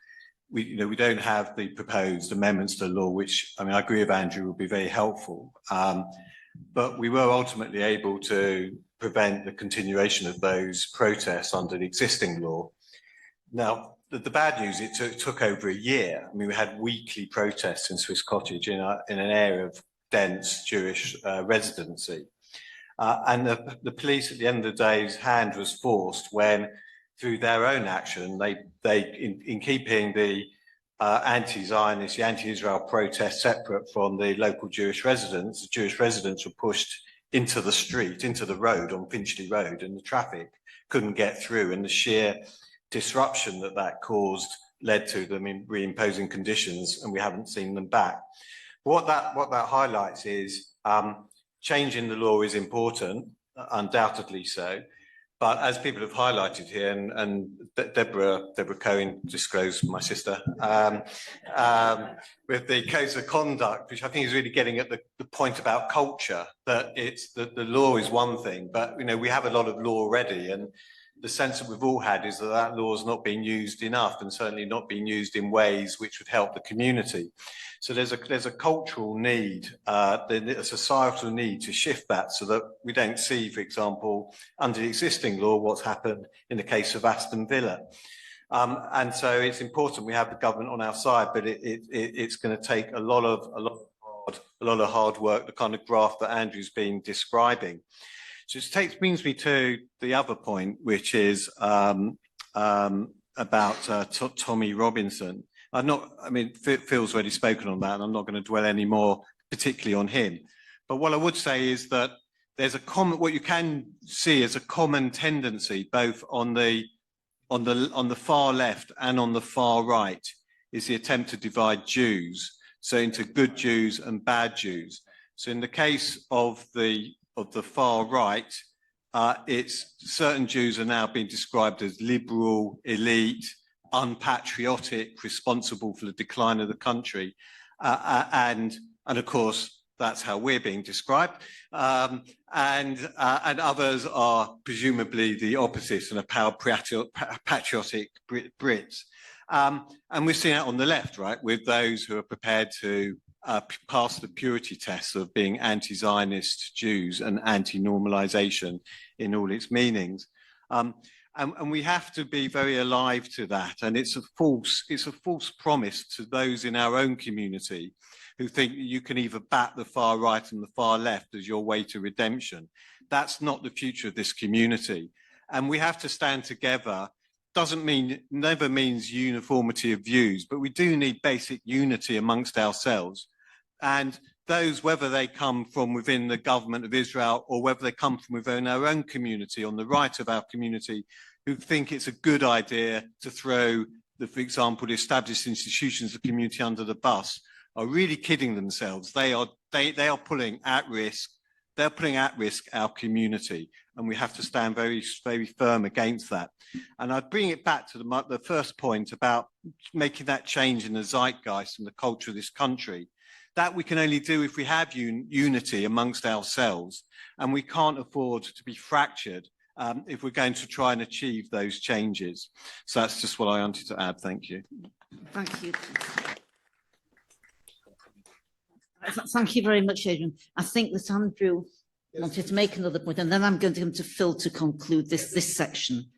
we don't have the proposed amendments to the law, which, I mean, I agree with Andrew, would be very helpful. But we were ultimately able to prevent the continuation of those protests under the existing law. Now, the bad news, it took over a year. I mean, we had weekly protests in Swiss Cottage in an area of dense Jewish residency. And the police at the end of the day's hand was forced when, through their own action, in keeping the anti-Zionist, the anti-Israel protests separate from the local Jewish residents, the Jewish residents were pushed into the street, into the road on Finchley Road, and the traffic couldn't get through, and the sheer disruption that caused led to them reimposing conditions, and we haven't seen them back. What that highlights is changing the law is important, undoubtedly so. But as people have highlighted here, and Deborah Cohen disclosed, my sister, with the codes of conduct, which I think is really getting at the point about culture, that the law is one thing, but we have a lot of law already, and the sense that we've all had is that law is not being used enough, and certainly not being used in ways which would help the community. So there's a cultural need, a societal need to shift that so that we don't see, for example, under the existing law, what's happened in the case of Aston Villa. And so it's important we have the government on our side, but it's going to take a lot of hard work, the kind of graft that Andrew's been describing. So it brings me to the other point, which is about Tommy Robinson. Phil's already spoken on that, and I'm not going to dwell any more particularly on him. But what I would say is that there's what you can see as a common tendency, both on the far left and on the far right, is the attempt to divide Jews, so into good Jews and bad Jews. So in the case of the far right, it's certain Jews are now being described as liberal, elite, unpatriotic, responsible for the decline of the country, and of course that's how we're being described. And others are presumably the opposite and are proud, patriotic Brits. And we're seeing that on the left, right, with those who are prepared to pass the purity tests of being anti-Zionist Jews and anti-normalization in all its meanings. And we have to be very alive to that. And it's a false promise to those in our own community who think you can either back the far right and the far left as your way to redemption. That's not the future of this community. And we have to stand together. Never means uniformity of views, but we do need basic unity amongst ourselves. And those, whether they come from within the government of Israel or whether they come from within our own community, on the right of our community, who think it's a good idea to throw, for example, the established institutions of the community under the bus, are really kidding themselves. They are putting at risk. They're putting at risk our community, and we have to stand very, very firm against that. And I'd bring it back to the first point about making that change in the zeitgeist and the culture of this country. That we can only do if we have unity amongst ourselves, and we can't afford to be fractured if we're going to try and achieve those changes. So that's just what I wanted to add. Thank you. Thank you. Thank you very much, Adrian. I think that Andrew wanted to make another point, and then I'm going to come to Phil to conclude this section.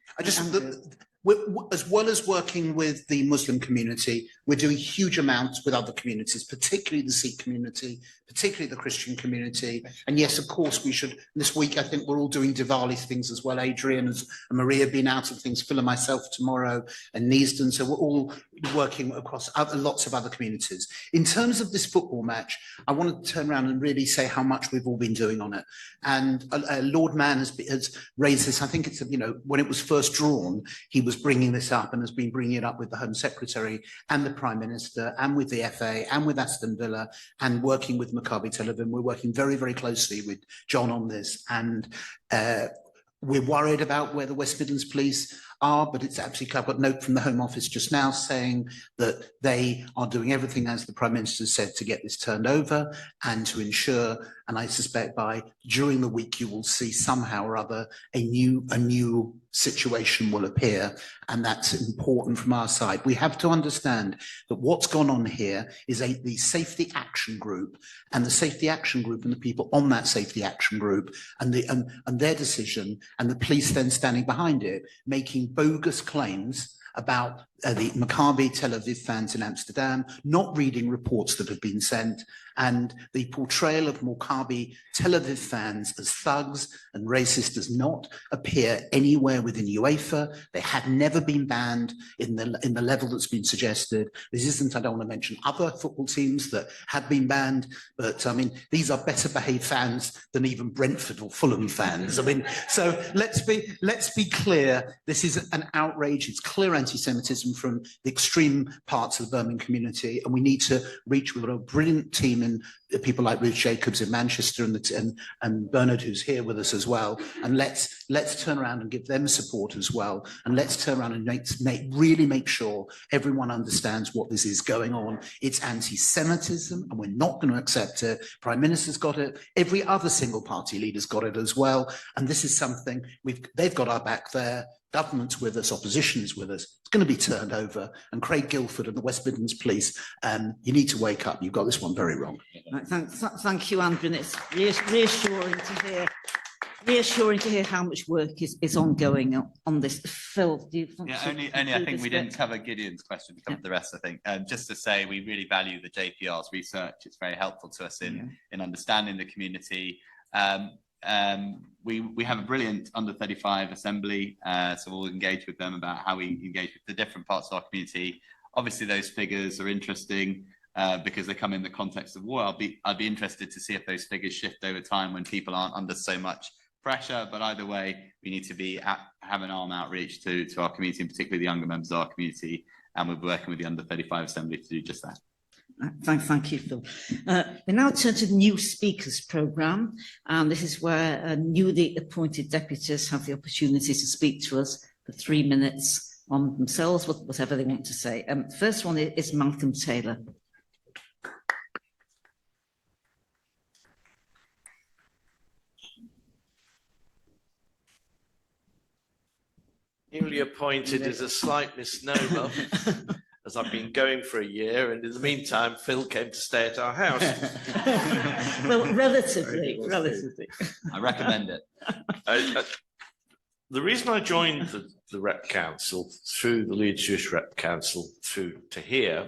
as well as working with the Muslim community, we're doing huge amounts with other communities, particularly the Sikh community, particularly the Christian community. And yes, of course, we should, this week, I think we're all doing Diwali things as well. Adrian and Maria have been out of things, Phil and myself tomorrow, and Neasden. So we're all working across lots of other communities. In terms of this football match, I want to turn around and really say how much we've all been doing on it. And Lord Mann has raised this. I think it's, you know, when it was first drawn, he was bringing this up and has been bringing it up with the Home Secretary and the Prime Minister and with the FA and with Aston Villa and working with Maccabi Tel Aviv. We're working very, very closely with John on this, and we're worried about where the West Midlands Police are, but it's absolutely clear. I've got a note from the Home Office just now saying that they are doing everything, as the Prime Minister said, to get this turned over and to ensure, and I suspect during the week you will see somehow or other a new situation will appear, and that's important from our side. We have to understand that what's gone on here is the Safety Action Group, and the Safety Action Group and the people on that Safety Action Group and their decision, and the police then standing behind it, making bogus claims about the Maccabi Tel Aviv fans in Amsterdam, not reading reports that have been sent, and the portrayal of Maccabi Tel Aviv fans as thugs and racist does not appear anywhere within UEFA. They have never been banned in the level that's been suggested. This isn't, I don't want to mention other football teams that have been banned, but I mean, these are better behaved fans than even Brentford or Fulham fans. I mean, so let's be clear, this is an outrage, it's clear anti-Semitism from the extreme parts of the Birmingham community, and we need to reach with a brilliant team in people like Ruth Jacobs in Manchester and Bernard, who's here with us as well, and let's turn around and give them support as well, and let's turn around and really make sure everyone understands what this is going on. It's anti-Semitism, and we're not going to accept it. Prime Minister's got it, every other single party leader's got it as well, and this is something they've got our back there. Government's with us, opposition is with us. It's going to be turned over. And Craig Guilford and the West Midlands Police, you need to wake up. You've got this one very wrong. Thank you, Andrew. And it's reassuring to hear how much work is ongoing on this. Phil, do you want to only I think we didn't cover Gideon's question. We covered the rest, I think. Just to say, we really value the JPR's research. It's very helpful to us in understanding the community. We have a brilliant under 35 assembly, so we'll engage with them about how we engage with the different parts of our community. Obviously, those figures are interesting because they come in the context of war. I'd be interested to see if those figures shift over time when people aren't under so much pressure. But either way, we need to have an arm outreach to our community, and particularly the younger members of our community. And we're working with the under 35 assembly to do just that. Thank you, Phil. We now turn to the new speakers programme, and this is where newly appointed deputies have the opportunity to speak to us for 3 minutes on themselves, whatever they want to say. The first one is Malcolm Taylor. Newly appointed is a slight misnomer. As I've been going for a year, and in the meantime, Phil came to stay at our house. Well, relatively. I recommend it. The reason I joined the Rep Council through the Leeds Jewish Rep Council through to here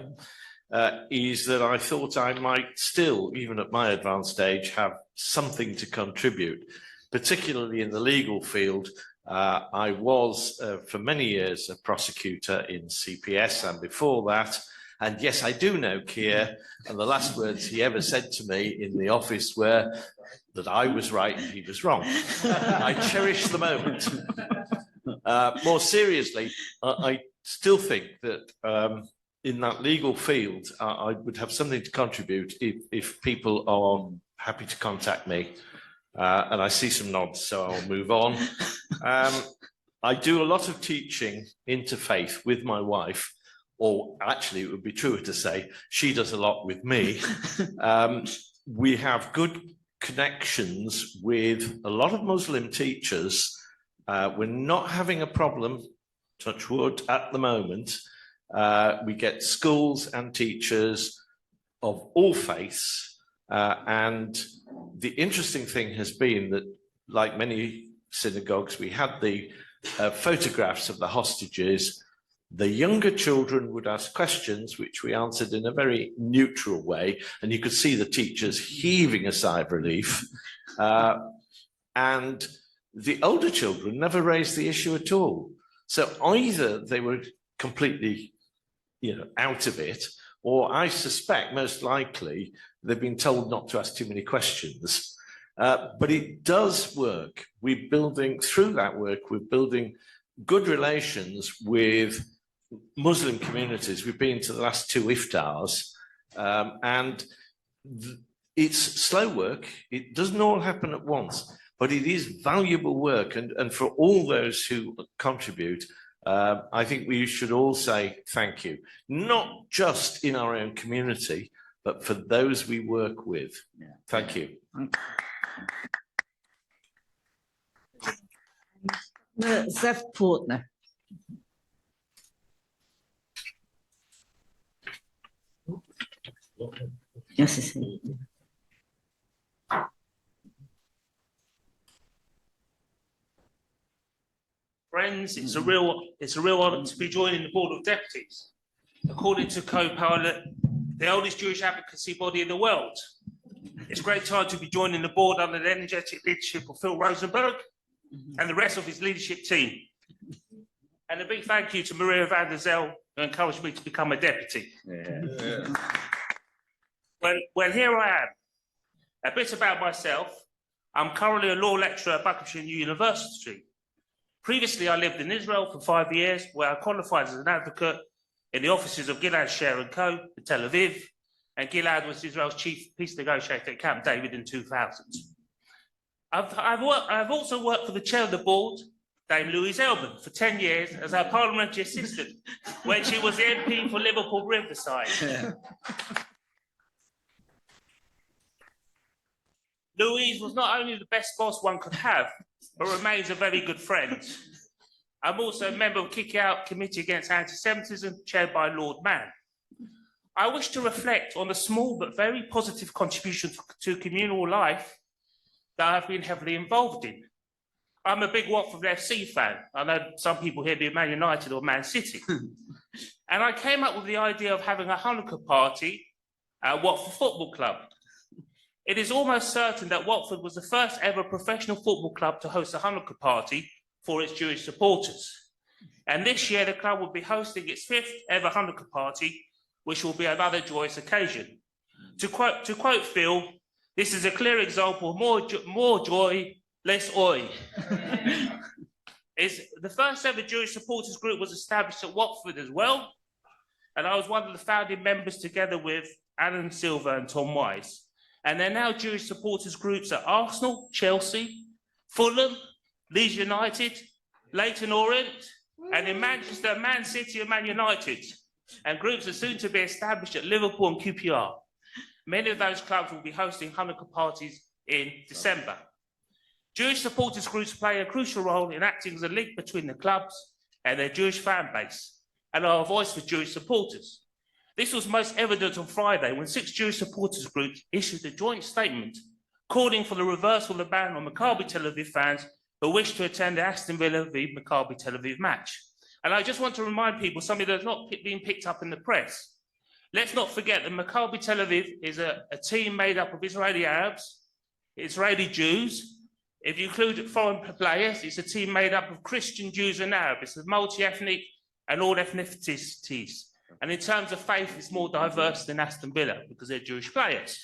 is that I thought I might still, even at my advanced age, have something to contribute, particularly in the legal field. I was for many years a prosecutor in CPS, and before that, and yes, I do know Keir, and the last words he ever said to me in the office were that I was right and he was wrong. I cherish the moment. More seriously, I still think that in that legal field, I would have something to contribute if people are happy to contact me. And I see some nods, so I'll move on. I do a lot of teaching interfaith with my wife, or actually it would be truer to say she does a lot with me. We have good connections with a lot of Muslim teachers. We're not having a problem, touch wood, at the moment. We get schools and teachers of all faiths, and the interesting thing has been that, like many synagogues, we had the photographs of the hostages. The younger children would ask questions, which we answered in a very neutral way, and you could see the teachers heaving a sigh of relief. And the older children never raised the issue at all. So either they were completely, out of it, or I suspect most likely they've been told not to ask too many questions. But it does work. Through that work, we're building good relations with Muslim communities. We've been to the last 2 iftars, and it's slow work. It doesn't all happen at once, but it is valuable work. And for all those who contribute, I think we should all say thank you, not just in our own community, but for those we work with. Thank you. Zev Portner. Yes, it's he. Friends, it's a real honour to be joining the Board of Deputies. According to Co-Pilot, the oldest Jewish advocacy body in the world. It's a great time to be joining the board under the energetic leadership of Phil Rosenberg and the rest of his leadership team. And a big thank you to Maria van der Zel, who encouraged me to become a deputy. Well, here I am. A bit about myself. I'm currently a law lecturer at Buckinghamshire University. Previously, I lived in Israel for 5 years, where I qualified as an advocate in the offices of Gilad Sher & Co. in Tel Aviv, and Gilad was Israel's chief peace negotiator at Camp David in 2000. I've also worked for the chair of the board, Dame Louise Elban, for 10 years as our parliamentary assistant when she was the MP for Liverpool Riverside. Louise was not only the best boss one could have, but remains a very good friend. I'm also a member of Kick Out Committee Against Anti-Semitism, chaired by Lord Mann. I wish to reflect on the small but very positive contribution to communal life that I've been heavily involved in. I'm a big Watford FC fan. I know some people here be Man United or Man City. And I came up with the idea of having a Hanukkah party at Watford Football Club. It is almost certain that Watford was the first ever professional football club to host a Hanukkah party for its Jewish supporters. And this year, the club will be hosting its 5th ever Hanukkah party, which will be another joyous occasion. To quote Phil, this is a clear example of more joy, less oi. The first ever Jewish supporters group was established at Watford as well. And I was one of the founding members together with Alan Silver and Tom Wise. And they're now Jewish supporters groups at Arsenal, Chelsea, Fulham, Leeds United, Leyton Orient, and in Manchester, Man City and Man United. And groups are soon to be established at Liverpool and QPR. Many of those clubs will be hosting Hanukkah parties in December. Jewish supporters groups play a crucial role in acting as a link between the clubs and their Jewish fan base, and are a voice for Jewish supporters. This was most evident on Friday when 6 Jewish supporters groups issued a joint statement calling for the reversal of the ban on Maccabi Tel Aviv fans who wish to attend the Aston Villa v Maccabi Tel Aviv match. And I just want to remind people, something that's not being picked up in the press. Let's not forget that Maccabi Tel Aviv is a team made up of Israeli Arabs, Israeli Jews. If you include foreign players, it's a team made up of Christian Jews and Arabs. It's a multi-ethnic and all ethnicities. And in terms of faith, it's more diverse than Aston Villa because they're Jewish players.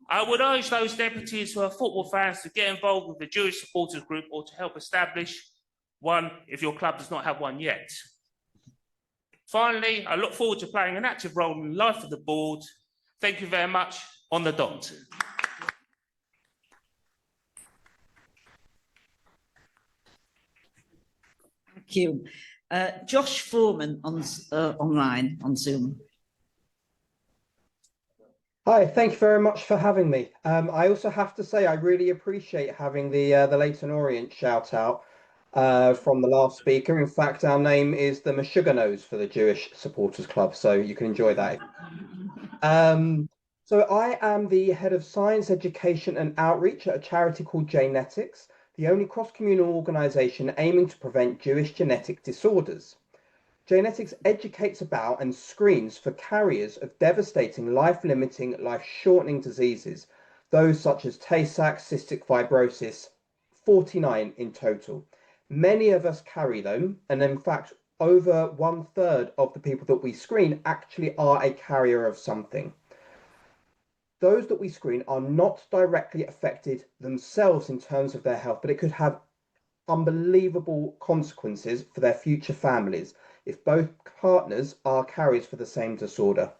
I would urge those deputies who are football fans to get involved with the Jewish supporters group or to help establish one if your club does not have one yet. Finally, I look forward to playing an active role in the life of the board. Thank you very much. On the dot. Thank you. Josh Foreman on online on Zoom. Hi, thank you very much for having me. I also have to say I really appreciate having the Leyton Orient shout out from the last speaker. In fact, our name is the Meshuganos for the Jewish Supporters Club, so you can enjoy that. So I am the head of science, education and outreach at a charity called Janetics. the only cross-communal organisation aiming to prevent Jewish genetic disorders. Genetics educates about and screens for carriers of devastating life-limiting, life-shortening diseases, those such as Tay-Sachs, cystic fibrosis, 49 in total. Many of us carry them, and in fact, over 1/3 of the people that we screen actually are a carrier of something. Those that we screen are not directly affected themselves in terms of their health, but it could have unbelievable consequences for their future families if both partners are carriers for the same disorder.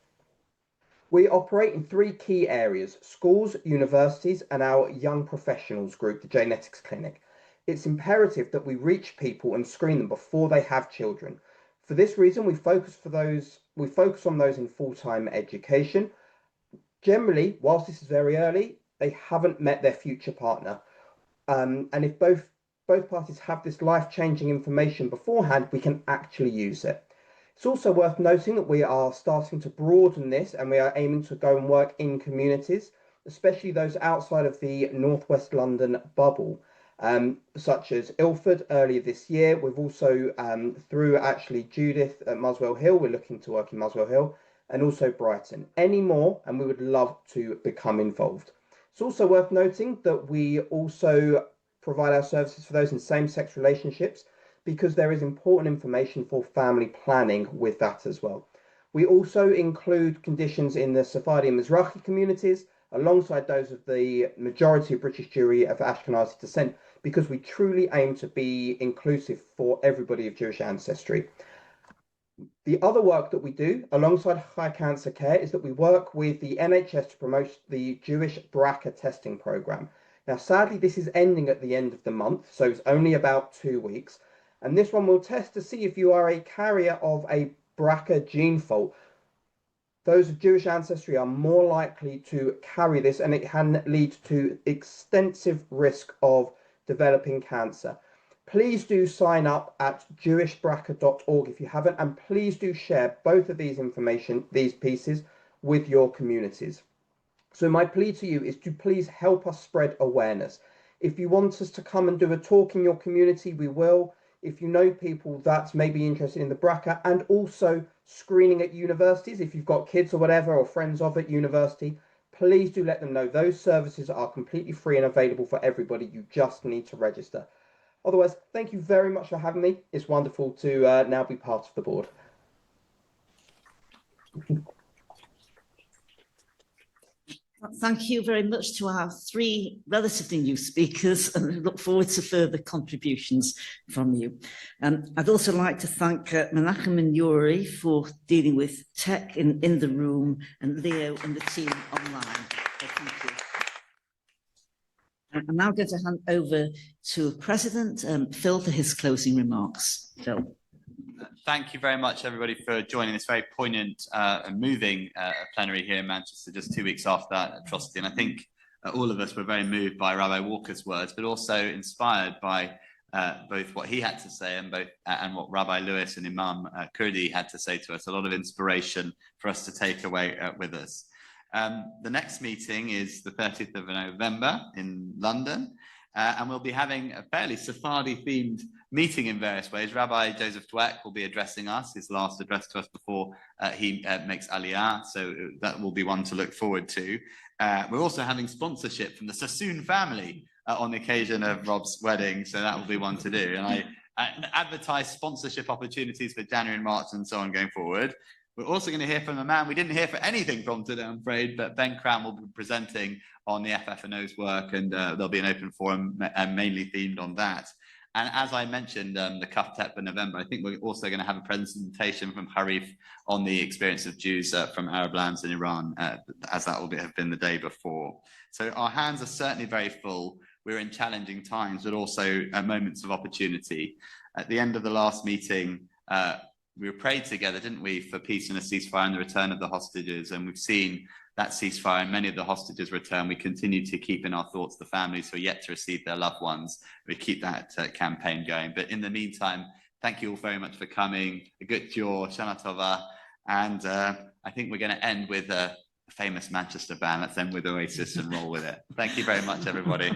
We operate in 3 key areas: schools, universities, and our young professionals group, the Genetics Clinic. It's imperative that we reach people and screen them before they have children. For this reason, we focus on those in full-time education. Generally, whilst this is very early, they haven't met their future partner. And if both parties have this life-changing information beforehand, we can actually use it. It's also worth noting that we are starting to broaden this, and we are aiming to go and work in communities, especially those outside of the Northwest London bubble, such as Ilford earlier this year. We've also, through actually Judith at Muswell Hill, we're looking to work in Muswell Hill, and also Brighton. Any more, and we would love to become involved. It's also worth noting that we also provide our services for those in same-sex relationships, because there is important information for family planning with that as well. We also include conditions in the Sephardi and Mizrahi communities, alongside those of the majority of British Jewry of Ashkenazi descent, because we truly aim to be inclusive for everybody of Jewish ancestry. The other work that we do alongside high cancer care is that we work with the NHS to promote the Jewish BRCA testing program. Now, sadly, this is ending at the end of the month, so it's only about 2 weeks. And this one will test to see if you are a carrier of a BRCA gene fault. Those of Jewish ancestry are more likely to carry this, and it can lead to extensive risk of developing cancer. Please do sign up at jewishbrca.org if you haven't, and please do share both of these pieces with your communities. So my plea to you is to please help us spread awareness. If you want us to come and do a talk in your community, we will. If you know people that may be interested in the BRCA, and also screening at universities, if you've got kids or whatever, or friends of at university, please do let them know. Those services are completely free and available for everybody. You just need to register. Otherwise, thank you very much for having me. It's wonderful to now be part of the board. Thank you very much to our 3 relatively new speakers, and I look forward to further contributions from you. I'd also like to thank Menachem and Yuri for dealing with tech in the room, and Leo and the team online. So thank you. I'm now going to hand over to President Phil for his closing remarks. Phil. Thank you very much, everybody, for joining this very poignant and moving plenary here in Manchester, just 2 weeks after that atrocity. And I think all of us were very moved by Rabbi Walker's words, but also inspired by both what he had to say and what Rabbi Lewis and Imam Kurdi had to say to us. A lot of inspiration for us to take away with us. The next meeting is the 30th of November in London, and we'll be having a fairly Sephardi-themed meeting in various ways. Rabbi Joseph Dweck will be addressing us, his last address to us before he makes Aliyah, so that will be one to look forward to. We're also having sponsorship from the Sassoon family on the occasion of Rob's wedding, so that will be one to do. And I advertise sponsorship opportunities for January and March and so on going forward. We're also going to hear from a man we didn't hear for anything from today, I'm afraid, but Ben Cram will be presenting on the FF&O's work, and there'll be an open forum mainly themed on that. And as I mentioned, the Kaftet for November, I think we're also going to have a presentation from Harif on the experience of Jews from Arab lands in Iran, as that will have been the day before. So our hands are certainly very full. We're in challenging times, but also moments of opportunity. At the end of the last meeting, we prayed together, didn't we, for peace and a ceasefire and the return of the hostages. And we've seen that ceasefire and many of the hostages return. We continue to keep in our thoughts the families who are yet to receive their loved ones. We keep that campaign going. But in the meantime, thank you all very much for coming. A good Jor, Shana Tova. And I think we're going to end with a famous Manchester band. Let's end with Oasis and roll with it. Thank you very much, everybody.